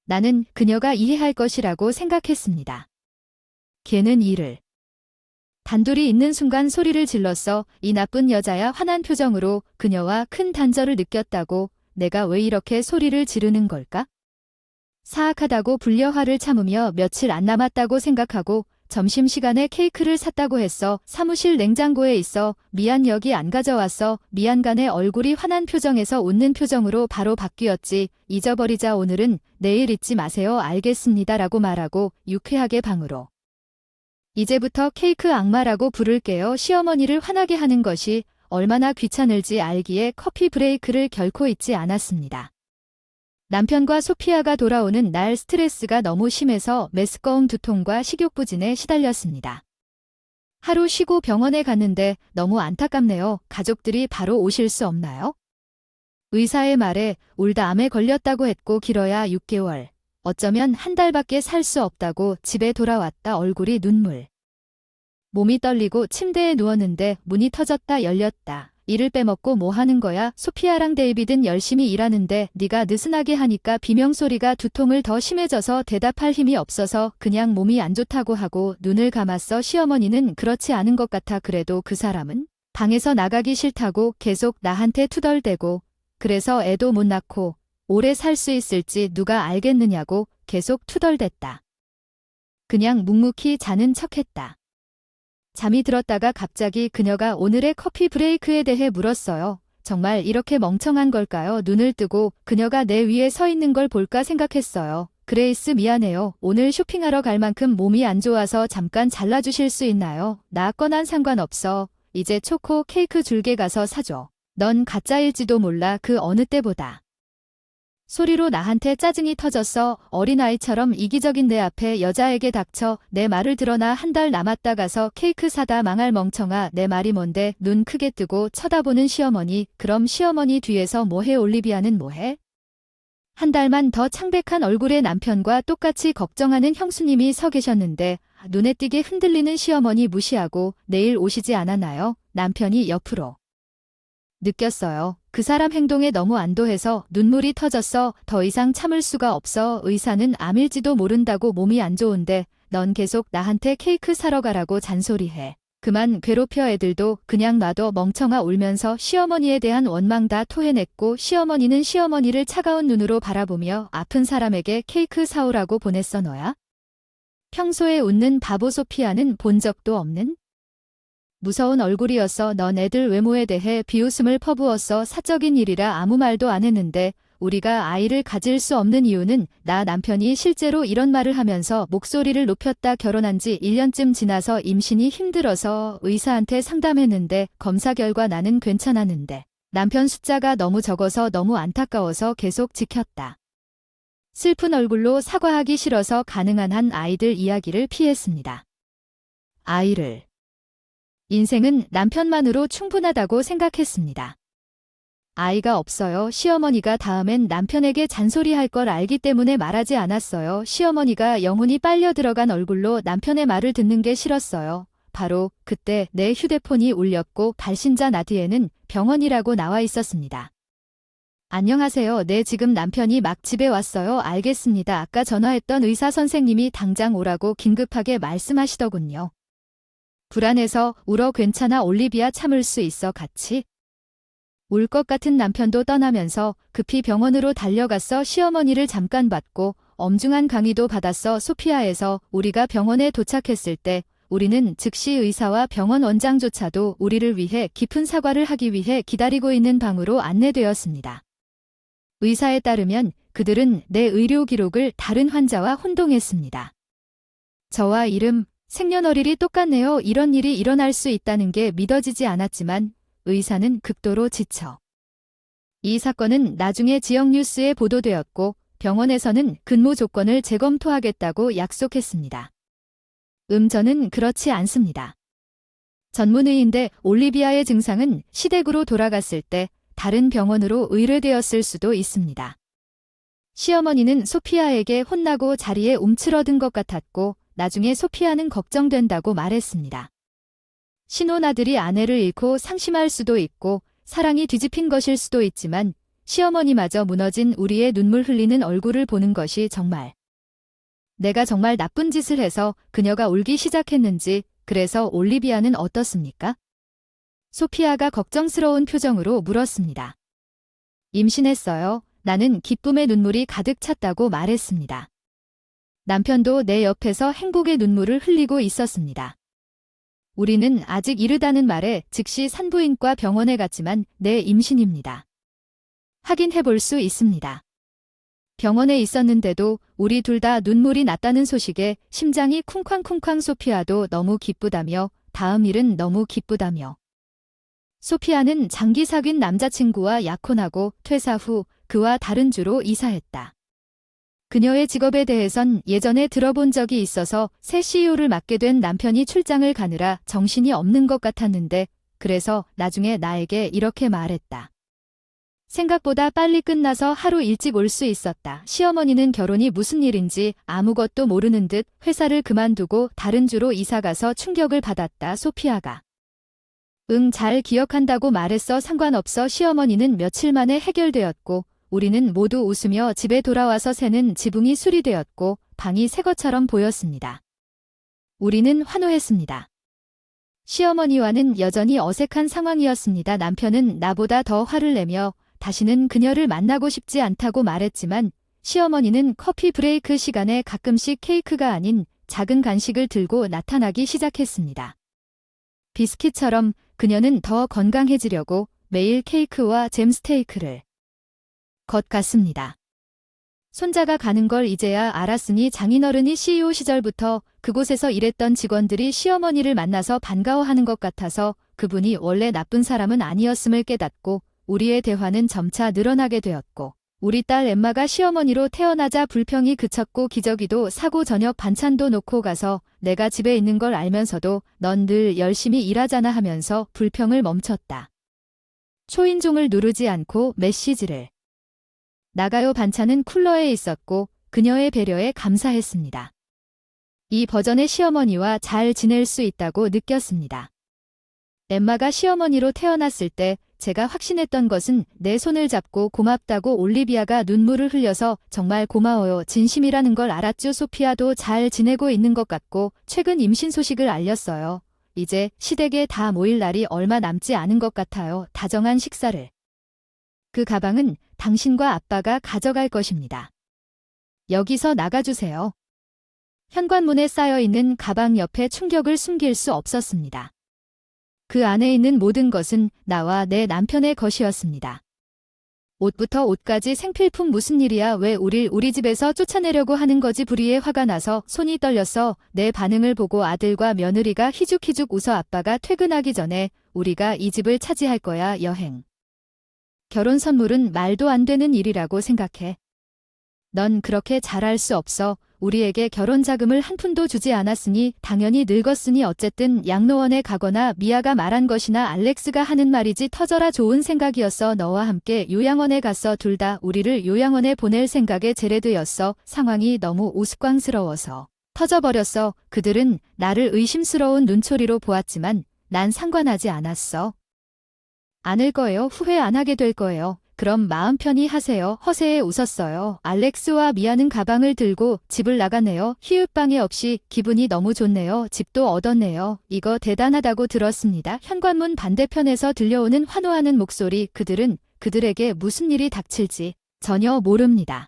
나는 그녀가 이해할 것이라고 생각했습니다. 걔는 일을 단둘이 있는 순간 소리를 질렀어. 이 나쁜 여자야. 화난 표정으로 그녀와 큰 단절을 느꼈다고. 내가 왜 이렇게 소리를 지르는 걸까? 사악하다고 불려 화를 참으며 며칠 안 남았다고 생각하고 점심시간에 케이크를 샀다고 했어. 사무실 냉장고에 있어. 미안 여기 안 가져왔어. 미안. 간의 얼굴이 화난 표정에서 웃는 표정으로 바로 바뀌었지. 잊어버리자. 오늘은 내일 잊지 마세요. 알겠습니다. 라고 말하고 유쾌하게 방으로. 이제부터 케이크 악마라고 부를게요. 시어머니를 화나게 하는 것이 얼마나 귀찮을지 알기에 커피 브레이크를 결코 잊지 않았습니다. 남편과 소피아가 돌아오는 날 스트레스가 너무 심해서 메스꺼운 두통과 식욕부진에 시달렸습니다. 하루 쉬고 병원에 갔는데 너무 안타깝네요. 가족들이 바로 오실 수 없나요? 의사의 말에 울다 암에 걸렸다고 했고 길어야 6개월. 어쩌면 한 달밖에 살 수 없다고 집에 돌아왔다. 얼굴이 눈물. 몸이 떨리고 침대에 누웠는데 문이 터졌다 열렸다. 일을 빼먹고 뭐 하는 거야? 소피아랑 데이비드는 열심히 일하는데 네가 느슨하게 하니까 비명소리가 두통을 더 심해져서 대답할 힘이 없어서 그냥 몸이 안 좋다고 하고 눈을 감았어. 시어머니는 그렇지 않은 것 같아. 그래도 그 사람은 방에서 나가기 싫다고 계속 나한테 투덜대고 그래서 애도 못 낳고 오래 살 수 있을지 누가 알겠느냐고 계속 투덜댔다. 그냥 묵묵히 자는 척했다. 잠이 들었다가 갑자기 그녀가 오늘의 커피 브레이크에 대해 물었어요. 정말 이렇게 멍청한 걸까요? 눈을 뜨고 그녀가 내 위에 서 있는 걸 볼까 생각했어요. 그레이스 미안해요. 오늘 쇼핑하러 갈 만큼 몸이 안 좋아서 잠깐 잘라주실 수 있나요? 나 꺼난 상관없어. 이제 초코 케이크 줄게 가서 사줘. 넌 가짜일지도 몰라. 그 어느 때보다. 소리로 나한테 짜증이 터졌어. 어린아이처럼 이기적인 내 앞에 여자에게 닥쳐 내 말을 들어. 나 한 달 남았다 가서 케이크 사다. 망할 멍청아. 내 말이 뭔데? 눈 크게 뜨고 쳐다보는 시어머니. 그럼 시어머니 뒤에서 뭐해? 올리비아는 뭐해? 한 달만 더 창백한 얼굴의 남편과 똑같이 걱정하는 형수님이 서 계셨는데 눈에 띄게 흔들리는 시어머니 무시하고 내일 오시지 않았나요? 남편이 옆으로 느꼈어요. 그 사람 행동에 너무 안도해서 눈물이 터졌어. 더 이상 참을 수가 없어. 의사는 암일지도 모른다고 몸이 안 좋은데 넌 계속 나한테 케이크 사러 가라고 잔소리해. 그만 괴롭혀. 애들도 그냥 놔둬. 멍청아. 울면서 시어머니에 대한 원망 다 토해냈고 시어머니는 시어머니를 차가운 눈으로 바라보며 아픈 사람에게 케이크 사오라고 보냈어. 너야? 평소에 웃는 바보 소피아는 본 적도 없는 무서운 얼굴이었어. 넌 애들 외모에 대해 비웃음을 퍼부었어. 사적인 일이라 아무 말도 안 했는데 우리가 아이를 가질 수 없는 이유는 나 남편이 실제로 이런 말을 하면서 목소리를 높였다. 결혼한 지 1년쯤 지나서 임신이 힘들어서 의사한테 상담했는데 검사 결과 나는 괜찮았는데 남편 숫자가 너무 적어서 너무 안타까워서 계속 지켰다. 슬픈 얼굴로 사과하기 싫어서 가능한 한 아이들 이야기를 피했습니다. 아이를. 인생은 남편만으로 충분하다고 생각했습니다. 아이가 없어요. 시어머니가 다음엔 남편에게 잔소리할 걸 알기 때문에 말하지 않았어요. 시어머니가 영혼이 빨려 들어간 얼굴로 남편의 말을 듣는 게 싫었어요. 바로 그때 내 휴대폰이 울렸고 발신자 나디에는 병원이라고 나와 있었습니다. 안녕하세요. 네, 지금 남편이 막 집에 왔어요. 알겠습니다. 아까 전화했던 의사 선생님이 당장 오라고 긴급하게 말씀하시더군요. 불안해서 울어. 괜찮아 올리비아, 참을 수 있어. 같이 울 것 같은 남편도 떠나면서 급히 병원으로 달려갔어. 시어머니를 잠깐 봤고 엄중한 강의도 받았어. 소피아에서 우리가 병원에 도착했을 때 우리는 즉시 의사와 병원 원장조차도 우리를 위해 깊은 사과를 하기 위해 기다리고 있는 방으로 안내되었습니다. 의사에 따르면 그들은 내 의료 기록을 다른 환자와 혼동했습니다. 저와 이름, 생년월일이 똑같네요. 이런 일이 일어날 수 있다는 게 믿어지지 않았지만 의사는 극도로 지쳐. 이 사건은 나중에 지역 뉴스에 보도되었고 병원에서는 근무 조건을 재검토하겠다고 약속했습니다. 저는 그렇지 않습니다. 전문의인데 올리비아의 증상은 시댁으로 돌아갔을 때 다른 병원으로 의뢰되었을 수도 있습니다. 시어머니는 소피아에게 혼나고 자리에 움츠러든 것 같았고 나중에 소피아는 걱정된다고 말했습니다. 신혼아들이 아내를 잃고 상심할 수도 있고 사랑이 뒤집힌 것일 수도 있지만 시어머니마저 무너진 우리의 눈물 흘리는 얼굴을 보는 것이 정말 내가 정말 나쁜 짓을 해서 그녀가 울기 시작했는지. 그래서 올리비아는 어떻습니까? 소피아가 걱정스러운 표정으로 물었습니다. 임신했어요. 나는 기쁨의 눈물이 가득 찼다고 말했습니다. 남편도 내 옆에서 행복의 눈물을 흘리고 있었습니다. 우리는 아직 이르다는 말에 즉시 산부인과 병원에 갔지만 내 임신입니다. 확인해 볼 수 있습니다. 병원에 있었는데도 우리 둘 다 눈물이 났다는 소식에 심장이 쿵쾅쿵쾅. 소피아도 너무 기쁘다며 다음 일은 너무 기쁘다며. 소피아는 장기 사귄 남자친구와 약혼하고 퇴사 후 그와 다른 주로 이사했다. 그녀의 직업에 대해선 예전에 들어본 적이 있어서 새 CEO를 맡게 된 남편이 출장을 가느라 정신이 없는 것 같았는데 그래서 나중에 나에게 이렇게 말했다. 생각보다 빨리 끝나서 하루 일찍 올 수 있었다. 시어머니는 결혼이 무슨 일인지 아무것도 모르는 듯 회사를 그만두고 다른 주로 이사가서 충격을 받았다. 소피아가. 잘 기억한다고 말했어. 상관없어. 시어머니는 며칠 만에 해결되었고 우리는 모두 웃으며 집에 돌아와서 새는 지붕이 수리되었고 방이 새 것처럼 보였습니다. 우리는 환호했습니다. 시어머니와는 여전히 어색한 상황이었습니다. 남편은 나보다 더 화를 내며 다시는 그녀를 만나고 싶지 않다고 말했지만 시어머니는 커피 브레이크 시간에 가끔씩 케이크가 아닌 작은 간식을 들고 나타나기 시작했습니다. 비스킷처럼 그녀는 더 건강해지려고 매일 케이크와 잼 스테이크를 것 같습니다. 손자가 가는 걸 이제야 알았으니 장인어른이 CEO 시절부터 그곳에서 일했던 직원들이 시어머니를 만나서 반가워하는 것 같아서 그분이 원래 나쁜 사람은 아니었음을 깨닫고 우리의 대화는 점차 늘어나게 되었고 우리 딸 엠마가 시어머니로 태어나자 불평이 그쳤고 기저귀도 사고 저녁 반찬도 놓고 가서 내가 집에 있는 걸 알면서도 넌 늘 열심히 일하잖아 하면서 불평을 멈췄다. 초인종을 누르지 않고 메시지를 나가요. 반찬은 쿨러에 있었고 그녀의 배려에 감사했습니다. 이 버전의 시어머니와 잘 지낼 수 있다고 느꼈습니다. 엠마가 시어머니로 태어났을 때 제가 확신했던 것은 내 손을 잡고 고맙다고 올리비아가 눈물을 흘려서 정말 고마워요. 진심이라는 걸 알았죠. 소피아도 잘 지내고 있는 것 같고 최근 임신 소식을 알렸어요. 이제 시댁에 다 모일 날이 얼마 남지 않은 것 같아요. 다정한 식사를. 그 가방은 당신과 아빠가 가져갈 것입니다. 여기서 나가주세요. 현관문에 쌓여있는 가방 옆에 충격을 숨길 수 없었습니다. 그 안에 있는 모든 것은 나와 내 남편의 것이었습니다. 옷부터 옷까지 생필품. 무슨 일이야? 왜 우리 집에서 쫓아내려고 하는 거지? 불의에 화가 나서 손이 떨렸어. 내 반응을 보고 아들과 며느리가 희죽희죽 웃어. 아빠가 퇴근하기 전에 우리가 이 집을 차지할 거야. 여행. 결혼 선물은 말도 안 되는 일이라고 생각해. 넌 그렇게 잘할 수 없어. 우리에게 결혼 자금을 한 푼도 주지 않았으니 당연히 늙었으니 어쨌든 양로원에 가거나 미아가 말한 것이나 알렉스가 하는 말이지. 터져라. 좋은 생각이었어. 너와 함께 요양원에 갔어. 둘 다 우리를 요양원에 보낼 생각에 제레드였어. 상황이 너무 우스꽝스러워서 터져버렸어. 그들은 나를 의심스러운 눈초리로 보았지만 난 상관하지 않았어. 않을 거예요. 후회 안 하게 될 거예요. 그럼 마음 편히 하세요. 허세에 웃었어요. 알렉스와 미아는 가방을 들고 집을 나가네요. 히읗방해 없이. 기분이 너무 좋네요. 집도 얻었네요. 이거 대단하다고 들었습니다. 현관문 반대편에서 들려오는 환호하는 목소리. 그들은 그들에게 무슨 일이 닥칠지 전혀 모릅니다.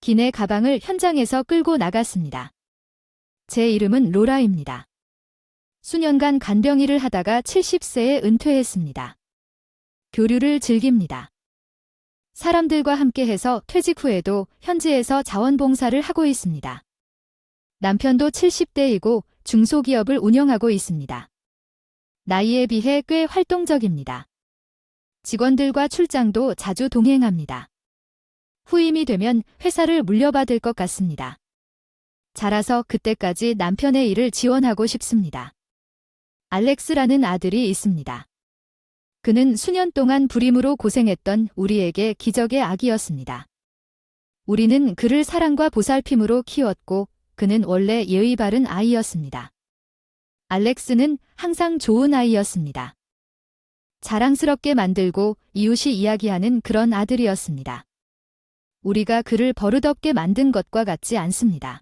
기내 가방을 현장에서 끌고 나갔습니다. 제 이름은 로라입니다. 수년간 간병일을 하다가 70세에 은퇴했습니다. 교류를 즐깁니다. 사람들과 함께해서 퇴직 후에도 현지에서 자원봉사를 하고 있습니다. 남편도 70대이고 중소기업을 운영하고 있습니다. 나이에 비해 꽤 활동적입니다. 직원들과 출장도 자주 동행합니다. 후임이 되면 회사를 물려받을 것 같습니다. 자라서 그때까지 남편의 일을 지원하고 싶습니다. 알렉스라는 아들이 있습니다. 그는 수년 동안 불임으로 고생했던 우리에게 기적의 아기였습니다. 우리는 그를 사랑과 보살핌으로 키웠고 그는 원래 예의 바른 아이였습니다. 알렉스는 항상 좋은 아이였습니다. 자랑스럽게 만들고 이웃이 이야기하는 그런 아들이었습니다. 우리가 그를 버릇없게 만든 것과 같지 않습니다.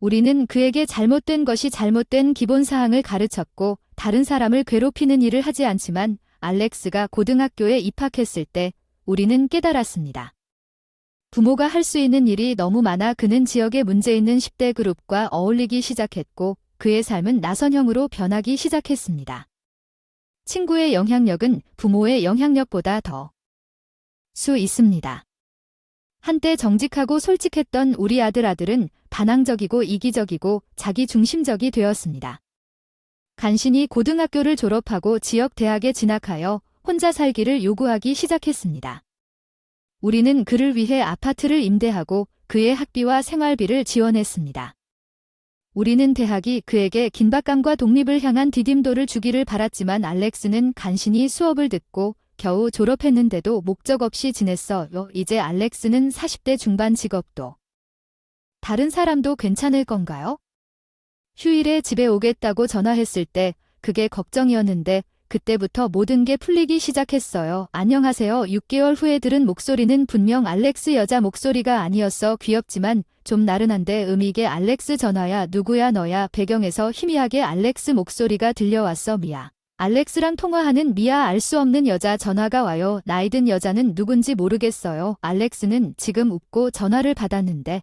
우리는 그에게 잘못된 것이 잘못된 기본사항을 가르쳤고 다른 사람을 괴롭히는 일을 하지 않지만 알렉스가 고등학교에 입학했을 때 우리는 깨달았습니다. 부모가 할 수 있는 일이 너무 많아. 그는 지역에 문제 있는 10대 그룹과 어울리기 시작했고 그의 삶은 나선형으로 변하기 시작했습니다. 친구의 영향력은 부모의 영향력보다 더 수 있습니다. 한때 정직하고 솔직했던 우리 아들은 반항적이고 이기적이고 자기중심적이 되었습니다. 간신히 고등학교를 졸업하고 지역 대학에 진학하여 혼자 살기를 요구하기 시작했습니다. 우리는 그를 위해 아파트를 임대하고 그의 학비와 생활비를 지원했습니다. 우리는 대학이 그에게 긴박감과 독립을 향한 디딤돌을 주기를 바랐지만 알렉스는 간신히 수업을 듣고 겨우 졸업했는데도 목적 없이 지냈어요. 이제 알렉스는 40대 중반. 직업도 다른 사람도 괜찮을 건가요? 휴일에 집에 오겠다고 전화했을 때 그게 걱정이었는데 그때부터 모든 게 풀리기 시작했어요. 안녕하세요. 6개월 후에 들은 목소리는 분명 알렉스 여자 목소리가 아니었어. 귀엽지만 좀 나른한데 음이게 알렉스 전화야. 누구야 너야. 배경에서 희미하게 알렉스 목소리가 들려왔어. 미아. 알렉스랑 통화하는 미아. 알 수 없는 여자 전화가 와요. 나이든 여자는 누군지 모르겠어요. 알렉스는 지금 웃고 전화를 받았는데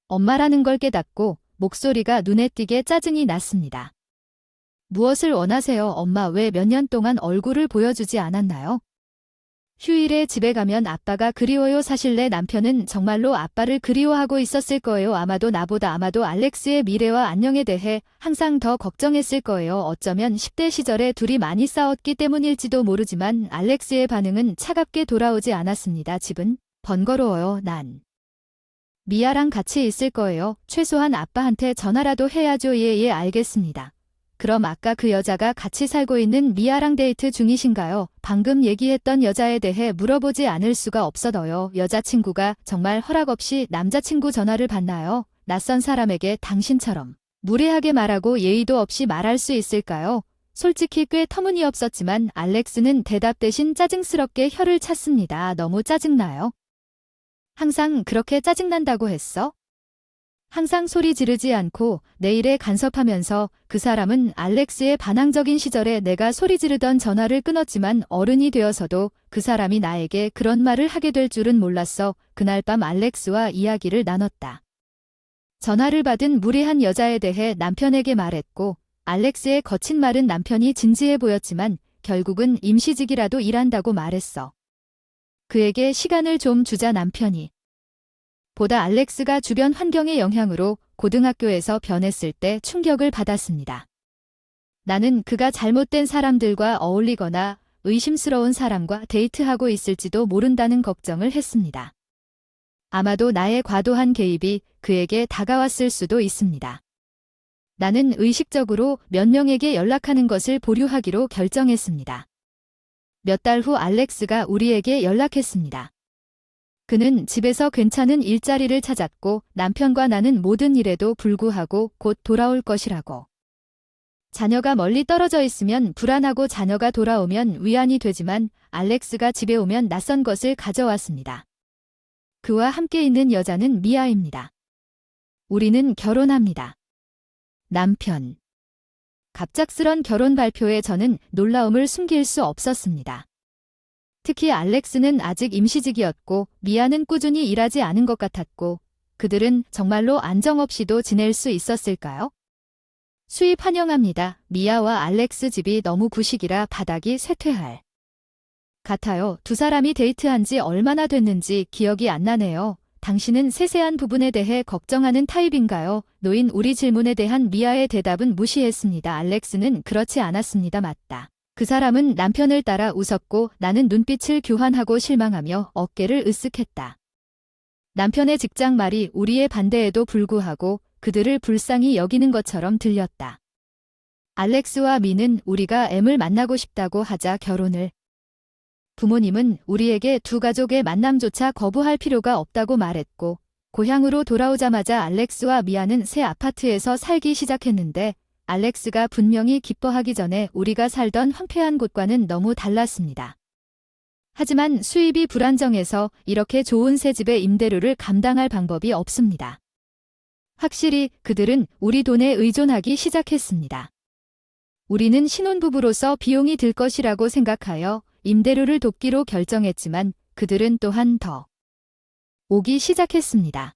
엄마라는 걸 깨닫고 목소리가 눈에 띄게 짜증이 났습니다. 무엇을 원하세요? 엄마 왜 몇 년 동안 얼굴을 보여주지 않았나요? 휴일에 집에 가면 아빠가 그리워요. 사실 내 남편은 정말로 아빠를 그리워하고 있었을 거예요. 아마도 나보다 아마도 알렉스의 미래와 안녕에 대해 항상 더 걱정했을 거예요. 어쩌면 10대 시절에 둘이 많이 싸웠기 때문일지도 모르지만 알렉스의 반응은 차갑게 돌아오지 않았습니다. 집은 번거로워요. 난 미아랑 같이 있을 거예요. 최소한 아빠한테 전화라도 해야죠. 예, 알겠습니다. 그럼 아까 그 여자가 같이 살고 있는 미아랑 데이트 중이신가요? 방금 얘기했던 여자에 대해 물어보지 않을 수가 없어요. 여자친구가 정말 허락 없이 남자친구 전화를 받나요? 낯선 사람에게 당신처럼 무례하게 말하고 예의도 없이 말할 수 있을까요? 솔직히 꽤 터무니없었지만 알렉스는 대답 대신 짜증스럽게 혀를 찼습니다. 너무 짜증나요? 항상 그렇게 짜증난다고 했어? 항상 소리 지르지 않고 내 일에 간섭하면서. 그 사람은 알렉스의 반항적인 시절에 내가 소리 지르던 전화를 끊었지만 어른이 되어서도 그 사람이 나에게 그런 말을 하게 될 줄은 몰랐어. 그날 밤 알렉스와 이야기를 나눴다. 전화를 받은 무례한 여자에 대해 남편에게 말했고, 알렉스의 거친 말은 남편이 진지해 보였지만 결국은 임시직이라도 일한다고 말했어. 그에게 시간을 좀 주자. 남편이 보다 알렉스가 주변 환경의 영향으로 고등학교에서 변했을 때 충격을 받았습니다. 나는 그가 잘못된 사람들과 어울리거나 의심스러운 사람과 데이트하고 있을지도 모른다는 걱정을 했습니다. 아마도 나의 과도한 개입이 그에게 다가왔을 수도 있습니다. 나는 의식적으로 몇 명에게 연락하는 것을 보류하기로 결정했습니다. 몇 달 후 알렉스가 우리에게 연락했습니다. 그는 집에서 괜찮은 일자리를 찾았고 남편과 나는 모든 일에도 불구하고 곧 돌아올 것이라고. 자녀가 멀리 떨어져 있으면 불안하고 자녀가 돌아오면 위안이 되지만 알렉스가 집에 오면 낯선 것을 가져왔습니다. 그와 함께 있는 여자는 미아입니다. 우리는 결혼합니다. 남편. 갑작스런 결혼 발표에 저는 놀라움을 숨길 수 없었습니다. 특히 알렉스는 아직 임시직이었고 미아는 꾸준히 일하지 않은 것 같았고 그들은 정말로 안정 없이도 지낼 수 있었을까요? 수입 환영합니다. 미아와 알렉스 집이 너무 구식이라 바닥이 쇠퇴할 같아요. 두 사람이 데이트한 지 얼마나 됐는지 기억이 안 나네요. 당신은 세세한 부분에 대해 걱정하는 타입인가요? 노인 우리 질문에 대한 미아의 대답은 무시했습니다. 알렉스는 그렇지 않았습니다. 맞다. 그 사람은 남편을 따라 웃었고 나는 눈빛을 교환하고 실망하며 어깨를 으쓱했다. 남편의 직장 말이 우리의 반대에도 불구하고 그들을 불쌍히 여기는 것처럼 들렸다. 알렉스와 미는 우리가 M을 만나고 싶다고 하자 결혼을. 부모님은 우리에게 두 가족의 만남조차 거부할 필요가 없다고 말했고 고향으로 돌아오자마자 알렉스와 미아는 새 아파트에서 살기 시작했는데 알렉스가 분명히 기뻐하기 전에 우리가 살던 황폐한 곳과는 너무 달랐습니다. 하지만 수입이 불안정해서 이렇게 좋은 새 집의 임대료를 감당할 방법이 없습니다. 확실히 그들은 우리 돈에 의존하기 시작했습니다. 우리는 신혼부부로서 비용이 들 것이라고 생각하여 임대료를 돕기로 결정했지만 그들은 또한 더 오기 시작했습니다.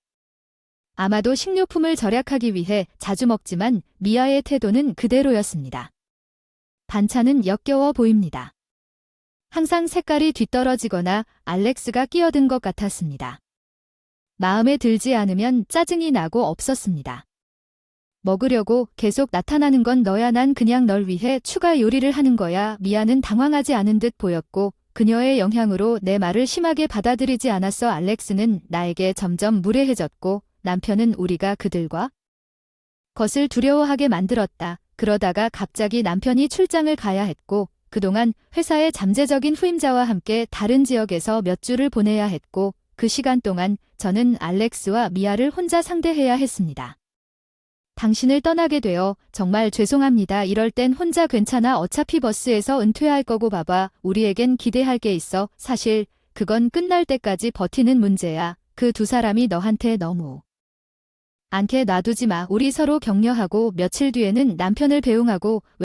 아마도 식료품을 절약하기 위해 자주 먹지만 미아의 태도는 그대로였습니다. 반찬은 역겨워 보입니다. 항상 색깔이 뒤떨어지거나 알렉스가 끼어든 것 같았습니다. 마음에 들지 않으면 짜증이 나고 없었습니다. 먹으려고 계속 나타나는 건 너야. 난 그냥 널 위해 추가 요리를 하는 거야. 미아는 당황하지 않은 듯 보였고 그녀의 영향으로 내 말을 심하게 받아들이지 않았어. 알렉스는 나에게 점점 무례해졌고 남편은 우리가 그들과 것을 두려워하게 만들었다. 그러다가 갑자기 남편이 출장을 가야 했고 그동안 회사의 잠재적인 후임자와 함께 다른 지역에서 몇 주를 보내야 했고 그 시간 동안 저는 알렉스와 미아를 혼자 상대해야 했습니다. 당신을 떠나게 되어 정말 죄송합니다. 이럴 땐 혼자 괜찮아. 어차피 버스에서 은퇴할 거고 봐봐. 우리에겐 기대할 게 있어. 사실 그건 끝날 때까지 버티는 문제야. 그 두 사람이 너한테 너무 않게 놔두지 마. 우리 서로 격려하고 며칠 뒤에는 남편을 배웅하고